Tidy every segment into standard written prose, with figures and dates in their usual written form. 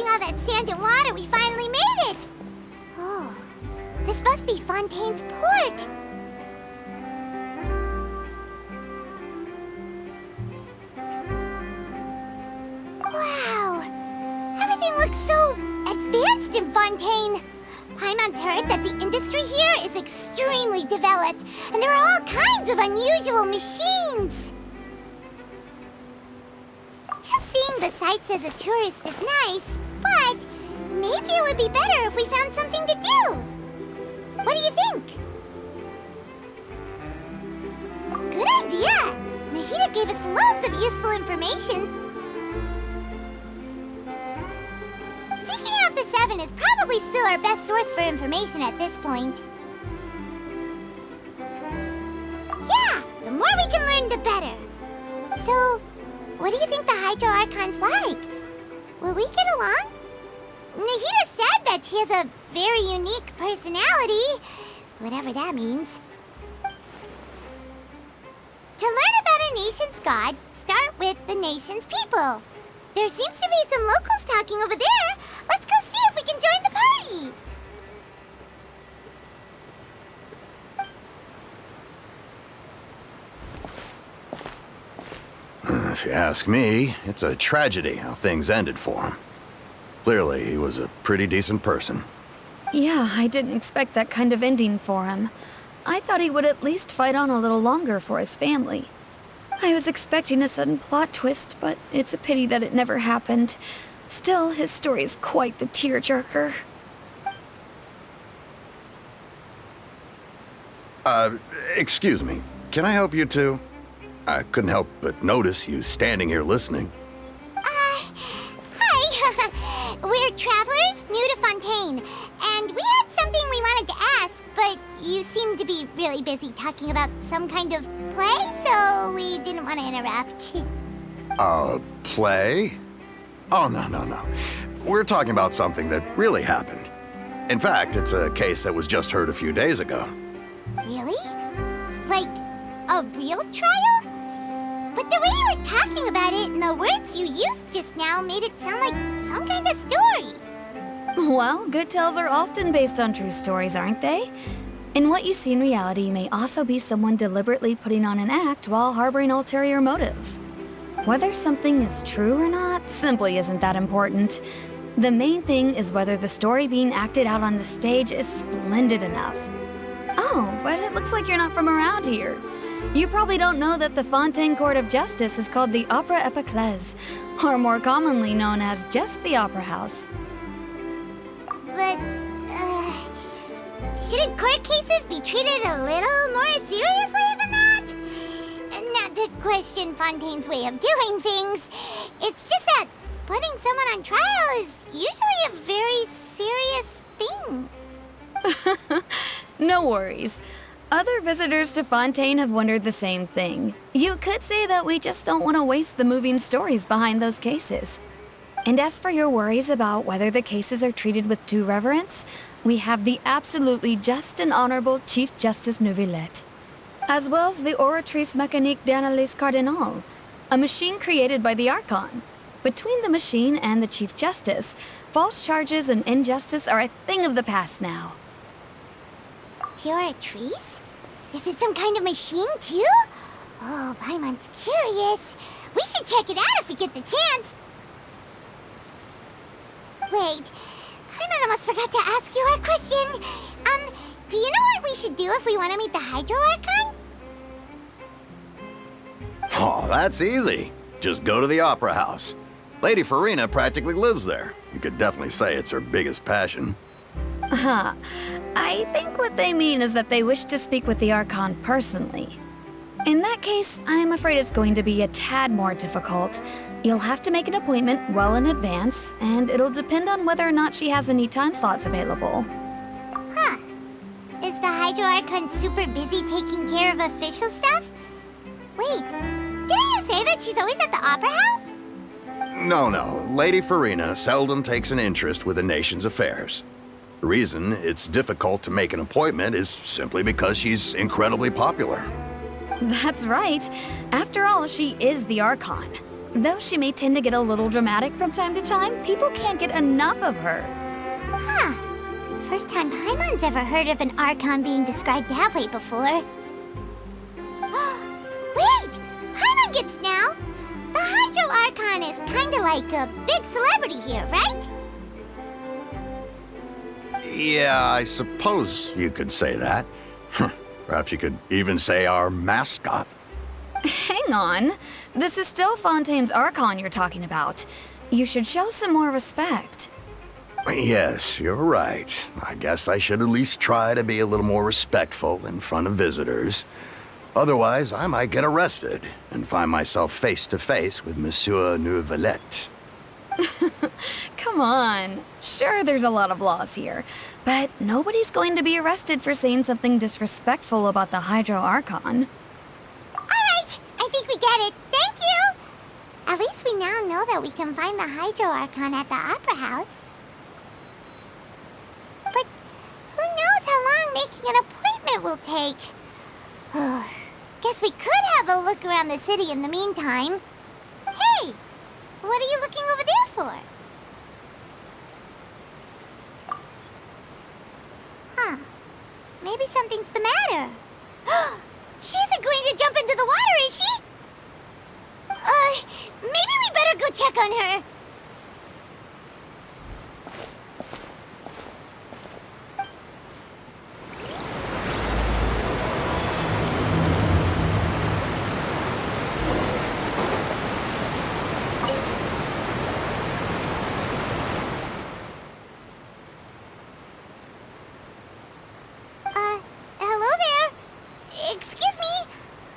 all that sand and water, we finally made it! Oh, this must be Fontaine's port! Wow! Everything looks so advanced in Fontaine! Paimon's heard that the industry here is extremely developed, and there are all kinds of unusual machines! Just seeing the sights as a tourist is nice, but maybe it would be better if we found something to do. What do you think? Good idea! Mahita gave us loads of useful information. Seeking out the Seven is probably still our best source for information at this point. Yeah, the more we can learn, the better. So, what do you think the Hydro Archon's like? Will we get along? Nahida said that she has a very unique personality, whatever that means. To learn about a nation's god, start with the nation's people. There seems to be some locals talking over there. Let's go see if we can join the party. If you ask me, it's a tragedy how things ended for him. Clearly, he was a pretty decent person. Yeah, I didn't expect that kind of ending for him. I thought he would at least fight on a little longer for his family. I was expecting a sudden plot twist, but it's a pity that it never happened. Still, his story is quite the tearjerker. Excuse me. Can I help you two? I couldn't help but notice you standing here listening. Hi. We're travelers new to Fontaine, and we had something we wanted to ask, but you seemed to be really busy talking about some kind of play, so we didn't want to interrupt. Play? Oh, no. We're talking about something that really happened. In fact, it's a case that was just heard a few days ago. Really? Like, a real trial? But the way you were talking about it and the words you used just now made it sound like some kind of story. Well, good tales are often based on true stories, aren't they? And what you see in reality may also be someone deliberately putting on an act while harboring ulterior motives. Whether something is true or not simply isn't that important. The main thing is whether the story being acted out on the stage is splendid enough. Oh, but it looks like you're not from around here. You probably don't know that the Fontaine Court of Justice is called the Opera Epiclese, or more commonly known as just the Opera House. But, Shouldn't court cases be treated a little more seriously than that? Not to question Fontaine's way of doing things. It's just that putting someone on trial is usually a very serious thing. No worries. Other visitors to Fontaine have wondered the same thing. You could say that we just don't want to waste the moving stories behind those cases. And as for your worries about whether the cases are treated with due reverence, we have the absolutely just and honorable Chief Justice Neuvillette, as well as the Oratrice Mécanique d'Analyse Cardinal, a machine created by the Archon. Between the machine and the Chief Justice, false charges and injustice are a thing of the past now. Pure trees? Is it some kind of machine, too? Oh, Paimon's curious. We should check it out if we get the chance. Wait, Paimon almost forgot to ask you our question. Do you know what we should do if we want to meet the Hydro Archon? Oh, that's easy. Just go to the Opera House. Lady Farina practically lives there. You could definitely say it's her biggest passion. Huh. I think what they mean is that they wish to speak with the Archon personally. In that case, I am afraid it's going to be a tad more difficult. You'll have to make an appointment well in advance, and it'll depend on whether or not she has any time slots available. Huh. Is the Hydro Archon super busy taking care of official stuff? Wait, didn't you say that she's always at the Opera House? No. Lady Farina seldom takes an interest with the nation's affairs. The reason it's difficult to make an appointment is simply because she's incredibly popular. That's right. After all, she is the Archon. Though she may tend to get a little dramatic from time to time, people can't get enough of her. Huh. First time Paimon's ever heard of an Archon being described that way before. Wait! Paimon gets now! The Hydro Archon is kinda like a big celebrity here, right? Yeah, I suppose you could say that. Perhaps you could even say our mascot. Hang on. This is still Fontaine's Archon you're talking about. You should show some more respect. Yes, you're right. I guess I should at least try to be a little more respectful in front of visitors. Otherwise, I might get arrested and find myself face to face with Monsieur Neuvillette. Come on. Sure, there's a lot of laws here, but nobody's going to be arrested for saying something disrespectful about the Hydro Archon. Alright, I think we get it. Thank you! At least we now know that we can find the Hydro Archon at the Opera House. But who knows how long making an appointment will take? Guess we could have a look around the city in the meantime. Hey! What are you looking over there for? Huh. Maybe something's the matter. She isn't going to jump into the water, is she? Maybe we better go check on her. Hello there. Excuse me.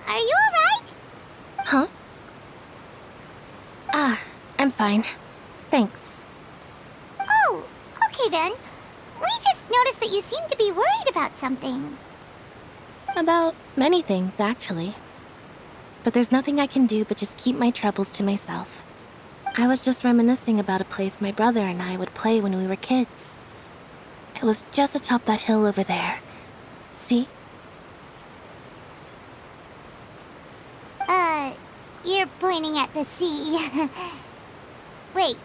Are you all right? Huh? I'm fine. Thanks. Oh, okay then. We just noticed that you seem to be worried about something. About many things, actually. But there's nothing I can do but just keep my troubles to myself. I was just reminiscing about a place my brother and I would play when we were kids. It was just atop that hill over there. See? You're pointing at the sea. Wait,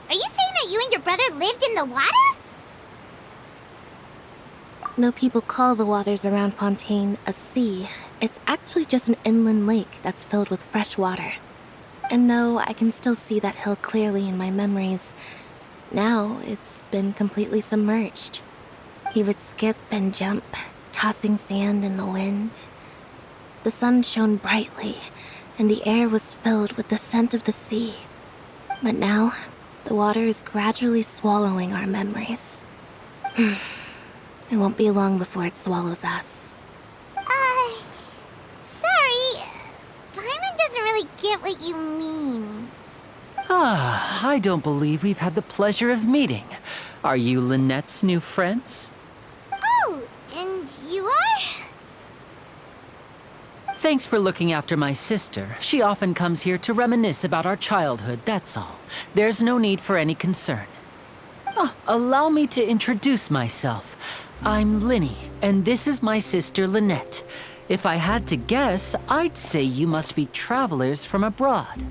are you saying that you and your brother lived in the water? Though people call the waters around Fontaine a sea, it's actually just an inland lake that's filled with fresh water. And no, I can still see that hill clearly in my memories. Now, it's been completely submerged. He would skip and jump, tossing sand in the wind. The sun shone brightly, and the air was filled with the scent of the sea. But now, the water is gradually swallowing our memories. It won't be long before it swallows us. Sorry. Paimon doesn't really get what you mean. I don't believe we've had the pleasure of meeting. Are you Lynette's new friends? Oh, and you are? Thanks for looking after my sister. She often comes here to reminisce about our childhood, that's all. There's no need for any concern. Allow me to introduce myself. I'm Linny, and this is my sister Lynette. If I had to guess, I'd say you must be travelers from abroad.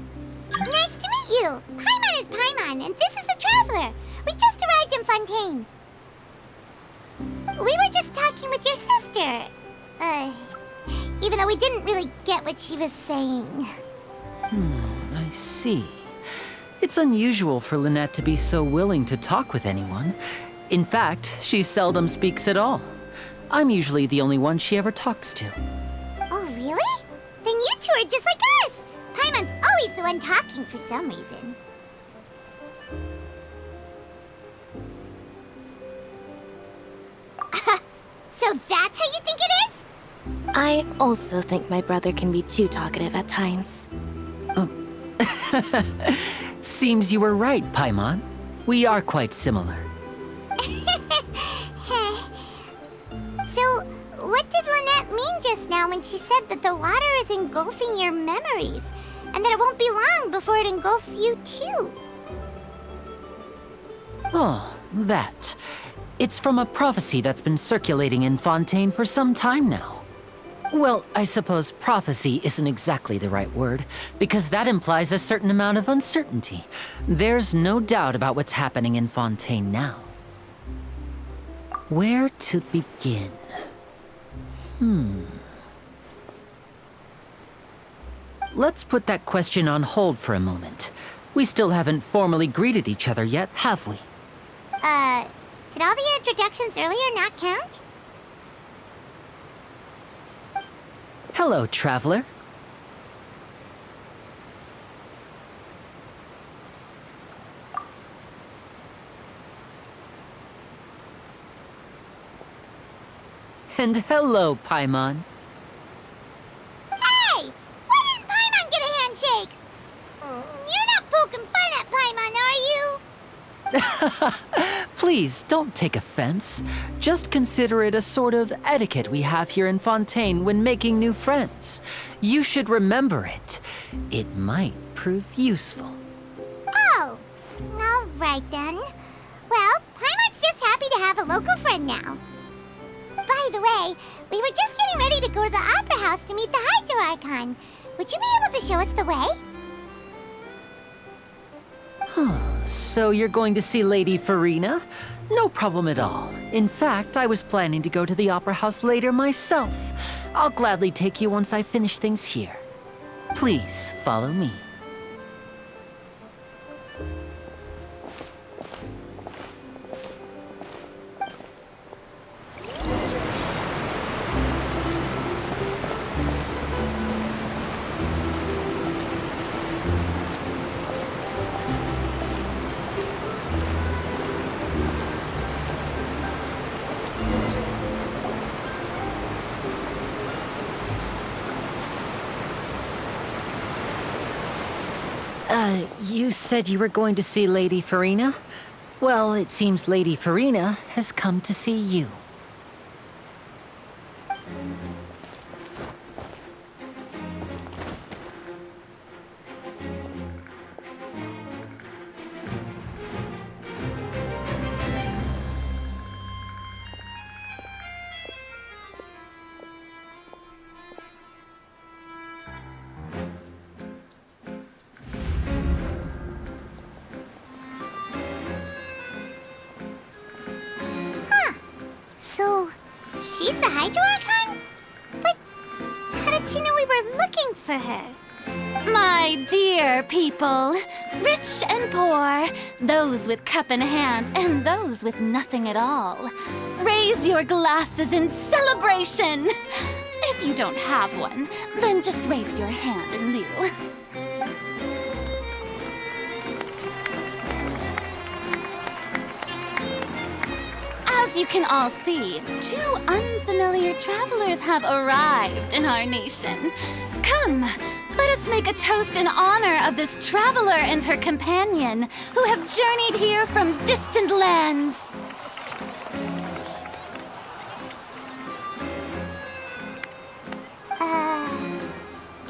Nice to meet you. Paimon is Paimon, and this is the Traveler. We just arrived in Fontaine. We were just talking with your sister. Even though we didn't really get what she was saying. I see. It's unusual for Lynette to be so willing to talk with anyone. In fact, she seldom speaks at all. I'm usually the only one she ever talks to. Oh, really? Then you two are just like us. Paimon's always the one talking for some reason. So that's how you think it is? I also think my brother can be too talkative at times. Seems you were right, Paimon. We are quite similar. So, what did Lynette mean just now when she said that the water is engulfing your memories, and that it won't be long before it engulfs you too? Oh, that. It's from a prophecy that's been circulating in Fontaine for some time now. Well, I suppose prophecy isn't exactly the right word, because that implies a certain amount of uncertainty. There's no doubt about what's happening in Fontaine now. Where to begin? Let's put that question on hold for a moment. We still haven't formally greeted each other yet, have we? Did all the introductions earlier not count? Hello, traveler. And hello, Paimon. Hey! Why didn't Paimon get a handshake? You're not poking fun at Paimon, are you? Please, don't take offense. Just consider it a sort of etiquette we have here in Fontaine when making new friends. You should remember it. It might prove useful. Oh, all right then. Well, Paimon's just happy to have a local friend now. By the way, we were just getting ready to go to the Opera House to meet the Hydro Archon. Would you be able to show us the way? So you're going to see Lady Farina? No problem at all. In fact, I was planning to go to the Opera House later myself. I'll gladly take you once I finish things here. Please, follow me. You said you were going to see Lady Farina? Well, it seems Lady Farina has come to see you. So, she's the Hydro Archon? But how did she know we were looking for her? My dear people, rich and poor, those with cup in hand and those with nothing at all, raise your glasses in celebration. If you don't have one, then just raise your hand in lieu. As As you can all see, 2 unfamiliar travelers have arrived in our nation. Come, let us make a toast in honor of this traveler and her companion who have journeyed here from distant lands.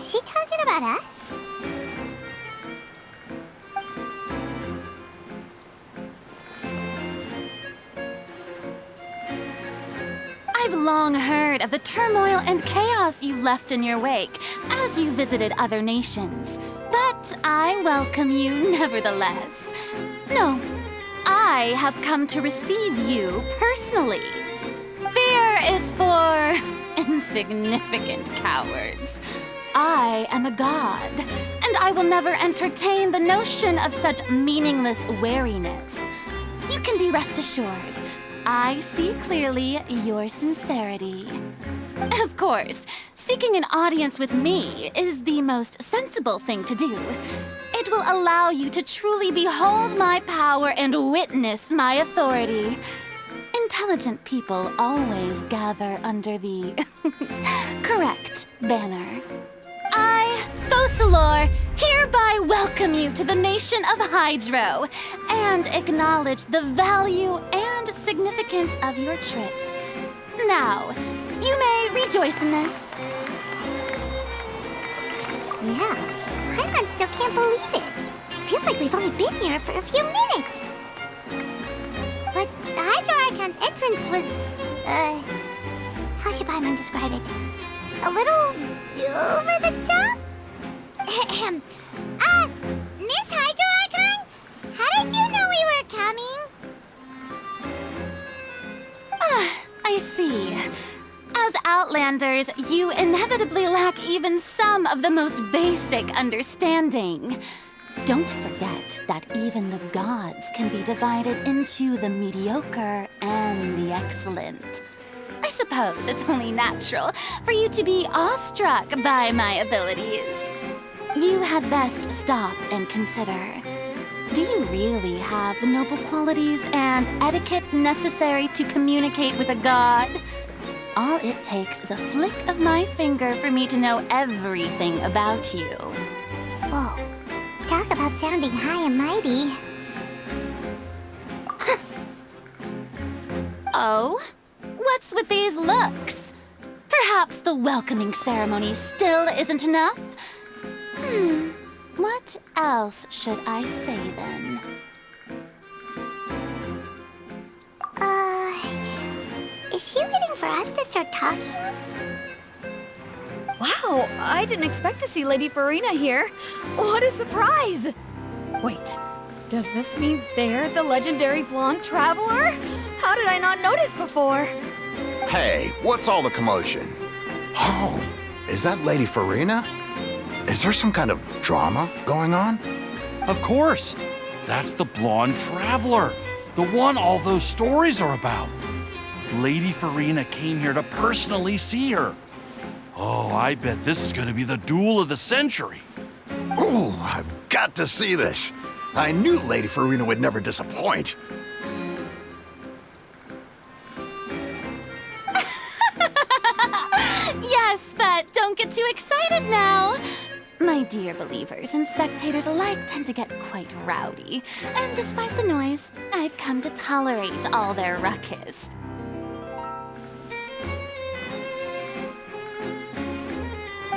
Is she talking about us? I've long heard of the turmoil and chaos you've left in your wake as you visited other nations. But I welcome you nevertheless. No, I have come to receive you personally. Fear is for insignificant cowards. I am a god, and I will never entertain the notion of such meaningless wariness. You can be rest assured, I see clearly your sincerity. Of course, seeking an audience with me is the most sensible thing to do. It will allow you to truly behold my power and witness my authority. Intelligent people always gather under the correct banner. I, Focalor, hereby welcome you to the nation of Hydro and acknowledge the value and significance of your trip. Now, you may rejoice in this. Yeah, Paimon still can't believe it. Feels like we've only been here for a few minutes. But the Hydro Archon's entrance was, how should Paimon describe it? A little over the top? Miss Hydro Archon? How did you know we were coming? I see. As Outlanders, you inevitably lack even some of the most basic understanding. Don't forget that even the gods can be divided into the mediocre and the excellent. I suppose it's only natural for you to be awestruck by my abilities. You had best stop and consider. Do you really have the noble qualities and etiquette necessary to communicate with a god? All it takes is a flick of my finger for me to know everything about you. Whoa, talk about sounding high and mighty. Oh? What's with these looks? Perhaps the welcoming ceremony still isn't enough? What else should I say then? Is she waiting for us to start talking? Wow, I didn't expect to see Lady Farina here. What a surprise! Wait, does this mean they're the legendary blonde traveler? How did I not notice before? Hey, what's all the commotion? Oh, is that Lady Farina? Is there some kind of drama going on? Of course. That's the blonde traveler. The one all those stories are about. Lady Farina came here to personally see her. Oh, I bet this is going to be the duel of the century. Ooh, I've got to see this. I knew Lady Farina would never disappoint. Yes, but don't get too excited now. My dear believers and spectators alike tend to get quite rowdy, and despite the noise, I've come to tolerate all their ruckus.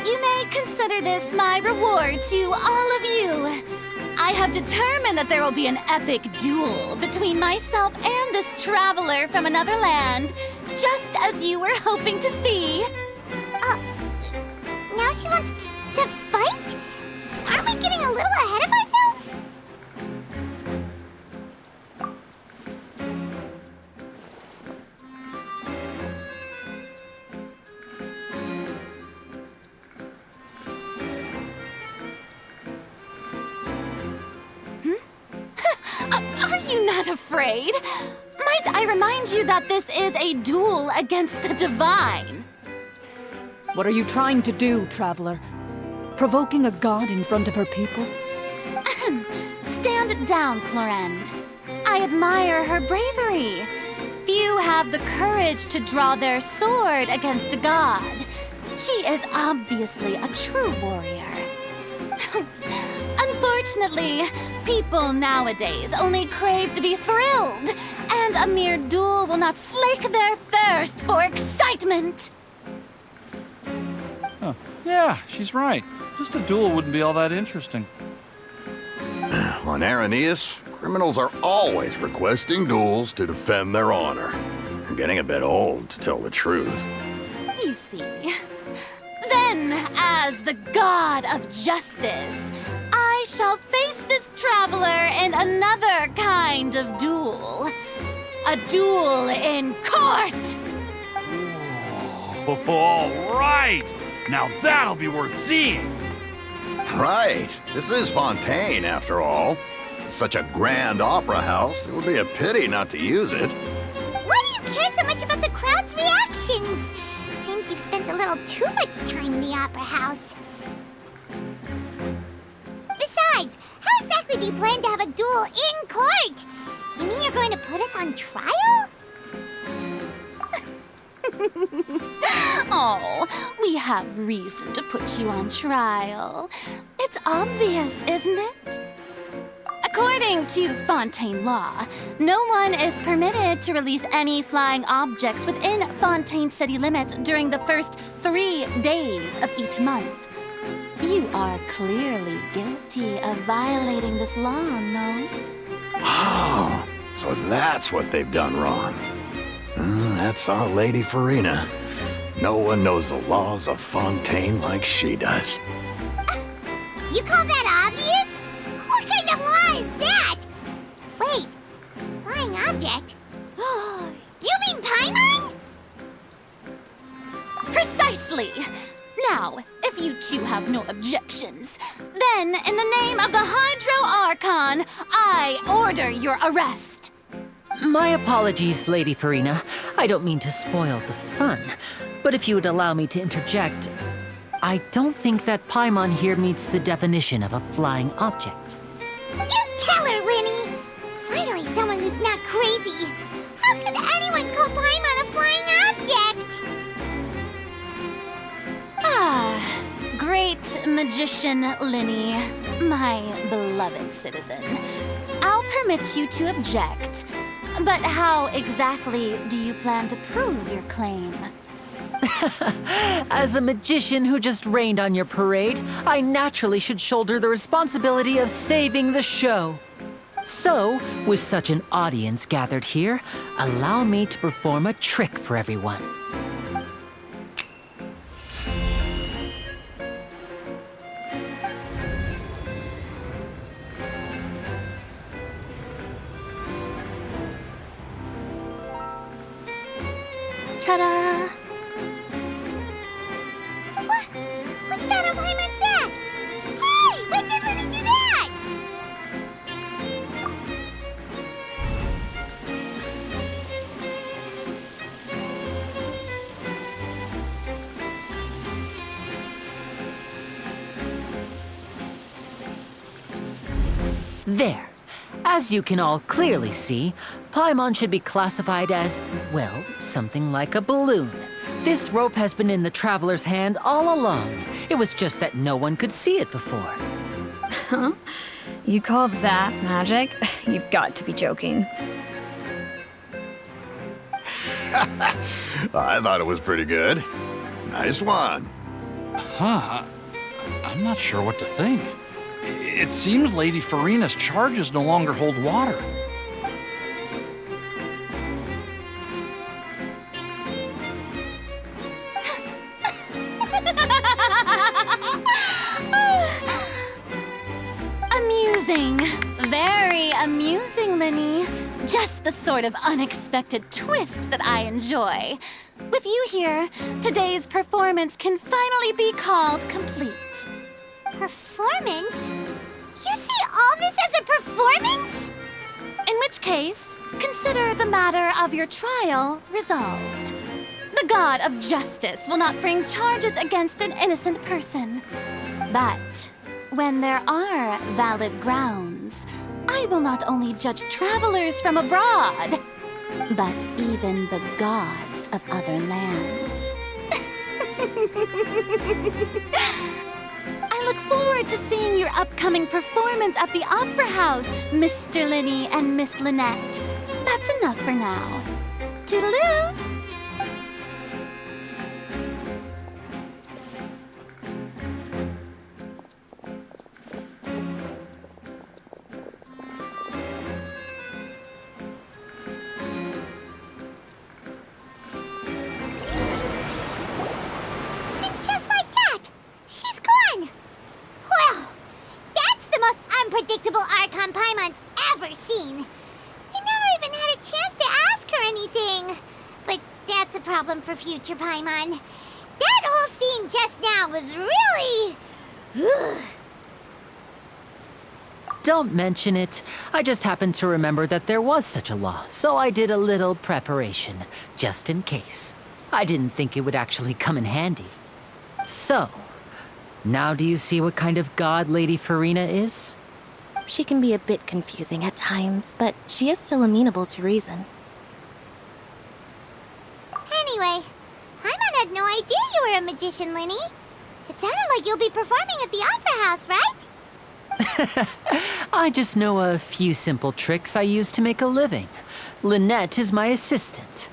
You may consider this my reward to all of you. I have determined that there will be an epic duel between myself and this traveler from another land, just as you were hoping to see. Now she wants to fight? Aren't we getting a little ahead of ourselves? Are you not afraid? Might I remind you that this is a duel against the divine? What are you trying to do, traveler? Provoking a god in front of her people? Stand down, Clorend. I admire her bravery. few have the courage to draw their sword against a god. She is obviously a true warrior. Unfortunately, people nowadays only crave to be thrilled, and a mere duel will not slake their thirst for excitement. Huh. Yeah, she's right. Just a duel wouldn't be all that interesting. On Araneus, criminals are always requesting duels to defend their honor. I'm getting a bit old, to tell the truth. You see. Then, as the god of justice, I shall face this traveler in another kind of duel. A duel in court! Oh, all right! Now that'll be worth seeing! Right. This is Fontaine, after all. It's such a grand opera house, it would be a pity not to use it. Why do you care so much about the crowd's reactions? Seems you've spent a little too much time in the opera house. Besides, how exactly do you plan to have a duel in court? You mean you're going to put us on trial? Oh, we have reason to put you on trial. It's obvious, isn't it? According to Fontaine law, no one is permitted to release any flying objects within Fontaine city limits during the first 3 days of each month. You are clearly guilty of violating this law, no? Oh, so that's what they've done wrong. That's our Lady Farina. No one knows the laws of Fontaine like she does. You call that obvious? What kind of law is that? Wait, flying object? You mean Paimon? Precisely! Now, if you two have no objections, then in the name of the Hydro Archon, I order your arrest. My apologies, Lady Farina. I don't mean to spoil the fun. But if you would allow me to interject, I don't think that Paimon here meets the definition of a flying object. You tell her, Linny! Finally someone who's not crazy. How could anyone call Paimon a flying object? Ah, great magician Linny, my beloved citizen. I'll permit you to object, but how exactly do you plan to prove your claim? As a magician who just rained on your parade, I naturally should shoulder the responsibility of saving the show. So, with such an audience gathered here, allow me to perform a trick for everyone. Ta-da! What's that on Paimon's back? Hey, when did Linny do that? There. As you can all clearly see, Paimon should be classified as, well, something like a balloon. This rope has been in the traveler's hand all along. It was just that no one could see it before. Huh? You call that magic? You've got to be joking. I thought it was pretty good. Nice one. Huh. I'm not sure what to think. It seems Lady Farina's charges no longer hold water. Amusing. Very amusing, Linny. Just the sort of unexpected twist that I enjoy. With you here, today's performance can finally be called complete. Performance? You see all this as a performance? In which case, consider the matter of your trial resolved. The god of justice will not bring charges against an innocent person. But when there are valid grounds, I will not only judge travelers from abroad, but even the gods of other lands. I look forward to seeing your upcoming performance at the Opera House, Mr. Linny and Miss Lynette. That's enough for now. Toodaloo! Unpredictable Archon Paimon's ever seen. You never even had a chance to ask her anything. But that's a problem for future Paimon. That whole scene just now was really... Don't mention it. I just happened to remember that there was such a law, so I did a little preparation, just in case. I didn't think it would actually come in handy. So, now do you see what kind of god Lady Farina is? She can be a bit confusing at times, but she is still amenable to reason. Anyway, Paimon had no idea you were a magician, Linny. It sounded like you'll be performing at the Opera House, right? I just know a few simple tricks I use to make a living. Lynette is my assistant.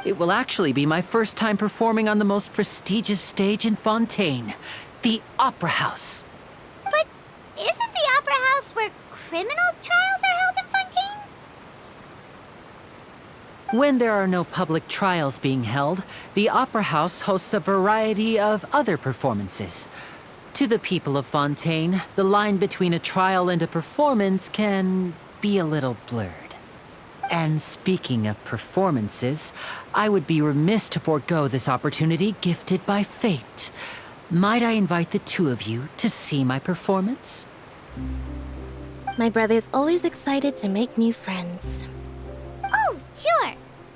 It will actually be my first time performing on the most prestigious stage in Fontaine, the Opera House. But isn't the Opera House where criminal trials are held in Fontaine? When there are no public trials being held, the Opera House hosts a variety of other performances. To the people of Fontaine, the line between a trial and a performance can be a little blurred. And speaking of performances, I would be remiss to forego this opportunity gifted by fate. Might I invite the two of you to see my performance? My brother's always excited to make new friends. Oh, sure.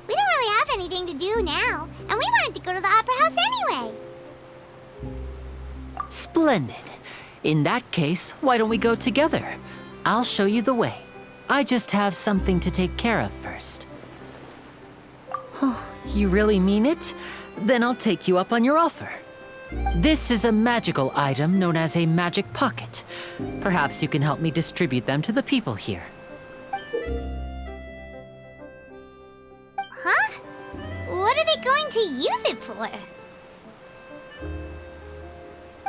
We don't really have anything to do now, and we wanted to go to the Opera House anyway. Splendid. In that case, why don't we go together? I'll show you the way. I just have something to take care of first. Oh, you really mean it? Then I'll take you up on your offer. This is a magical item known as a magic pocket. Perhaps you can help me distribute them to the people here. Huh? What are they going to use it for?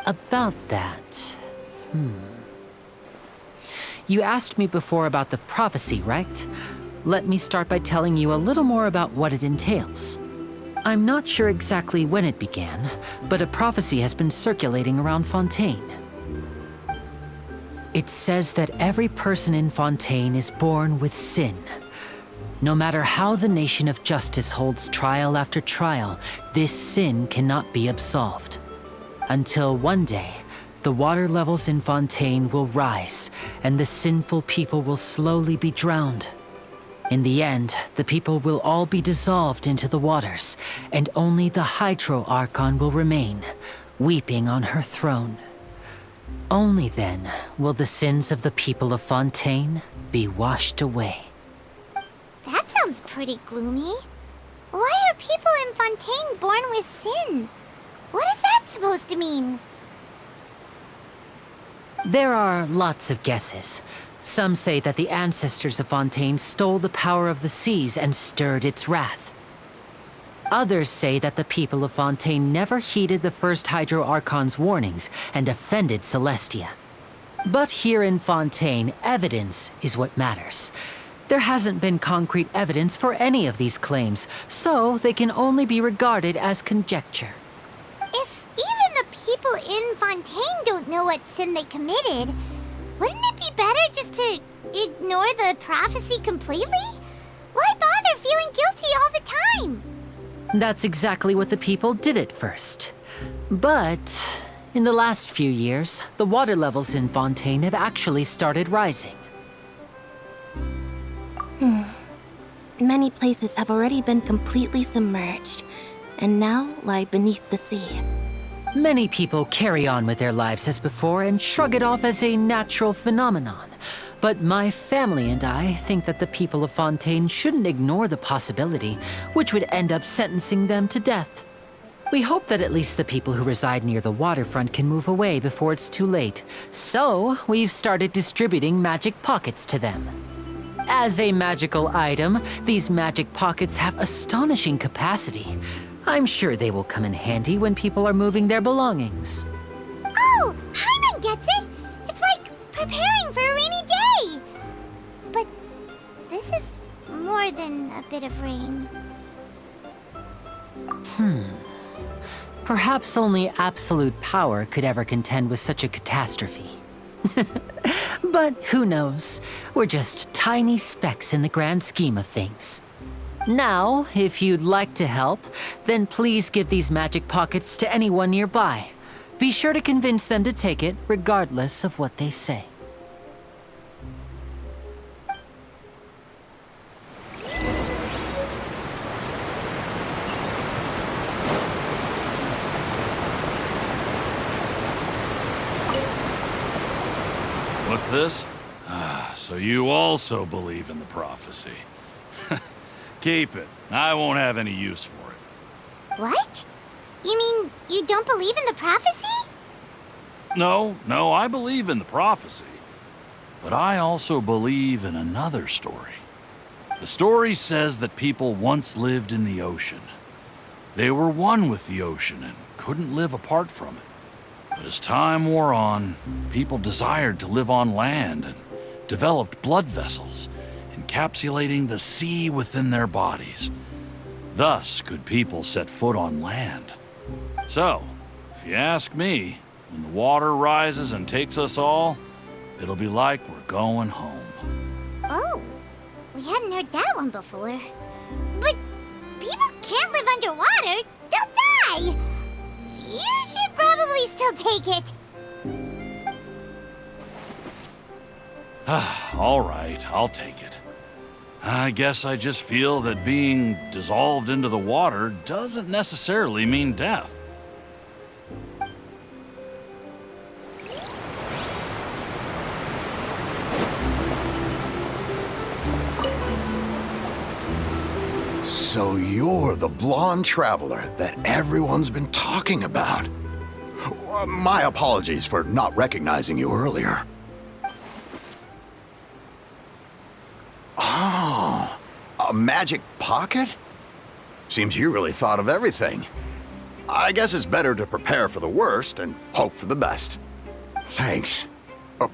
About that... You asked me before about the prophecy, right? Let me start by telling you a little more about what it entails. I'm not sure exactly when it began, but a prophecy has been circulating around Fontaine. It says that every person in Fontaine is born with sin. No matter how the nation of justice holds trial after trial, this sin cannot be absolved. Until one day, the water levels in Fontaine will rise, and the sinful people will slowly be drowned. In the end, the people will all be dissolved into the waters, and only the Hydro Archon will remain, weeping on her throne. Only then will the sins of the people of Fontaine be washed away. That sounds pretty gloomy. Why are people in Fontaine born with sin? What is that supposed to mean? There are lots of guesses. Some say that the ancestors of Fontaine stole the power of the seas and stirred its wrath. Others say that the people of Fontaine never heeded the first Hydro Archon's warnings and offended Celestia. But here in Fontaine, evidence is what matters. There hasn't been concrete evidence for any of these claims, so they can only be regarded as conjecture. If even the people in Fontaine don't know what sin they committed, wouldn't it be better just to ignore the prophecy completely? Why bother feeling guilty all the time? That's exactly what the people did at first. But in the last few years, the water levels in Fontaine have actually started rising. Many places have already been completely submerged, and now lie beneath the sea. Many people carry on with their lives as before and shrug it off as a natural phenomenon. But my family and I think that the people of Fontaine shouldn't ignore the possibility, which would end up sentencing them to death. We hope that at least the people who reside near the waterfront can move away before it's too late. So, we've started distributing magic pockets to them. As a magical item, these magic pockets have astonishing capacity. I'm sure they will come in handy when people are moving their belongings. Oh, Paimon gets it! It's like preparing for a rainy day! But this is more than a bit of rain. Perhaps only absolute power could ever contend with such a catastrophe. But who knows? We're just tiny specks in the grand scheme of things. Now, if you'd like to help, then please give these magic pockets to anyone nearby. Be sure to convince them to take it, regardless of what they say. What's this? So you also believe in the prophecy. Keep it. I won't have any use for it. What? You mean you don't believe in the prophecy? No, I believe in the prophecy. But I also believe in another story. The story says that people once lived in the ocean. They were one with the ocean and couldn't live apart from it. But as time wore on, people desired to live on land and developed blood vessels, encapsulating the sea within their bodies. Thus could people set foot on land. So, if you ask me, when the water rises and takes us all, it'll be like we're going home. Oh, we hadn't heard that one before. But people can't live underwater. They'll die. You should probably still take it. All right, I'll take it. I guess I just feel that being dissolved into the water doesn't necessarily mean death. So you're the blonde traveler that everyone's been talking about. My apologies for not recognizing you earlier. Oh, a magic pocket? Seems you really thought of everything. I guess it's better to prepare for the worst and hope for the best. Thanks.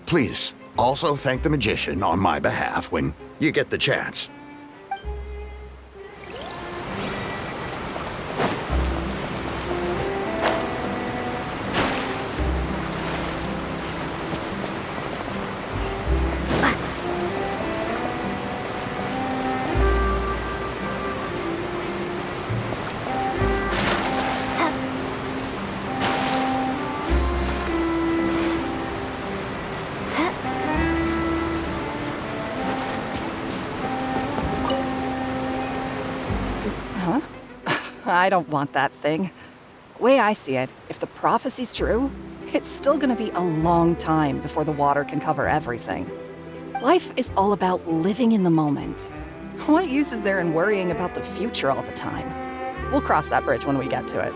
Please, also thank the magician on my behalf when you get the chance. I don't want that thing. Way I see it, if the prophecy's true, it's still gonna be a long time before the water can cover everything. Life is all about living in the moment. What use is there in worrying about the future all the time? We'll cross that bridge when we get to it.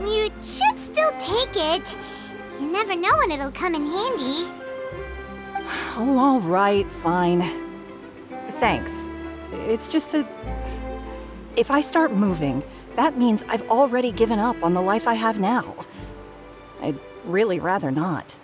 You should still take it. You never know when it'll come in handy. Oh, all right, fine. Thanks. It's just that if I start moving, that means I've already given up on the life I have now. I'd really rather not.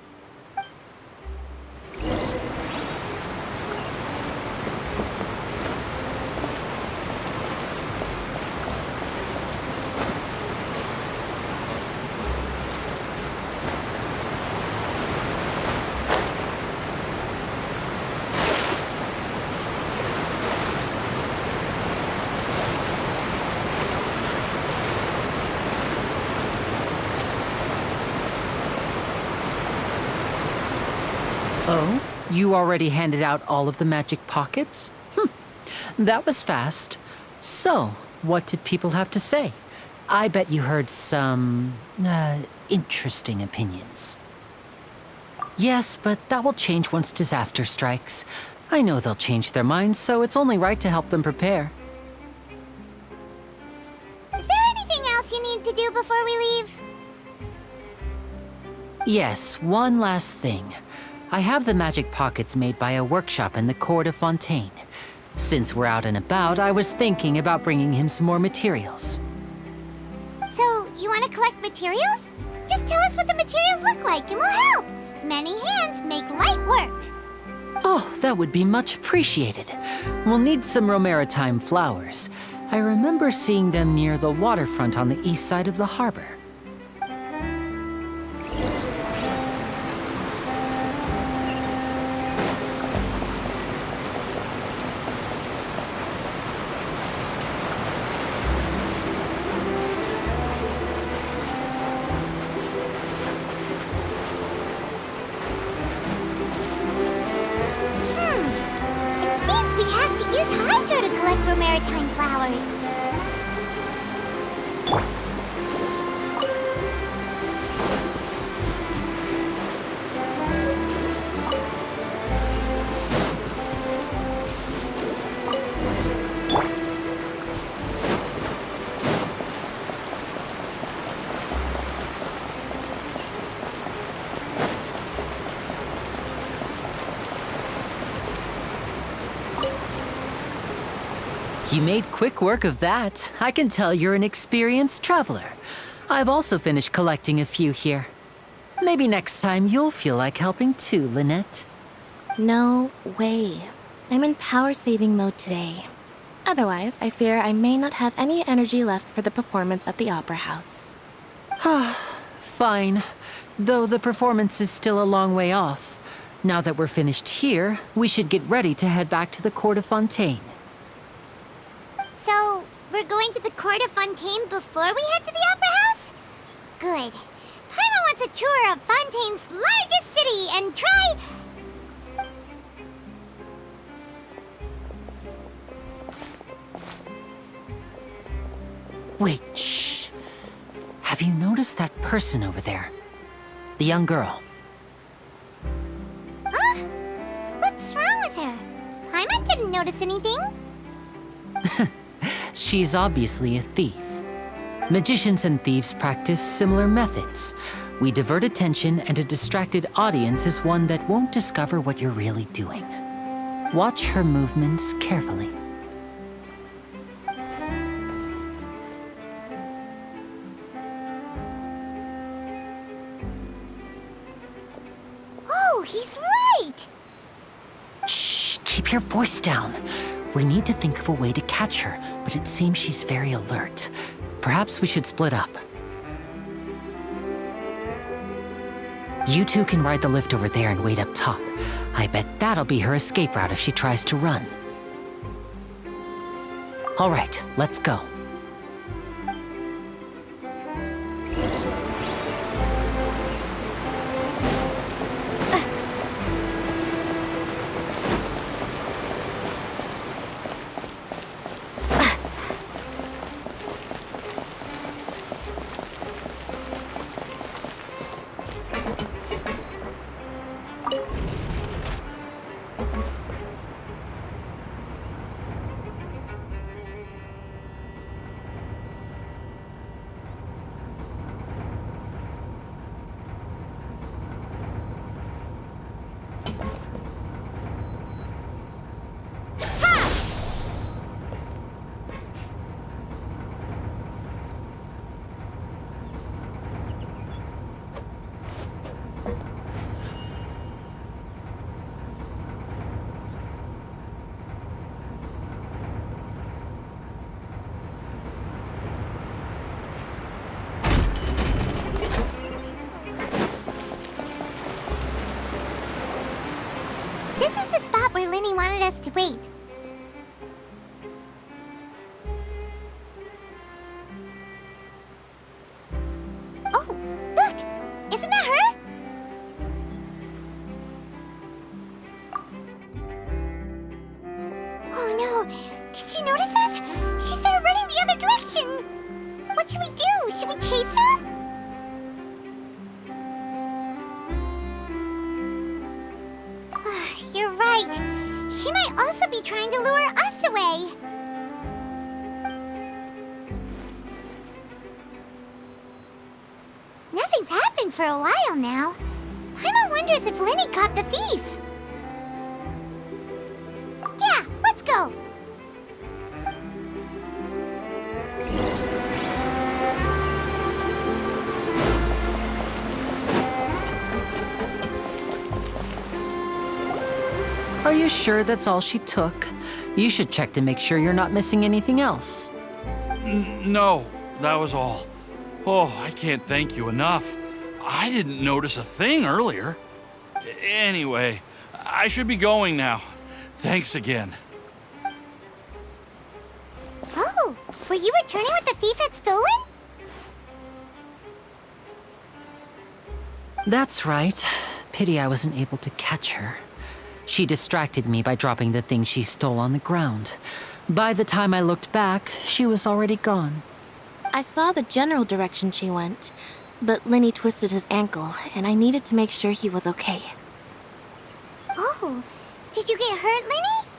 Oh? You already handed out all of the magic pockets? That was fast. So, what did people have to say? I bet you heard some, interesting opinions. Yes, but that will change once disaster strikes. I know they'll change their minds, so it's only right to help them prepare. Is there anything else you need to do before we leave? Yes, one last thing. I have the magic pockets made by a workshop in the court of Fontaine. Since we're out and about, I was thinking about bringing him some more materials. So, you want to collect materials? Just tell us what the materials look like and we'll help. Many hands make light work. Oh, that would be much appreciated. We'll need some romaritime flowers. I remember seeing them near the waterfront on the east side of the harbor. It seems we have to use hydro to collect romaritime flowers. You made quick work of that. I can tell you're an experienced traveler. I've also finished collecting a few here. Maybe next time you'll feel like helping too, Lynette. No way. I'm in power-saving mode today. Otherwise, I fear I may not have any energy left for the performance at the Opera House. Fine. Though the performance is still a long way off. Now that we're finished here, we should get ready to head back to the court of Fontaine. So, we're going to the court of Fontaine before we head to the Opera House? Good. Paimon wants a tour of Fontaine's largest city and try... Wait, shh. Have you noticed that person over there? The young girl. Huh? What's wrong with her? Paimon didn't notice anything. She's obviously a thief. Magicians and thieves practice similar methods. We divert attention, and a distracted audience is one that won't discover what you're really doing. Watch her movements carefully. Oh, he's right! Shh, keep your voice down. We need to think of a way to catch her, but it seems she's very alert. Perhaps we should split up. You two can ride the lift over there and wait up top. I bet that'll be her escape route if she tries to run. All right, let's go. This is the spot where Linny wanted us to wait. Oh, look! Isn't that her? Oh no! Did she notice us? She started running the other direction! What should we do? Should we chase her? right. She might also be trying to lure us away. Nothing's happened for a while now. Paimon wonders if Linny caught the thief. Yeah, let's go. Are you sure that's all she took? You should check to make sure you're not missing anything else. No, that was all. Oh, I can't thank you enough. I didn't notice a thing earlier. Anyway, I should be going now. Thanks again. Oh, were you returning what the thief had stolen? That's right. Pity I wasn't able to catch her. She distracted me by dropping the thing she stole on the ground. By the time I looked back, she was already gone. I saw the general direction she went, but Linny twisted his ankle, and I needed to make sure he was okay. Oh, did you get hurt, Linny?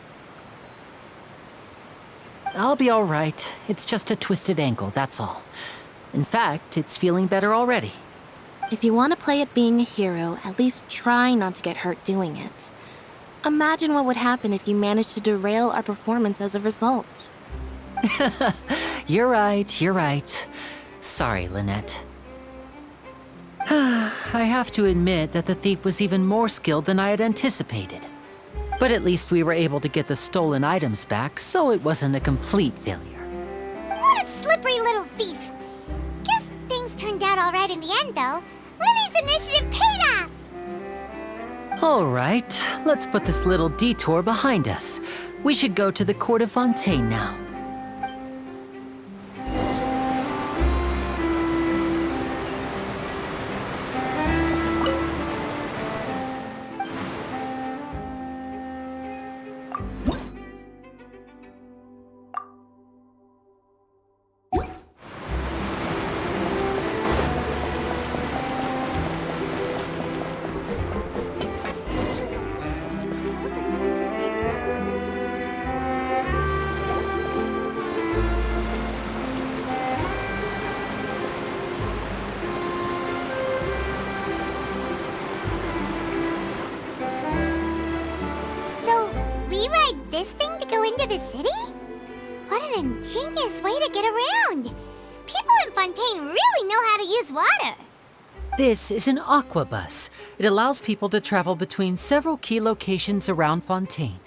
I'll be all right. It's just a twisted ankle, that's all. In fact, it's feeling better already. If you want to play at being a hero, at least try not to get hurt doing it. Imagine what would happen if you managed to derail our performance as a result. You're right. Sorry, Lynette. I have to admit that the thief was even more skilled than I had anticipated. But at least we were able to get the stolen items back, so it wasn't a complete failure. What a slippery little thief. Guess things turned out all right in the end, though. Linny's initiative paid off. All right, let's put this little detour behind us. We should go to the court of Fontaine now. This thing to go into the city? What an ingenious way to get around! People in Fontaine really know how to use water! This is an aquabus. It allows people to travel between several key locations around Fontaine.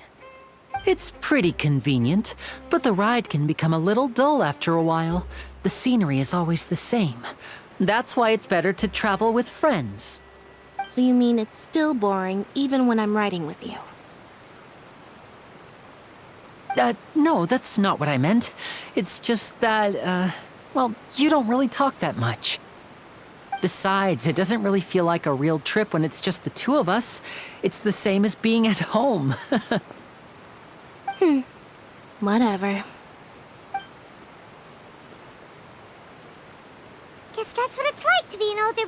It's pretty convenient, but the ride can become a little dull after a while. The scenery is always the same. That's why it's better to travel with friends. So you mean it's still boring even when I'm riding with you? No, that's not what I meant. It's just that, well, you don't really talk that much. Besides, it doesn't really feel like a real trip when it's just the two of us. It's the same as being at home. Whatever. Guess that's what it's like to be an older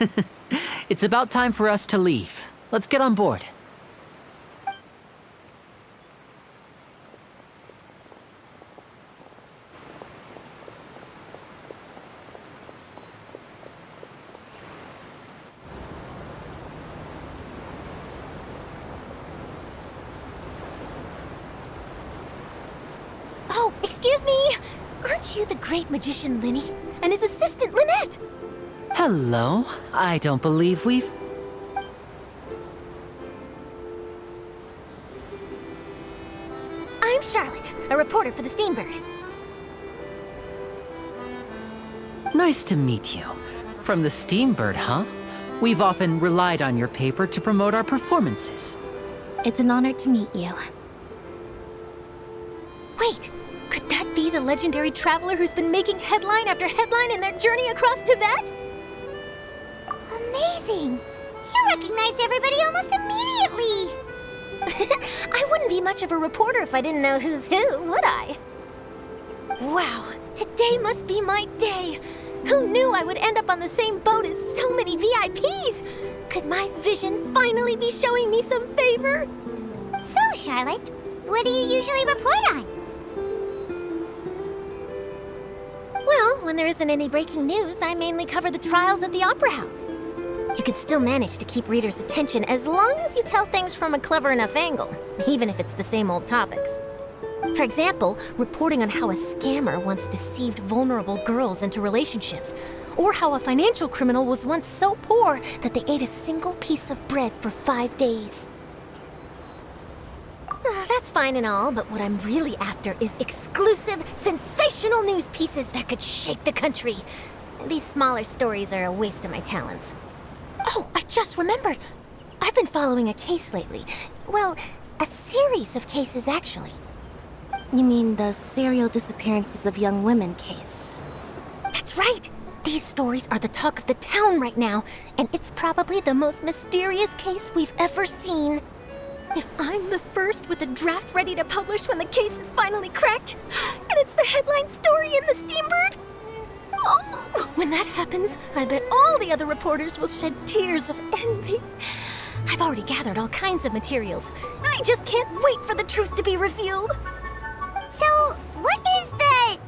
brother. It's about time for us to leave. Let's get on board. Oh, excuse me! Aren't you the great magician Linny? And his assistant Lynette? Hello. I don't believe we've... I'm Charlotte, a reporter for the Steambird. Nice to meet you. From the Steambird, huh? We've often relied on your paper to promote our performances. It's an honor to meet you. Wait, could that be the legendary traveler who's been making headline after headline in their journey across Tibet? Amazing! You recognized everybody almost immediately! I wouldn't be much of a reporter if I didn't know who's who, would I? Wow, today must be my day! Who knew I would end up on the same boat as so many VIPs? Could my vision finally be showing me some favor? So, Charlotte, what do you usually report on? Well, when there isn't any breaking news, I mainly cover the trials at the Opera House. You can still manage to keep readers' attention as long as you tell things from a clever enough angle, even if it's the same old topics. For example, reporting on how a scammer once deceived vulnerable girls into relationships, or how a financial criminal was once so poor that they ate a single piece of bread for 5 days. That's fine and all, but what I'm really after is exclusive, sensational news pieces that could shake the country. These smaller stories are a waste of my talents. Oh, I just remembered. I've been following a case lately. Well, a series of cases, actually. You mean the serial disappearances of young women case? That's right! These stories are the talk of the town right now, and it's probably the most mysterious case we've ever seen. If I'm the first with a draft ready to publish when the case is finally cracked, and it's the headline story in the Steambird, oh, when that happens, I bet all the other reporters will shed tears of envy. I've already gathered all kinds of materials. I just can't wait for the truth to be revealed. So, what is the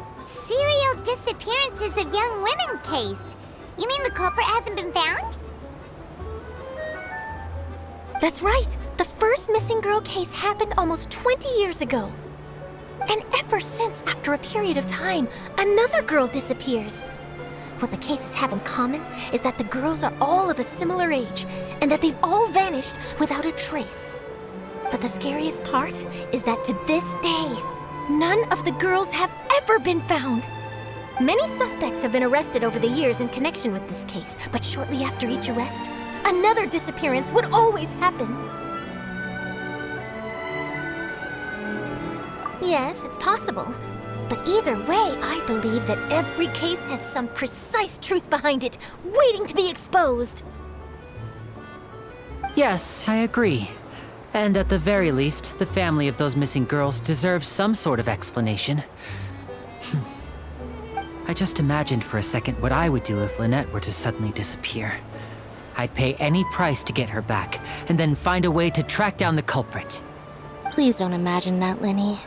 serial disappearances of young women case? You mean the culprit hasn't been found? That's right. The first missing girl case happened almost 20 years ago. And ever since, after a period of time, another girl disappears. What the cases have in common is that the girls are all of a similar age, and that they've all vanished without a trace. But the scariest part is that to this day, none of the girls have ever been found. Many suspects have been arrested over the years in connection with this case, but shortly after each arrest, another disappearance would always happen. Yes, it's possible. But either way, I believe that every case has some precise truth behind it, waiting to be exposed. Yes, I agree. And at the very least, the family of those missing girls deserves some sort of explanation. I just imagined for a second what I would do if Lynette were to suddenly disappear. I'd pay any price to get her back, and then find a way to track down the culprit. Please don't imagine that, Lenny.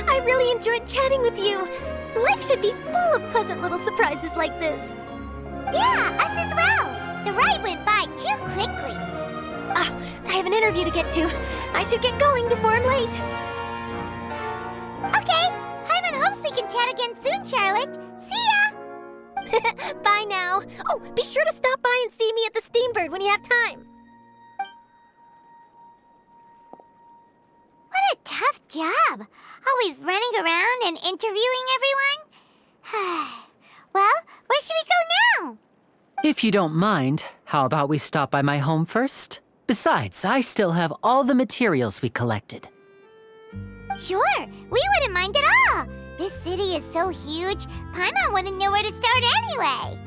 I really enjoyed chatting with you. Life should be full of pleasant little surprises like this. Yeah, us as well. The ride went by too quickly. I have an interview to get to. I should get going before I'm late. Okay, Hyman hopes we can chat again soon, Charlotte. See ya! Bye now. Oh, be sure to stop by and see me at the Steambird when you have time. What a tough job. Always running around and interviewing everyone. Well, where should we go now? If you don't mind, how about we stop by my home first? Besides, I still have all the materials we collected. Sure, we wouldn't mind at all. This city is so huge, Paimon wouldn't know where to start anyway.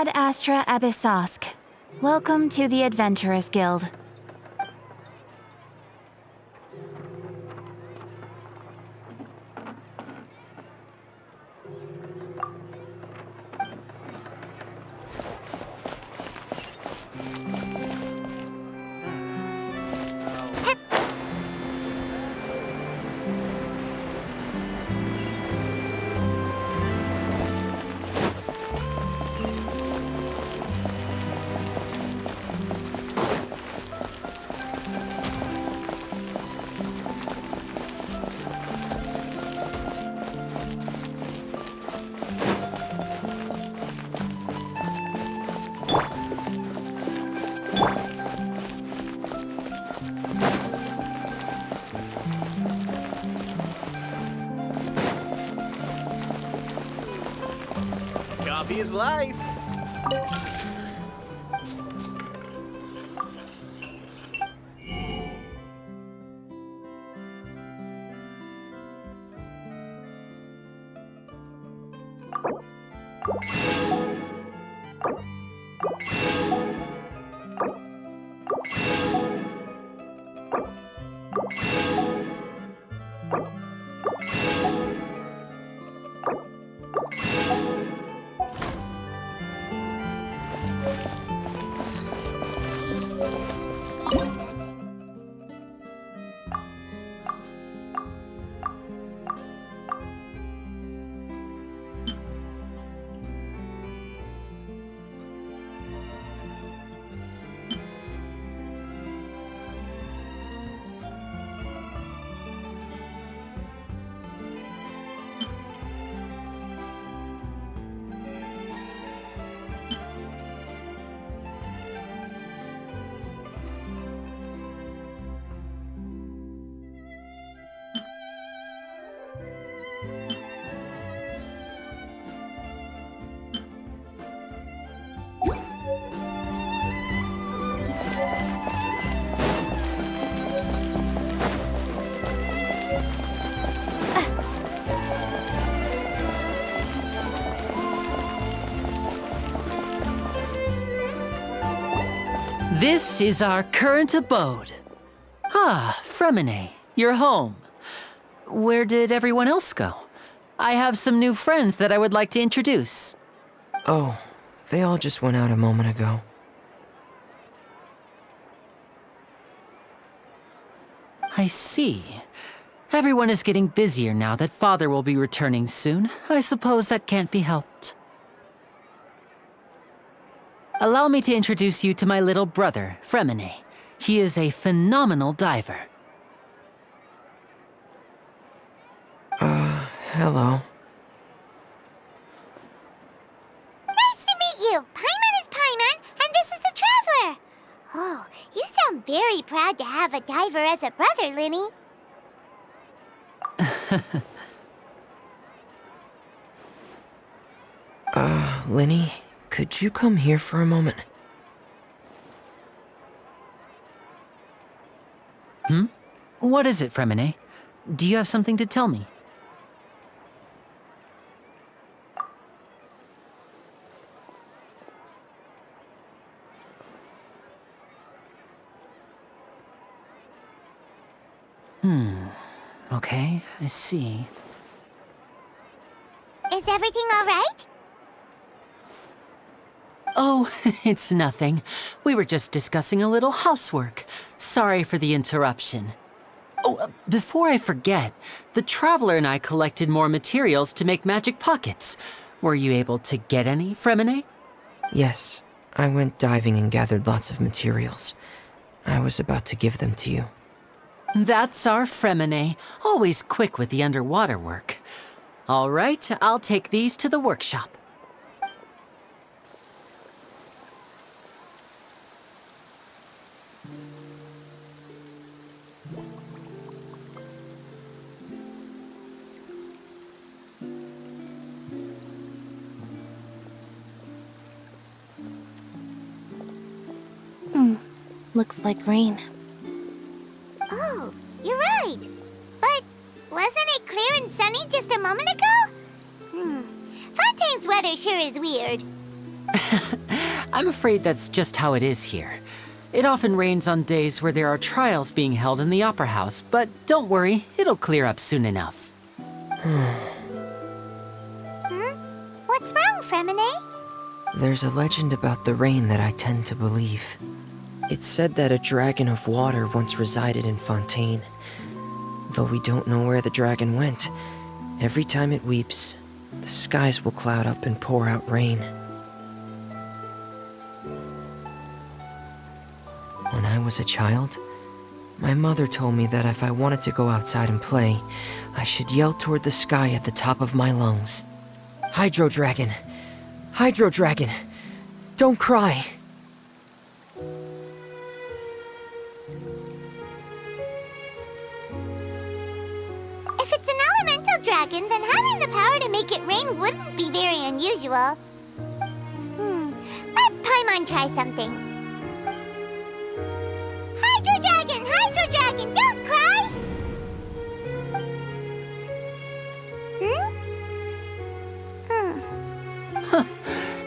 Ad Astra Abyssosk. Welcome to the Adventurers Guild. Coffee is life. This is our current abode. Ah, Fremine, you're home. Where did everyone else go? I have some new friends that I would like to introduce. Oh, they all just went out a moment ago. I see. Everyone is getting busier now that Father will be returning soon. I suppose that can't be helped. Allow me to introduce you to my little brother, Fremine. He is a phenomenal diver. Hello. Nice to meet you. Paimon is Paimon, and this is the Traveler. Oh, you sound very proud to have a diver as a brother, Linny. Linny, could you come here for a moment? What is it, Fremine? Do you have something to tell me? Okay, I see. Is everything all right? Oh, it's nothing. We were just discussing a little housework. Sorry for the interruption. Oh, before I forget, the Traveler and I collected more materials to make magic pockets. Were you able to get any, Fremine? Yes, I went diving and gathered lots of materials. I was about to give them to you. That's our Fremine, always quick with the underwater work. All right, I'll take these to the workshop. Looks like rain. Oh, you're right. But wasn't it clear and sunny just a moment ago? Fontaine's weather sure is weird. I'm afraid that's just how it is here. It often rains on days where there are trials being held in the Opera House, but don't worry, it'll clear up soon enough. What's wrong, Fremine? There's a legend about the rain that I tend to believe. It's said that a dragon of water once resided in Fontaine. Though we don't know where the dragon went, every time it weeps, the skies will cloud up and pour out rain. When I was a child, my mother told me that if I wanted to go outside and play, I should yell toward the sky at the top of my lungs. Hydro Dragon! Hydro Dragon! Don't cry! If it's an elemental dragon, then having the power to make it rain wouldn't be very unusual. Let Paimon try something. Hydro Dragon, don't cry!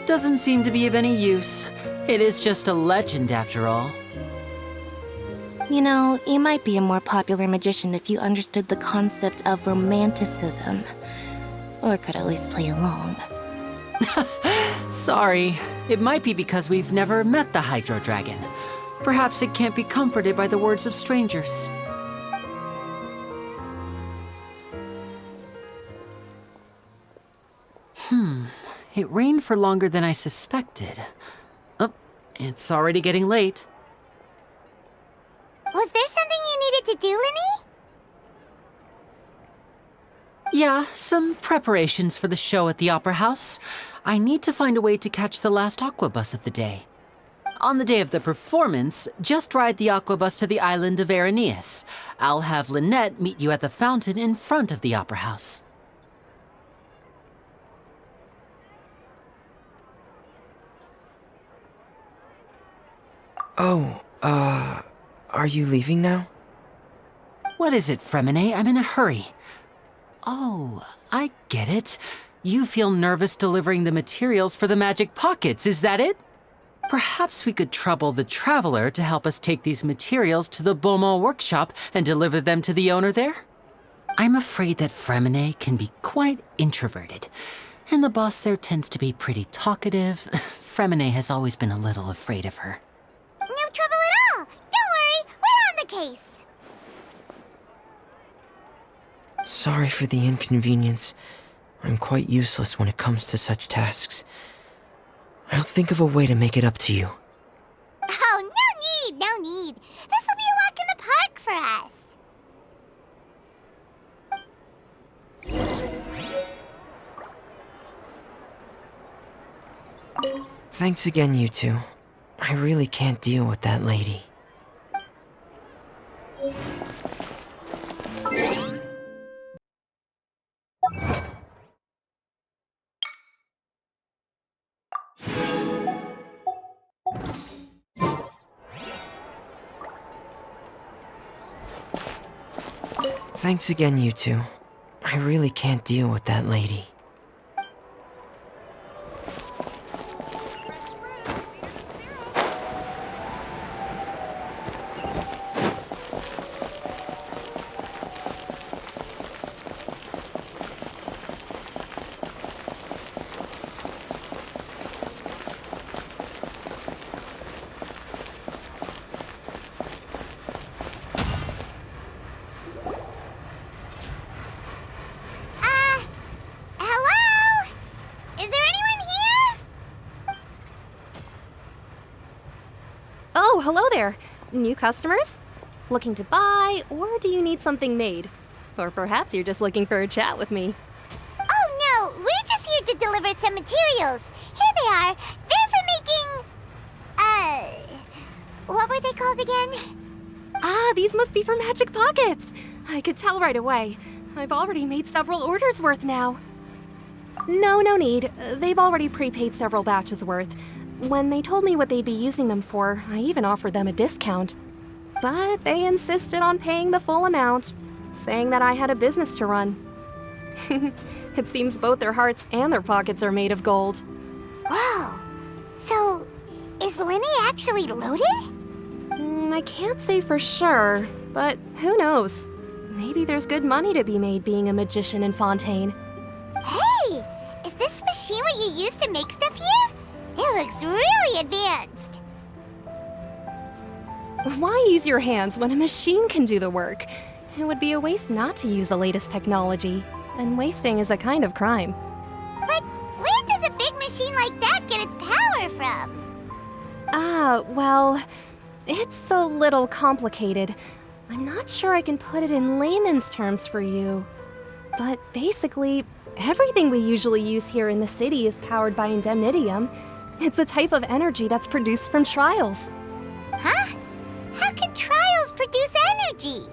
Doesn't seem to be of any use. It is just a legend after all. You know, you might be a more popular magician if you understood the concept of romanticism. Or could at least play along. Sorry. It might be because we've never met the Hydro Dragon. Perhaps it can't be comforted by the words of strangers. It rained for longer than I suspected. Oh, it's already getting late. Was there something you needed to do, Linny? Yeah, some preparations for the show at the Opera House. I need to find a way to catch the last aqua bus of the day. On the day of the performance, just ride the aqua bus to the island of Aeneas. I'll have Lynette meet you at the fountain in front of the Opera House. Oh, are you leaving now? What is it, Fremine? I'm in a hurry. Oh, I get it. You feel nervous delivering the materials for the magic pockets, is that it? Perhaps we could trouble the Traveler to help us take these materials to the Beaumont workshop and deliver them to the owner there? I'm afraid that Fremine can be quite introverted, and the boss there tends to be pretty talkative. Fremine has always been a little afraid of her. No trouble at all! Don't worry, we're on the case! Sorry for the inconvenience. I'm quite useless when it comes to such tasks. I'll think of a way to make it up to you. Oh, no need! This will be a walk in the park for us. Thanks again, you two. I really can't deal with that lady. Thanks again, you two. I really can't deal with that lady. Hello? Is there anyone here? Oh, hello there. New customers? Looking to buy, or do you need something made? Or perhaps you're just looking for a chat with me. Oh no, we're just here to deliver some materials. Here they are. They're for making... what were they called again? Ah, these must be for magic pockets. I could tell right away. I've already made several orders worth now. No need. They've already prepaid several batches worth. When they told me what they'd be using them for, I even offered them a discount. But they insisted on paying the full amount, saying that I had a business to run. It seems both their hearts and their pockets are made of gold. Whoa, Is Linne actually loaded? I can't say for sure, but who knows? Maybe there's good money to be made being a magician in Fontaine. Hey! Is this machine what you use to make stuff here? It looks really advanced. Why use your hands when a machine can do the work? It would be a waste not to use the latest technology, and wasting is a kind of crime. But where does a big machine like that get its power from? Well, it's a little complicated. I'm not sure I can put it in layman's terms for you. But basically, everything we usually use here in the city is powered by indemnitium. It's a type of energy that's produced from trials. Huh? How can trials produce energy?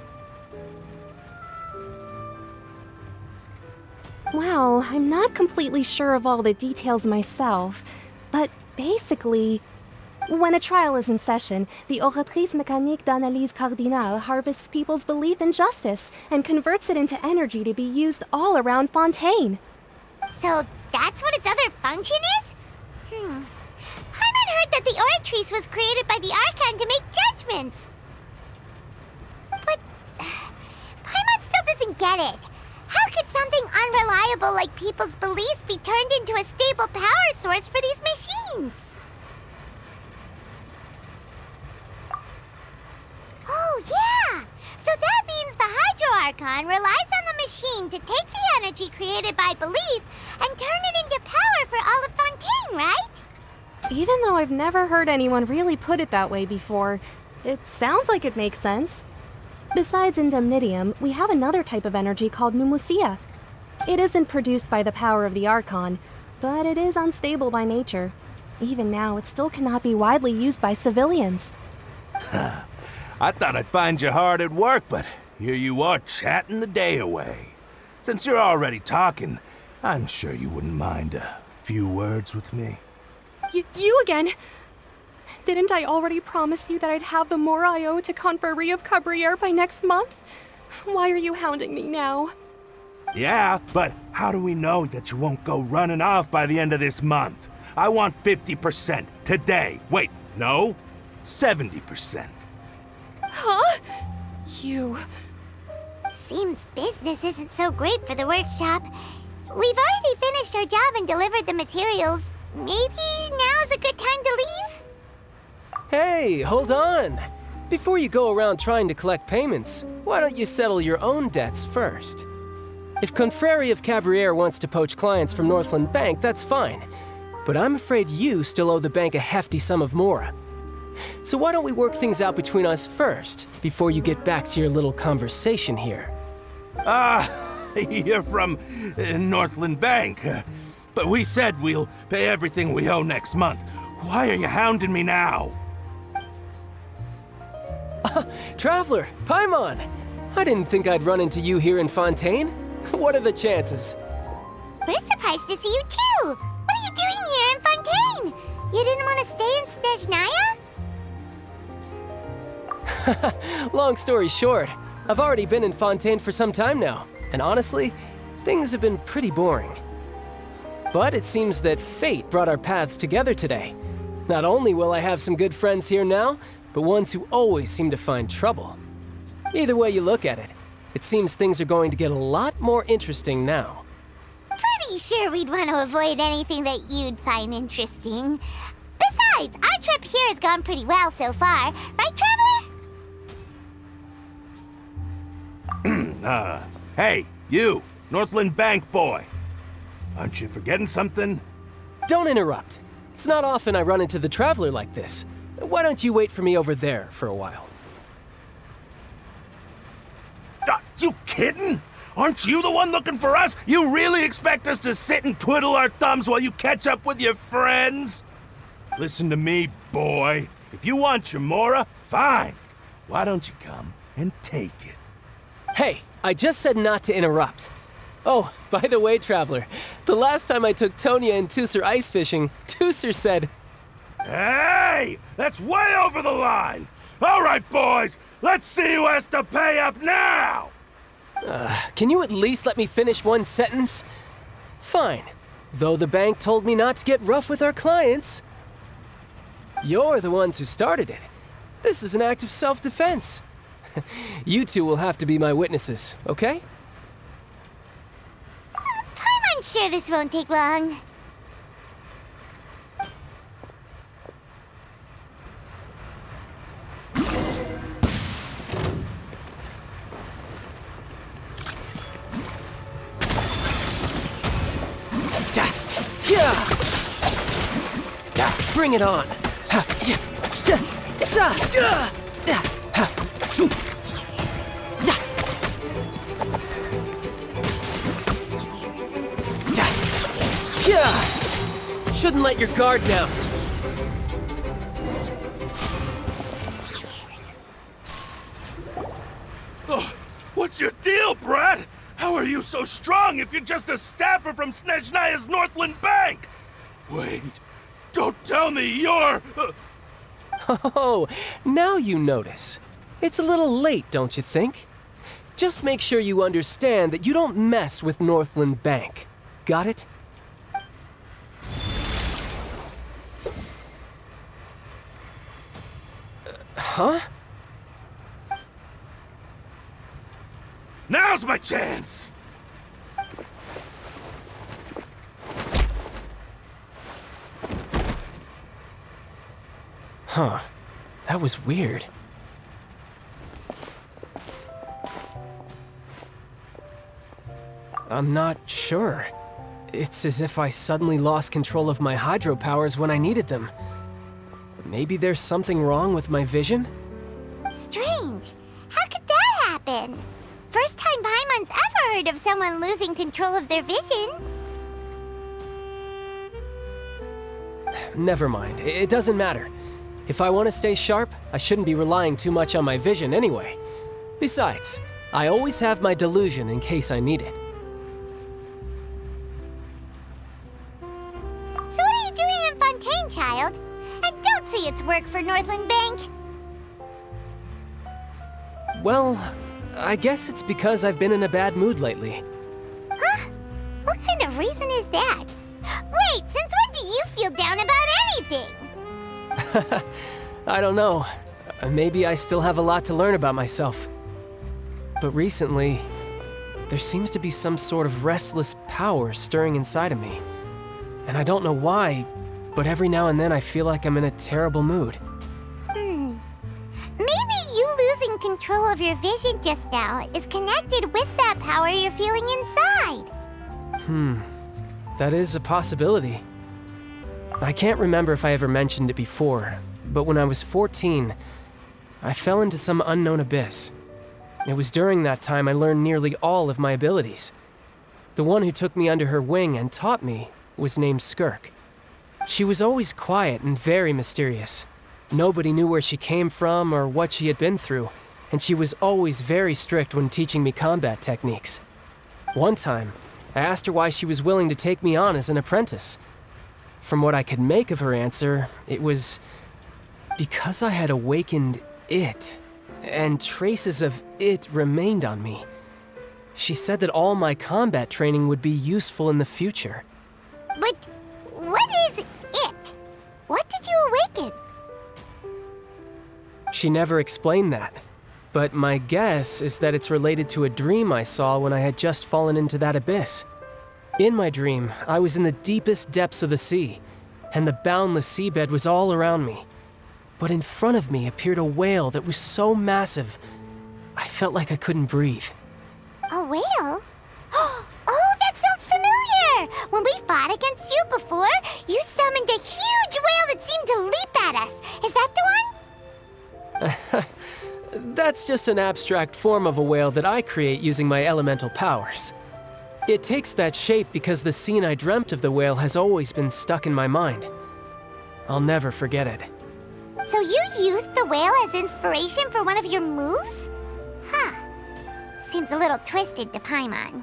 Well, I'm not completely sure of all the details myself, but basically, when a trial is in session, the oratrice mécanique d'analyse cardinale harvests people's belief in justice and converts it into energy to be used all around Fontaine. So that's what its other function is? Paimon heard that the oratrice was created by the Archon to make judgments. But Paimon still doesn't get it. How could something unreliable like people's beliefs be turned into a stable power source for these machines? Oh, yeah! So that means the Hydro Archon relies on the machine to take the energy created by belief and turn it into power for all of Fontaine, right? Even though I've never heard anyone really put it that way before, it sounds like it makes sense. Besides indemnitium, we have another type of energy called pneumosia. It isn't produced by the power of the Archon, but it is unstable by nature. Even now, it still cannot be widely used by civilians. I thought I'd find you hard at work, but here you are chatting the day away. Since you're already talking, I'm sure you wouldn't mind a few words with me. You again? Didn't I already promise you that I'd have the more I owe to Confrérie of Cabriere by next month? Why are you hounding me now? Yeah, but how do we know that you won't go running off by the end of this month? I want 50% today. Wait, no, 70%. Huh? You... Seems business isn't so great for the workshop. We've already finished our job and delivered the materials. Maybe now's a good time to leave? Hey, hold on. Before you go around trying to collect payments, why don't you settle your own debts first? If Confrérie of Cabriere wants to poach clients from Northland Bank, that's fine. But I'm afraid you still owe the bank a hefty sum of mora. So why don't we work things out between us first, before you get back to your little conversation here? You're from Northland Bank. But we said we'll pay everything we owe next month. Why are you hounding me now? Traveler, Paimon! I didn't think I'd run into you here in Fontaine. What are the chances? We're surprised to see you too! What are you doing here in Fontaine? You didn't want to stay in Snezhnaya? Long story short, I've already been in Fontaine for some time now, and honestly, things have been pretty boring. But it seems that fate brought our paths together today. Not only will I have some good friends here now, but ones who always seem to find trouble. Either way you look at it, it seems things are going to get a lot more interesting now. Pretty sure we'd want to avoid anything that you'd find interesting. Besides, our trip here has gone pretty well so far, right, Traveler? Hey, you, Northland Bank boy. Aren't you forgetting something? Don't interrupt. It's not often I run into the Traveler like this. Why don't you wait for me over there for a while? You kidding? Aren't you the one looking for us? You really expect us to sit and twiddle our thumbs while you catch up with your friends? Listen to me, boy. If you want your mora, fine. Why don't you come and take it? Hey, I just said not to interrupt. Oh, by the way, Traveler, the last time I took Tonya and Tusser ice fishing, Tusser said... Hey! That's way over the line! All right, boys, let's see who has to pay up now! Can you at least let me finish one sentence? Fine. Though the bank told me not to get rough with our clients. You're the ones who started it. This is an act of self-defense. You two will have to be my witnesses, okay? I'm sure this won't take long. Bring it on. Shouldn't let your guard down. Oh, what's your deal, Brad? How are you so strong if you're just a staffer from Snezhnaya's Northland Bank? Wait, don't tell me you're... Oh, now you notice. It's a little late, don't you think? Just make sure you understand that you don't mess with Northland Bank. Got it? Huh? Now's my chance! Huh. That was weird. I'm not sure. It's as if I suddenly lost control of my hydro powers when I needed them. Maybe there's something wrong with my vision? Strange. How could that happen? First time Paimon's ever heard of someone losing control of their vision. Never mind. It doesn't matter. If I want to stay sharp, I shouldn't be relying too much on my vision anyway. Besides, I always have my delusion in case I need it. So what are you doing in Fontaine, child? And don't say it's work for Northland Bank. Well, I guess it's because I've been in a bad mood lately. Huh? What kind of reason is that? Wait, since when do you feel down about anything? I don't know. Maybe I still have a lot to learn about myself. But recently, there seems to be some sort of restless power stirring inside of me. And I don't know why, but every now and then I feel like I'm in a terrible mood. Maybe you losing control of your vision just now is connected with that power you're feeling inside. That is a possibility. I can't remember if I ever mentioned it before, but when I was 14, I fell into some unknown abyss. It was during that time I learned nearly all of my abilities. The one who took me under her wing and taught me was named Skirk. She was always quiet and very mysterious. Nobody knew where she came from or what she had been through, and she was always very strict when teaching me combat techniques. One time, I asked her why she was willing to take me on as an apprentice. From what I could make of her answer, it was because I had awakened it, and traces of it remained on me. She said that all my combat training would be useful in the future. But what is it? What did you awaken? She never explained that, but my guess is that it's related to a dream I saw when I had just fallen into that abyss. In my dream, I was in the deepest depths of the sea, and the boundless seabed was all around me. But in front of me appeared a whale that was so massive, I felt like I couldn't breathe. A whale? Oh, that sounds familiar! When we fought against you before, you summoned a huge whale that seemed to leap at us. Is that the one? That's just an abstract form of a whale that I create using my elemental powers. It takes that shape because the scene I dreamt of the whale has always been stuck in my mind. I'll never forget it. So you used the whale as inspiration for one of your moves? Huh. Seems a little twisted to Paimon.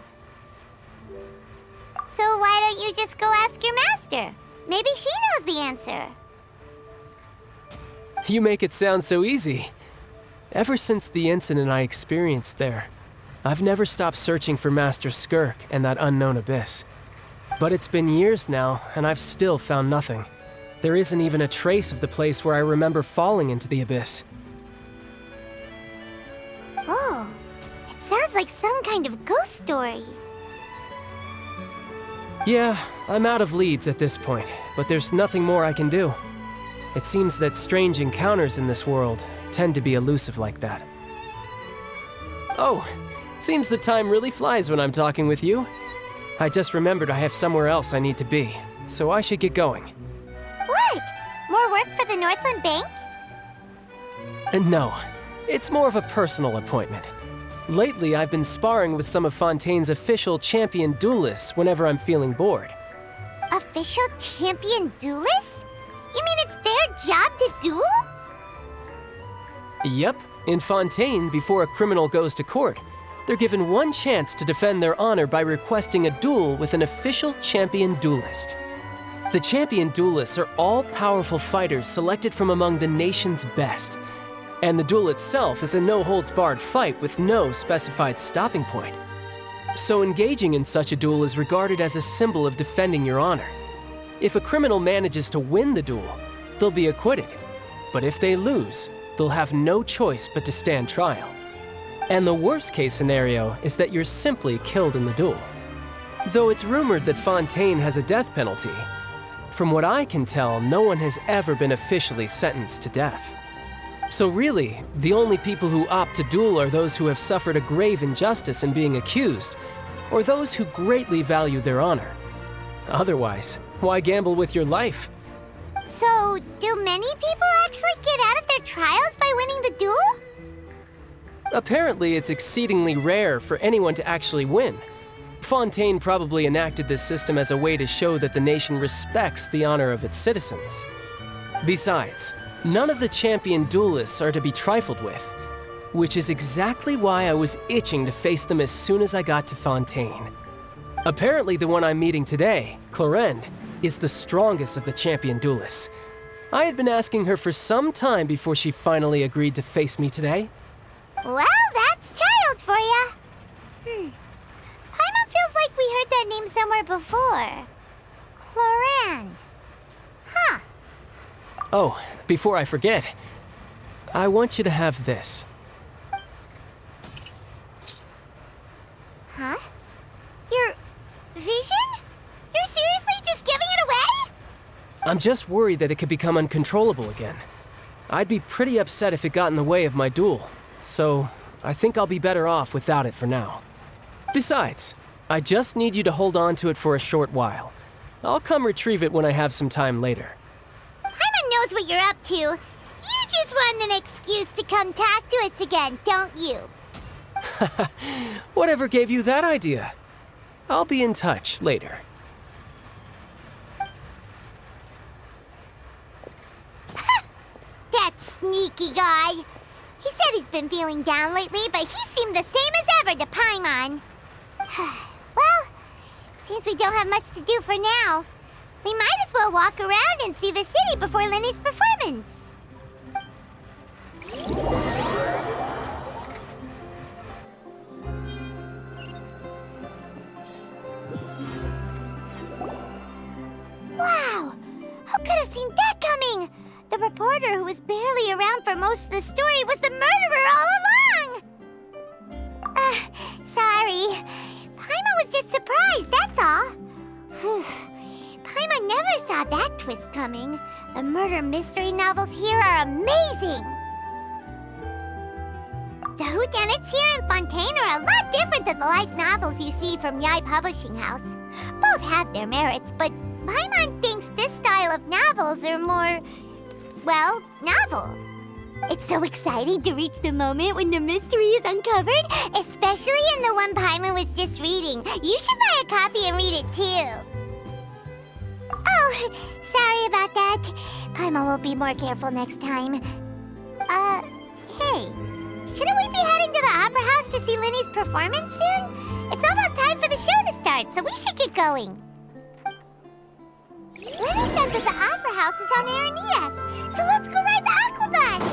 So why don't you just go ask your master? Maybe she knows the answer. You make it sound so easy. Ever since the incident I experienced there, I've never stopped searching for Master Skirk and that unknown abyss. But it's been years now, and I've still found nothing. There isn't even a trace of the place where I remember falling into the abyss. Oh, it sounds like some kind of ghost story. Yeah, I'm out of leads at this point, but there's nothing more I can do. It seems that strange encounters in this world tend to be elusive like that. Oh, seems the time really flies when I'm talking with you. I just remembered I have somewhere else I need to be, so I should get going. What? More work for the Northland Bank? No, it's more of a personal appointment. Lately, I've been sparring with some of Fontaine's official champion duelists whenever I'm feeling bored. Official champion duelists? You mean it's their job to duel? Yep, in Fontaine, before a criminal goes to court, they're given one chance to defend their honor by requesting a duel with an official champion duelist. The champion duelists are all-powerful fighters selected from among the nation's best. And the duel itself is a no-holds-barred fight with no specified stopping point. So engaging in such a duel is regarded as a symbol of defending your honor. If a criminal manages to win the duel, they'll be acquitted. But if they lose, they'll have no choice but to stand trial. And the worst-case scenario is that you're simply killed in the duel. Though it's rumored that Fontaine has a death penalty, from what I can tell, no one has ever been officially sentenced to death. So really, the only people who opt to duel are those who have suffered a grave injustice in being accused, or those who greatly value their honor. Otherwise, why gamble with your life? So, do many people actually get out of their trials by winning the duel? Apparently, it's exceedingly rare for anyone to actually win. Fontaine probably enacted this system as a way to show that the nation respects the honor of its citizens. Besides, none of the champion duelists are to be trifled with, which is exactly why I was itching to face them as soon as I got to Fontaine. Apparently, the one I'm meeting today, Clorinde, is the strongest of the champion duelists. I had been asking her for some time before she finally agreed to face me today. Well, that's child for ya. Paimon feels like we heard that name somewhere before. Clorinde. Huh. Oh, before I forget, I want you to have this. Huh? Your vision? You're seriously just giving it away? I'm just worried that it could become uncontrollable again. I'd be pretty upset if it got in the way of my duel, so I think I'll be better off without it for now. Besides, I just need you to hold on to it for a short while. I'll come retrieve it when I have some time later. Paimon knows what you're up to. You just want an excuse to come talk to us again, don't you? Whatever gave you that idea? I'll be in touch later. That sneaky guy. He said he's been feeling down lately, but he seemed the same as ever to Paimon. Well, seems we don't have much to do for now. We might as well walk around and see the city before Lenny's performance. Wow! Who could have seen that coming? The reporter who was barely around for most of the story was the murderer all along! Sorry. Paimon was just surprised, that's all. Whew. Paimon never saw that twist coming. The murder mystery novels here are amazing! The whodunits here in Fontaine are a lot different than the light novels you see from Yai Publishing House. Both have their merits, but Paimon thinks this style of novels are more, well, novel. It's so exciting to reach the moment when the mystery is uncovered, especially in the one Paimon was just reading. You should buy a copy and read it too. Oh, sorry about that. Paimon will be more careful next time. Hey, shouldn't we be heading to the Opera House to see Lenny's performance soon? It's almost time for the show to start, so we should get going. Lenny said that the Opera House is on Aranias, so let's go ride the Aquabus!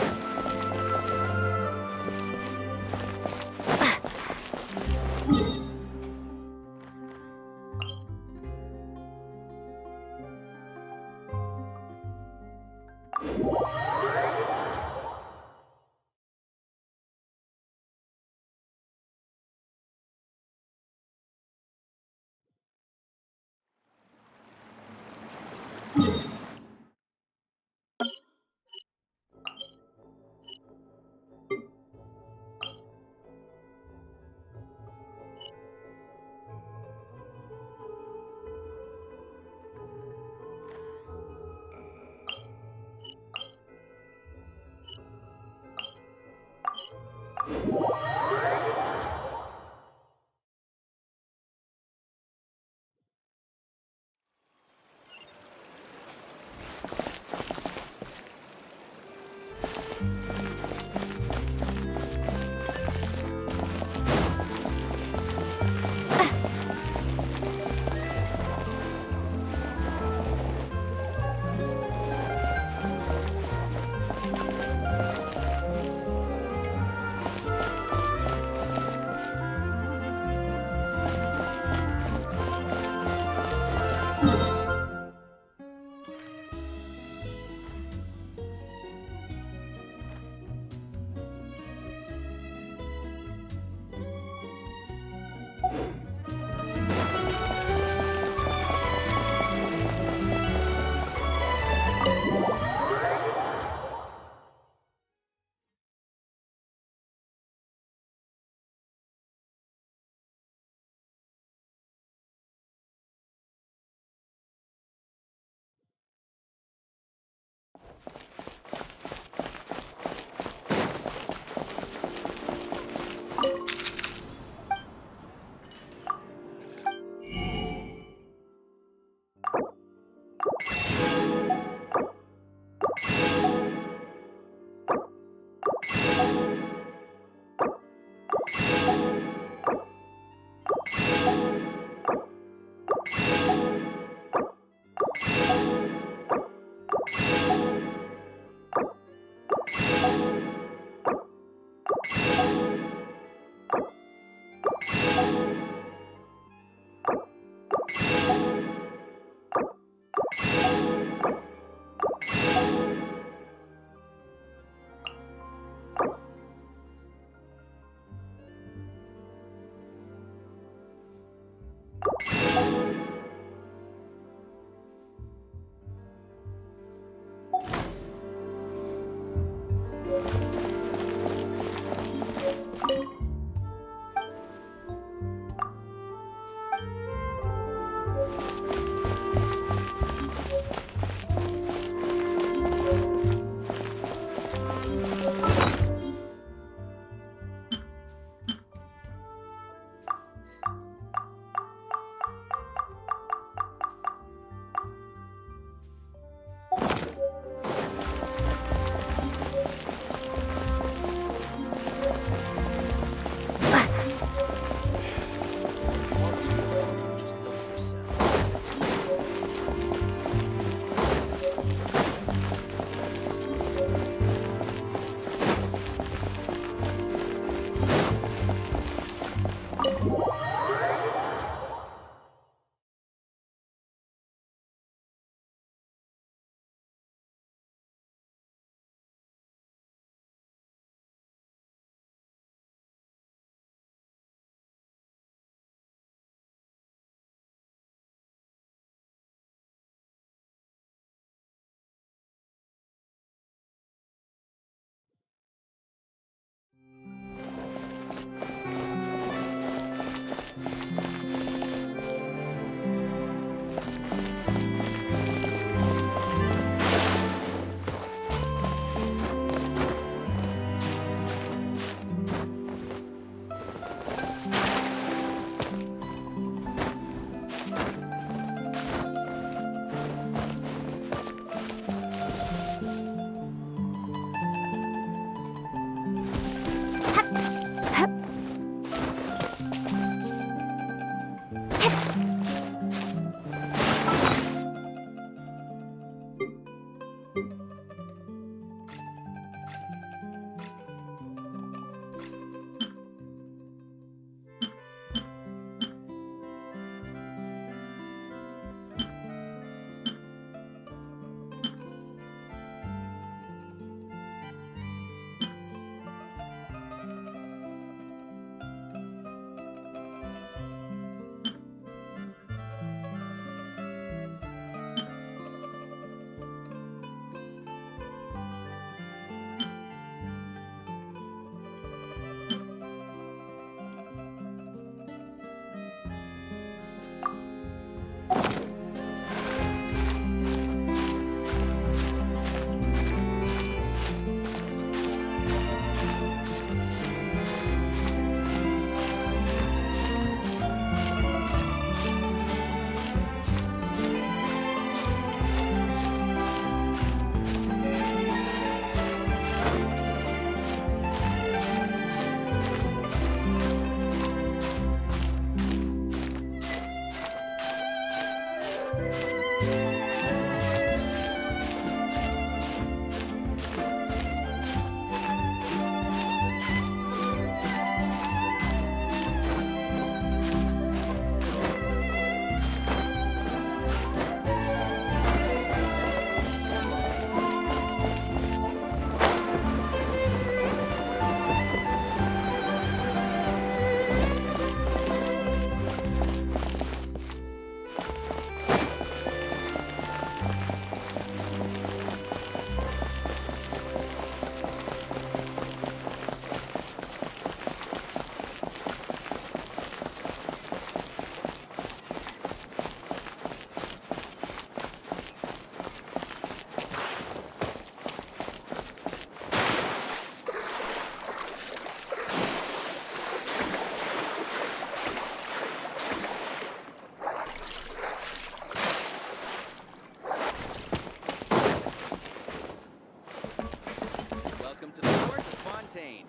Welcome to the port of Fontaine.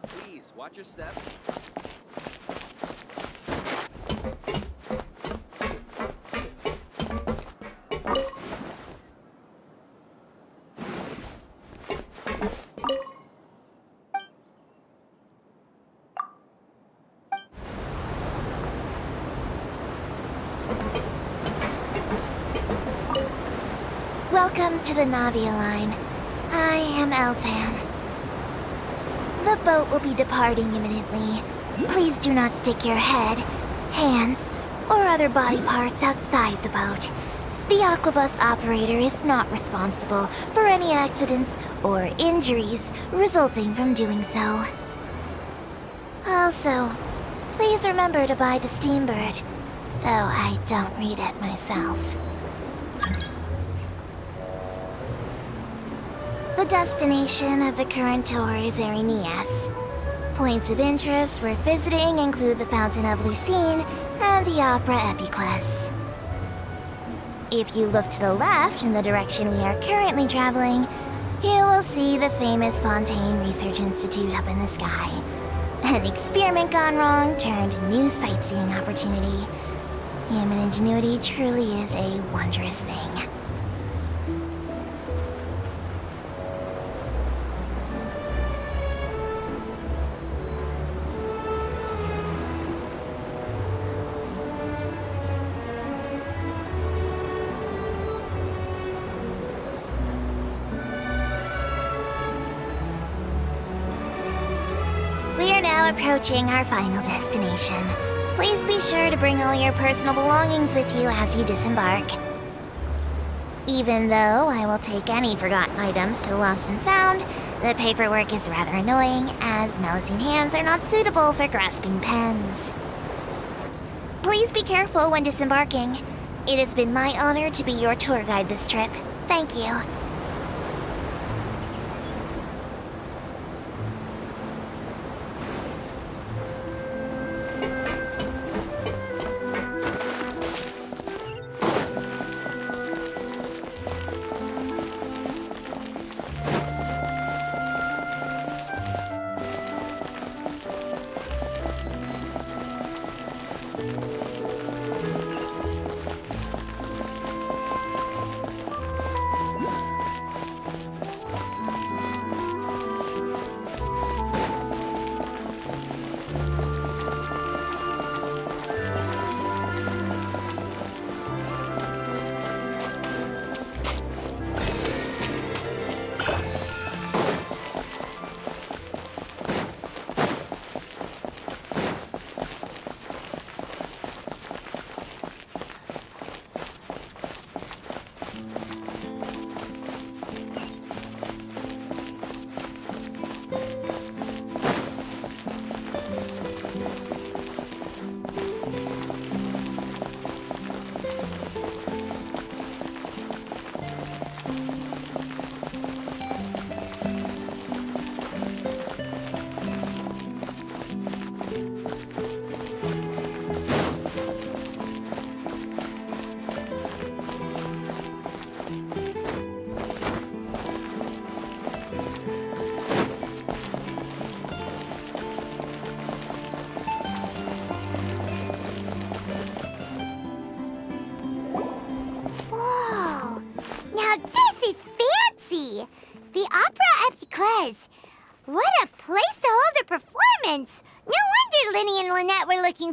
Please, watch your step. Welcome to the Navia line. I am Elfan. The boat will be departing imminently. Please do not stick your head, hands, or other body parts outside the boat. The Aquabus operator is not responsible for any accidents or injuries resulting from doing so. Also, please remember to buy the Steambird, though I don't read it myself. The destination of the current tour is Arenias. Points of interest worth visiting include the Fountain of Lucine and the Opera Epiclese. If you look to the left in the direction we are currently traveling, you will see the famous Fontaine Research Institute up in the sky. An experiment gone wrong turned new sightseeing opportunity. Human ingenuity truly is a wondrous thing. Approaching our final destination. Please be sure to bring all your personal belongings with you as you disembark. Even though I will take any forgotten items to the lost and found, the paperwork is rather annoying, as Melusine hands are not suitable for grasping pens. Please be careful when disembarking. It has been my honor to be your tour guide this trip. Thank you.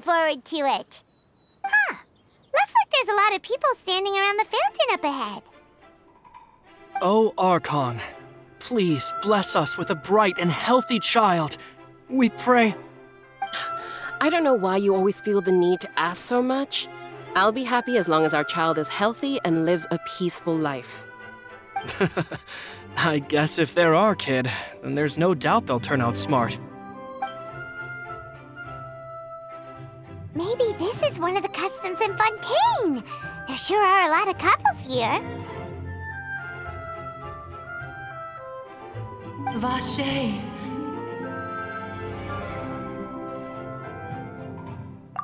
looking forward to it. Huh. Looks like there's a lot of people standing around the fountain up ahead. Oh, Archon, please bless us with a bright and healthy child. We pray. I don't know why you always feel the need to ask so much. I'll be happy as long as our child is healthy and lives a peaceful life. I guess if they're our kid, then there's no doubt they'll turn out smart. Maybe this is one of the customs in Fontaine. There sure are a lot of couples here. Vache.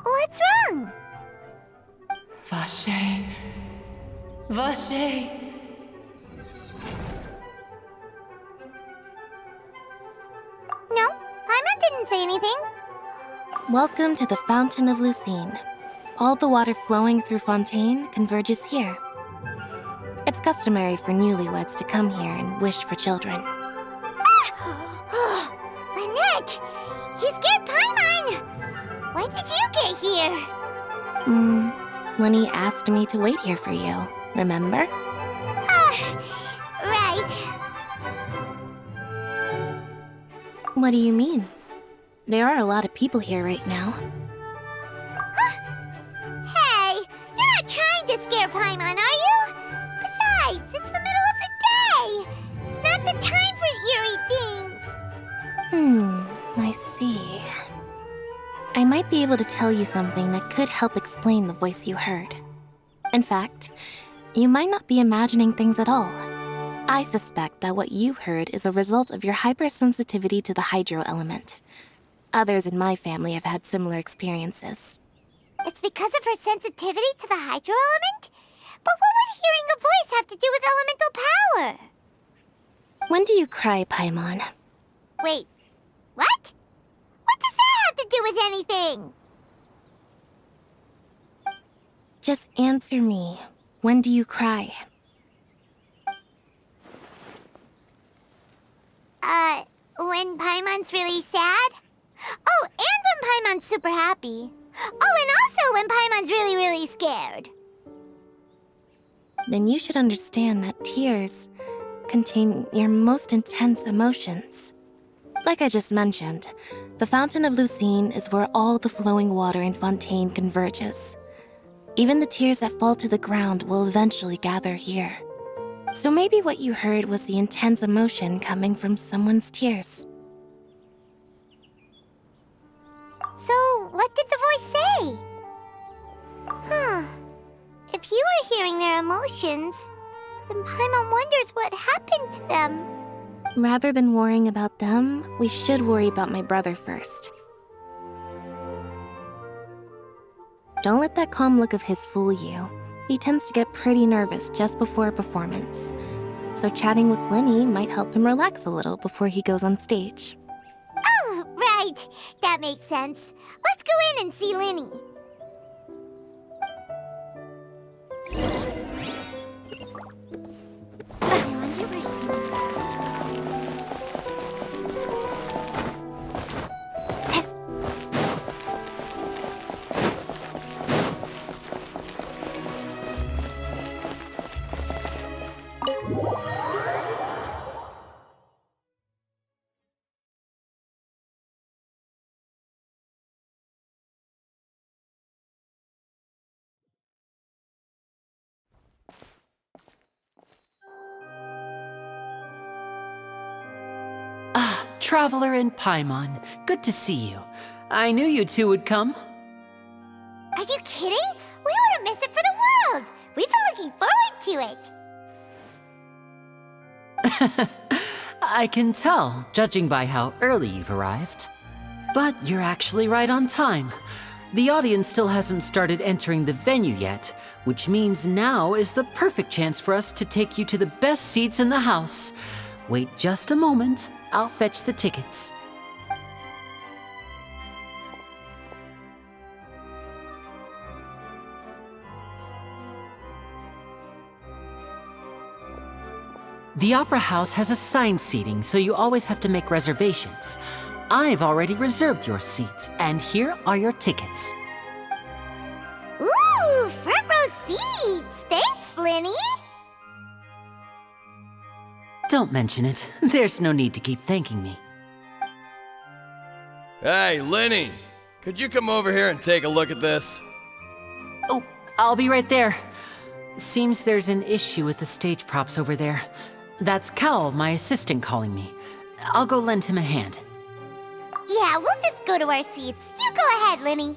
What's wrong? Vache. Vache. No, Paimon didn't say anything. Welcome to the Fountain of Lucine. All the water flowing through Fontaine converges here. It's customary for newlyweds to come here and wish for children. Lynette! You scared Paimon! When did you get here? Lenny asked me to wait here for you, remember? Right. What do you mean? There are a lot of people here right now. Hey, you're not trying to scare Paimon, are you? Besides, it's the middle of the day. It's not the time for eerie things. I see. I might be able to tell you something that could help explain the voice you heard. In fact, you might not be imagining things at all. I suspect that what you heard is a result of your hypersensitivity to the hydro element. Others in my family have had similar experiences. It's because of her sensitivity to the hydro element? But what would hearing a voice have to do with elemental power? When do you cry, Paimon? Wait, what? What does that have to do with anything? Just answer me. When do you cry? When Paimon's really sad? Oh, and when Paimon's super happy. Oh, and also when Paimon's really, really scared. Then you should understand that tears contain your most intense emotions. Like I just mentioned, the Fountain of Lucine is where all the flowing water in Fontaine converges. Even the tears that fall to the ground will eventually gather here. So maybe what you heard was the intense emotion coming from someone's tears. So, what did the voice say? If you were hearing their emotions, then Paimon wonders what happened to them. Rather than worrying about them, we should worry about my brother first. Don't let that calm look of his fool you. He tends to get pretty nervous just before a performance. So chatting with Lenny might help him relax a little before he goes on stage. Oh, right. That makes sense. Let's go in and see Lenny. Traveler and Paimon, good to see you. I knew you two would come. Are you kidding? We wouldn't miss it for the world. We've been looking forward to it. I can tell, judging by how early you've arrived. But you're actually right on time. The audience still hasn't started entering the venue yet, which means now is the perfect chance for us to take you to the best seats in the house. Wait just a moment. I'll fetch the tickets. The Opera House has assigned seating, so you always have to make reservations. I've already reserved your seats, and here are your tickets. Don't mention it. There's no need to keep thanking me. Hey, Lenny! Could you come over here and take a look at this? Oh, I'll be right there. Seems there's an issue with the stage props over there. That's Cal, my assistant, calling me. I'll go lend him a hand. Yeah, we'll just go to our seats. You go ahead, Lenny.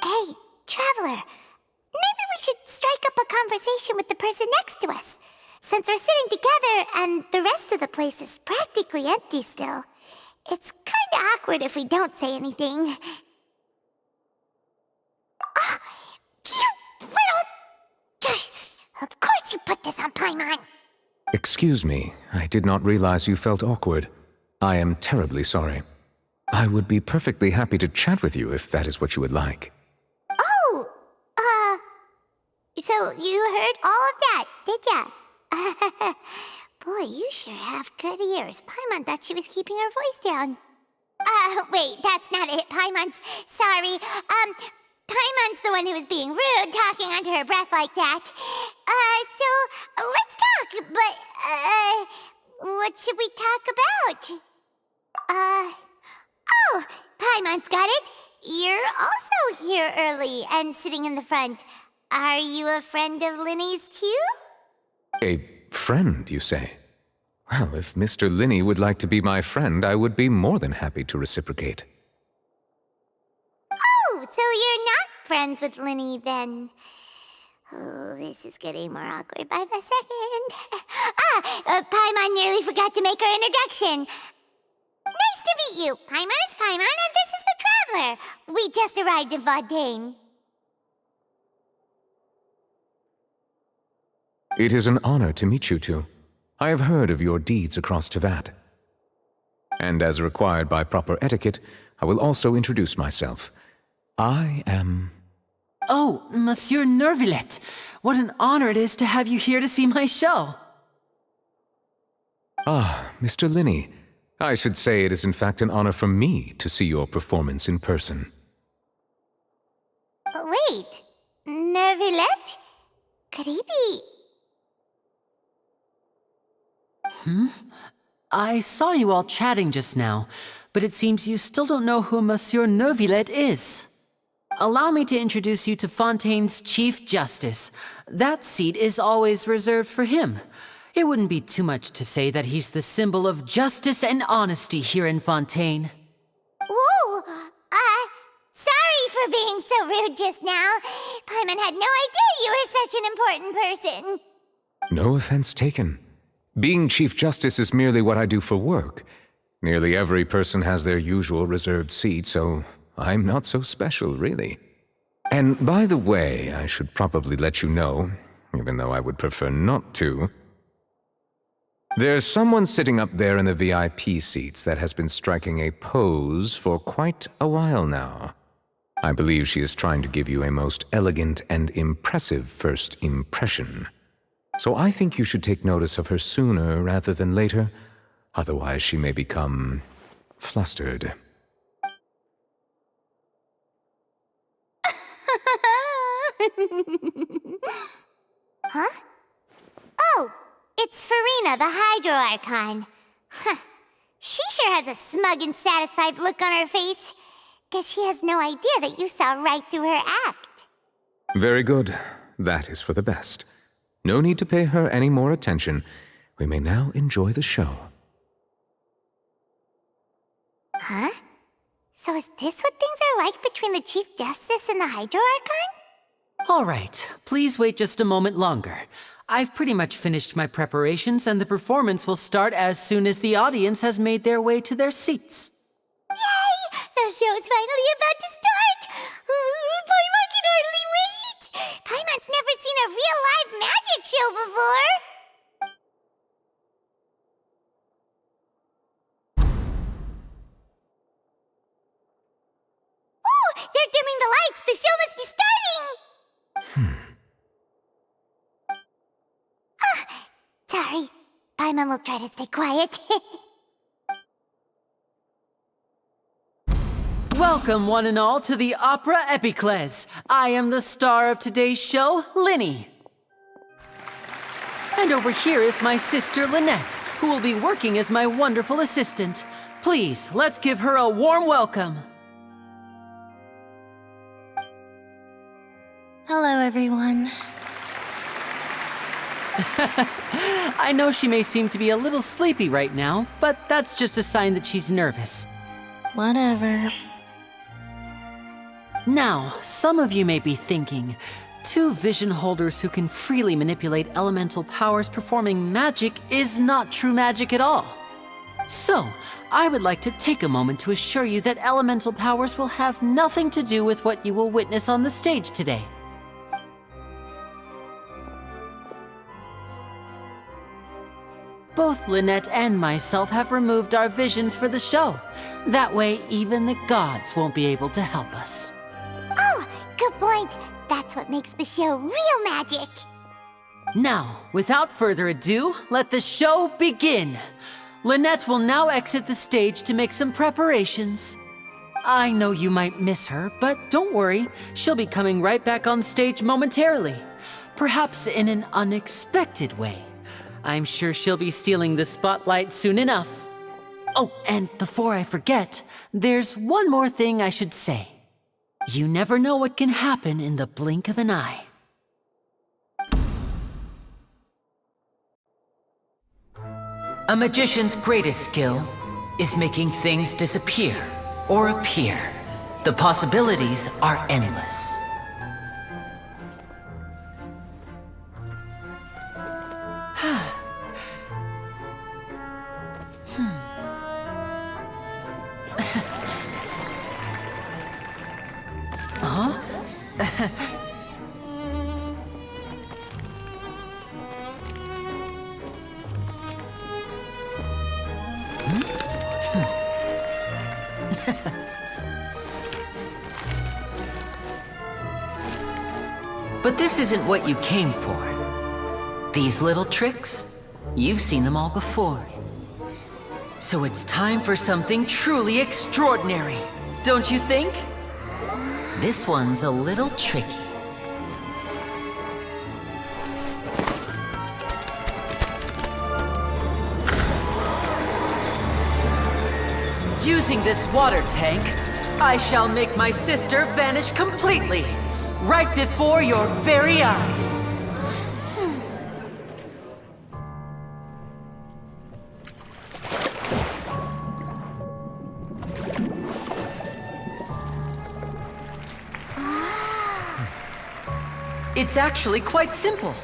Hey, Traveler. Maybe we should strike up a conversation with the person next to us. Since we're sitting together and the rest of the place is practically empty still, it's kinda awkward if we don't say anything. Oh, you little... Of course you put this on Paimon. Excuse me, I did not realize you felt awkward. I am terribly sorry. I would be perfectly happy to chat with you if that is what you would like. Oh, so you heard all of that, did ya? Boy, you sure have good ears. Paimon thought she was keeping her voice down. Wait, that's not it. Paimon's sorry. Paimon's the one who was being rude, talking under her breath like that. So let's talk, but, what should we talk about? Oh, Paimon's got it. You're also here early and sitting in the front. Are you a friend of Linny's too? A friend, you say? Well, if Mr. Linney would like to be my friend, I would be more than happy to reciprocate. Oh, so you're not friends with Linny then? Oh, this is getting more awkward by the second. Paimon nearly forgot to make her introduction. Nice to meet you. Paimon is Paimon, and this is the Traveler. We just arrived in Fontaine. It is an honor to meet you two. I have heard of your deeds across Tevat. And as required by proper etiquette, I will also introduce myself. I am... Oh, Monsieur Nervillet. What an honor it is to have you here to see my show. Ah, Mr. Linney. I should say it is in fact an honor for me to see your performance in person. Wait, Nervillet? Could he be... I saw you all chatting just now, but it seems you still don't know who Monsieur Nervillet is. Allow me to introduce you to Fontaine's Chief Justice. That seat is always reserved for him. It wouldn't be too much to say that he's the symbol of justice and honesty here in Fontaine. Whoa! Sorry for being so rude just now. Paimon had no idea you were such an important person. No offense taken. Being Chief Justice is merely what I do for work. Nearly every person has their usual reserved seat, so I'm not so special, really. And by the way, I should probably let you know, even though I would prefer not to. There's someone sitting up there in the VIP seats that has been striking a pose for quite a while now. I believe she is trying to give you a most elegant and impressive first impression. So I think you should take notice of her sooner rather than later. Otherwise, she may become flustered. Huh? Oh, it's Farina, the Hydro Archon. Huh. She sure has a smug and satisfied look on her face. Guess she has no idea that you saw right through her act. Very good. That is for the best. No need to pay her any more attention. We may now enjoy the show. Huh? So is this what things are like between the Chief Justice and the Hydro Archon? All right, please wait just a moment longer. I've pretty much finished my preparations, and the performance will start as soon as the audience has made their way to their seats. Yay! The show's finally about to start! Paimon can hardly wait! Paimon's never seen a real live magic show before! Oh! They're dimming the lights! The show must be starting! Sorry. Paimon will try to stay quiet. Welcome, one and all, to the Opera Epiclese. I am the star of today's show, Linny. And over here is my sister, Lynette, who will be working as my wonderful assistant. Please, let's give her a warm welcome. Hello, everyone. I know she may seem to be a little sleepy right now, but that's just a sign that she's nervous. Whatever. Now, some of you may be thinking, two vision holders who can freely manipulate elemental powers performing magic is not true magic at all. So, I would like to take a moment to assure you that elemental powers will have nothing to do with what you will witness on the stage today. Both Lynette and myself have removed our visions for the show. That way, even the gods won't be able to help us. Oh, good point. That's what makes the show real magic. Now, without further ado, let the show begin. Lynette will now exit the stage to make some preparations. I know you might miss her, but don't worry. She'll be coming right back on stage momentarily. Perhaps in an unexpected way. I'm sure she'll be stealing the spotlight soon enough. Oh, and before I forget, there's one more thing I should say. You never know what can happen in the blink of an eye. A magician's greatest skill is making things disappear or appear. The possibilities are endless. But this isn't what you came for. These little tricks, you've seen them all before. So it's time for something truly extraordinary, don't you think? This one's a little tricky. Using this water tank, I shall make my sister vanish completely, right before your very eyes. It's actually quite simple.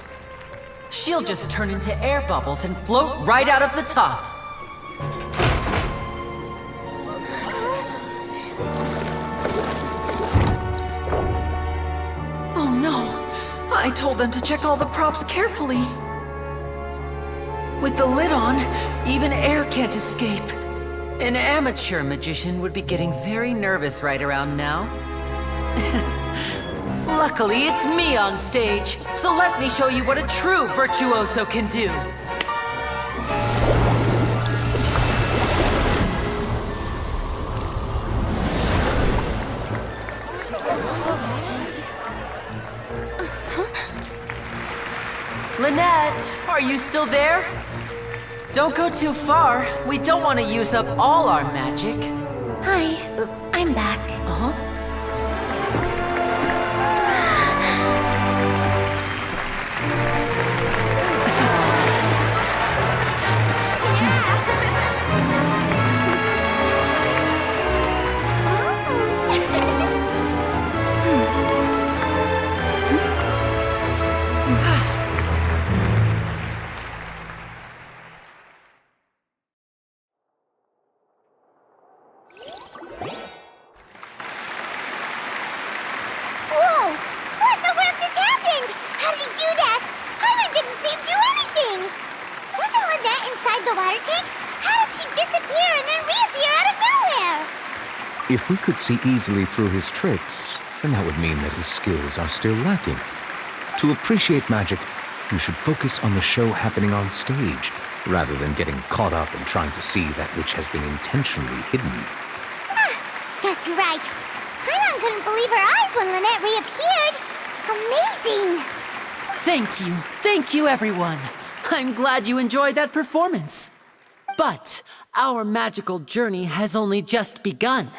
She'll just turn into air bubbles and float right out of the top. Oh no! I told them to check all the props carefully. With the lid on, even air can't escape. An amateur magician would be getting very nervous right around now. Luckily, it's me on stage, so let me show you what a true virtuoso can do. Lynette, are you still there? Don't go too far. We don't want to use up all our magic. Hi. I'm back. Whoa! What in the world just happened? How did he do that? Carmen didn't see him do anything. Wasn't Lynette inside the water tank? How did she disappear and then reappear out of nowhere? If we could see easily through his tricks, then that would mean that his skills are still lacking. To appreciate magic, you should focus on the show happening on stage, rather than getting caught up in trying to see that which has been intentionally hidden. Guess you're right. Paimon couldn't believe her eyes when Lynette reappeared. Amazing! Thank you everyone. I'm glad you enjoyed that performance. But our magical journey has only just begun.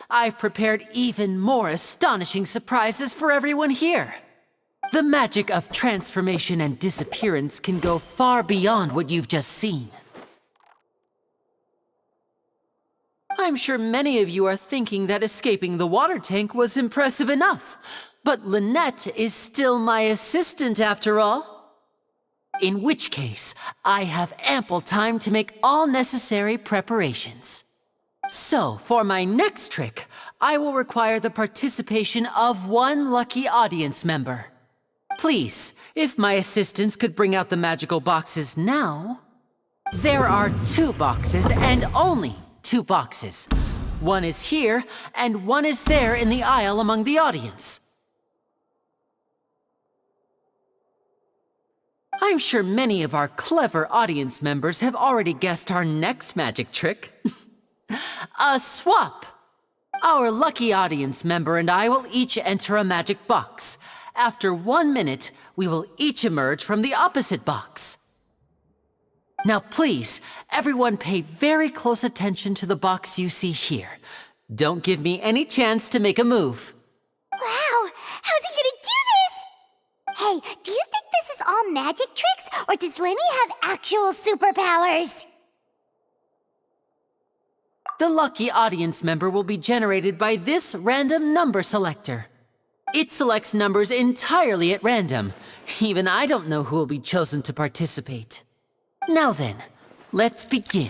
I've prepared even more astonishing surprises for everyone here. The magic of transformation and disappearance can go far beyond what you've just seen. I'm sure many of you are thinking that escaping the water tank was impressive enough, but Lynette is still my assistant after all. In which case, I have ample time to make all necessary preparations. So, for my next trick, I will require the participation of one lucky audience member. Please, if my assistants could bring out the magical boxes now. There are 2 boxes and only 2 boxes. One is here, and one is there in the aisle among the audience. I'm sure many of our clever audience members have already guessed our next magic trick. A swap! Our lucky audience member and I will each enter a magic box. After 1 minute, we will each emerge from the opposite box. Now please, everyone pay very close attention to the box you see here. Don't give me any chance to make a move. Wow! How's he gonna do this? Hey, do you think this is all magic tricks, or does Lenny have actual superpowers? The lucky audience member will be generated by this random number selector. It selects numbers entirely at random. Even I don't know who will be chosen to participate. Now then, let's begin.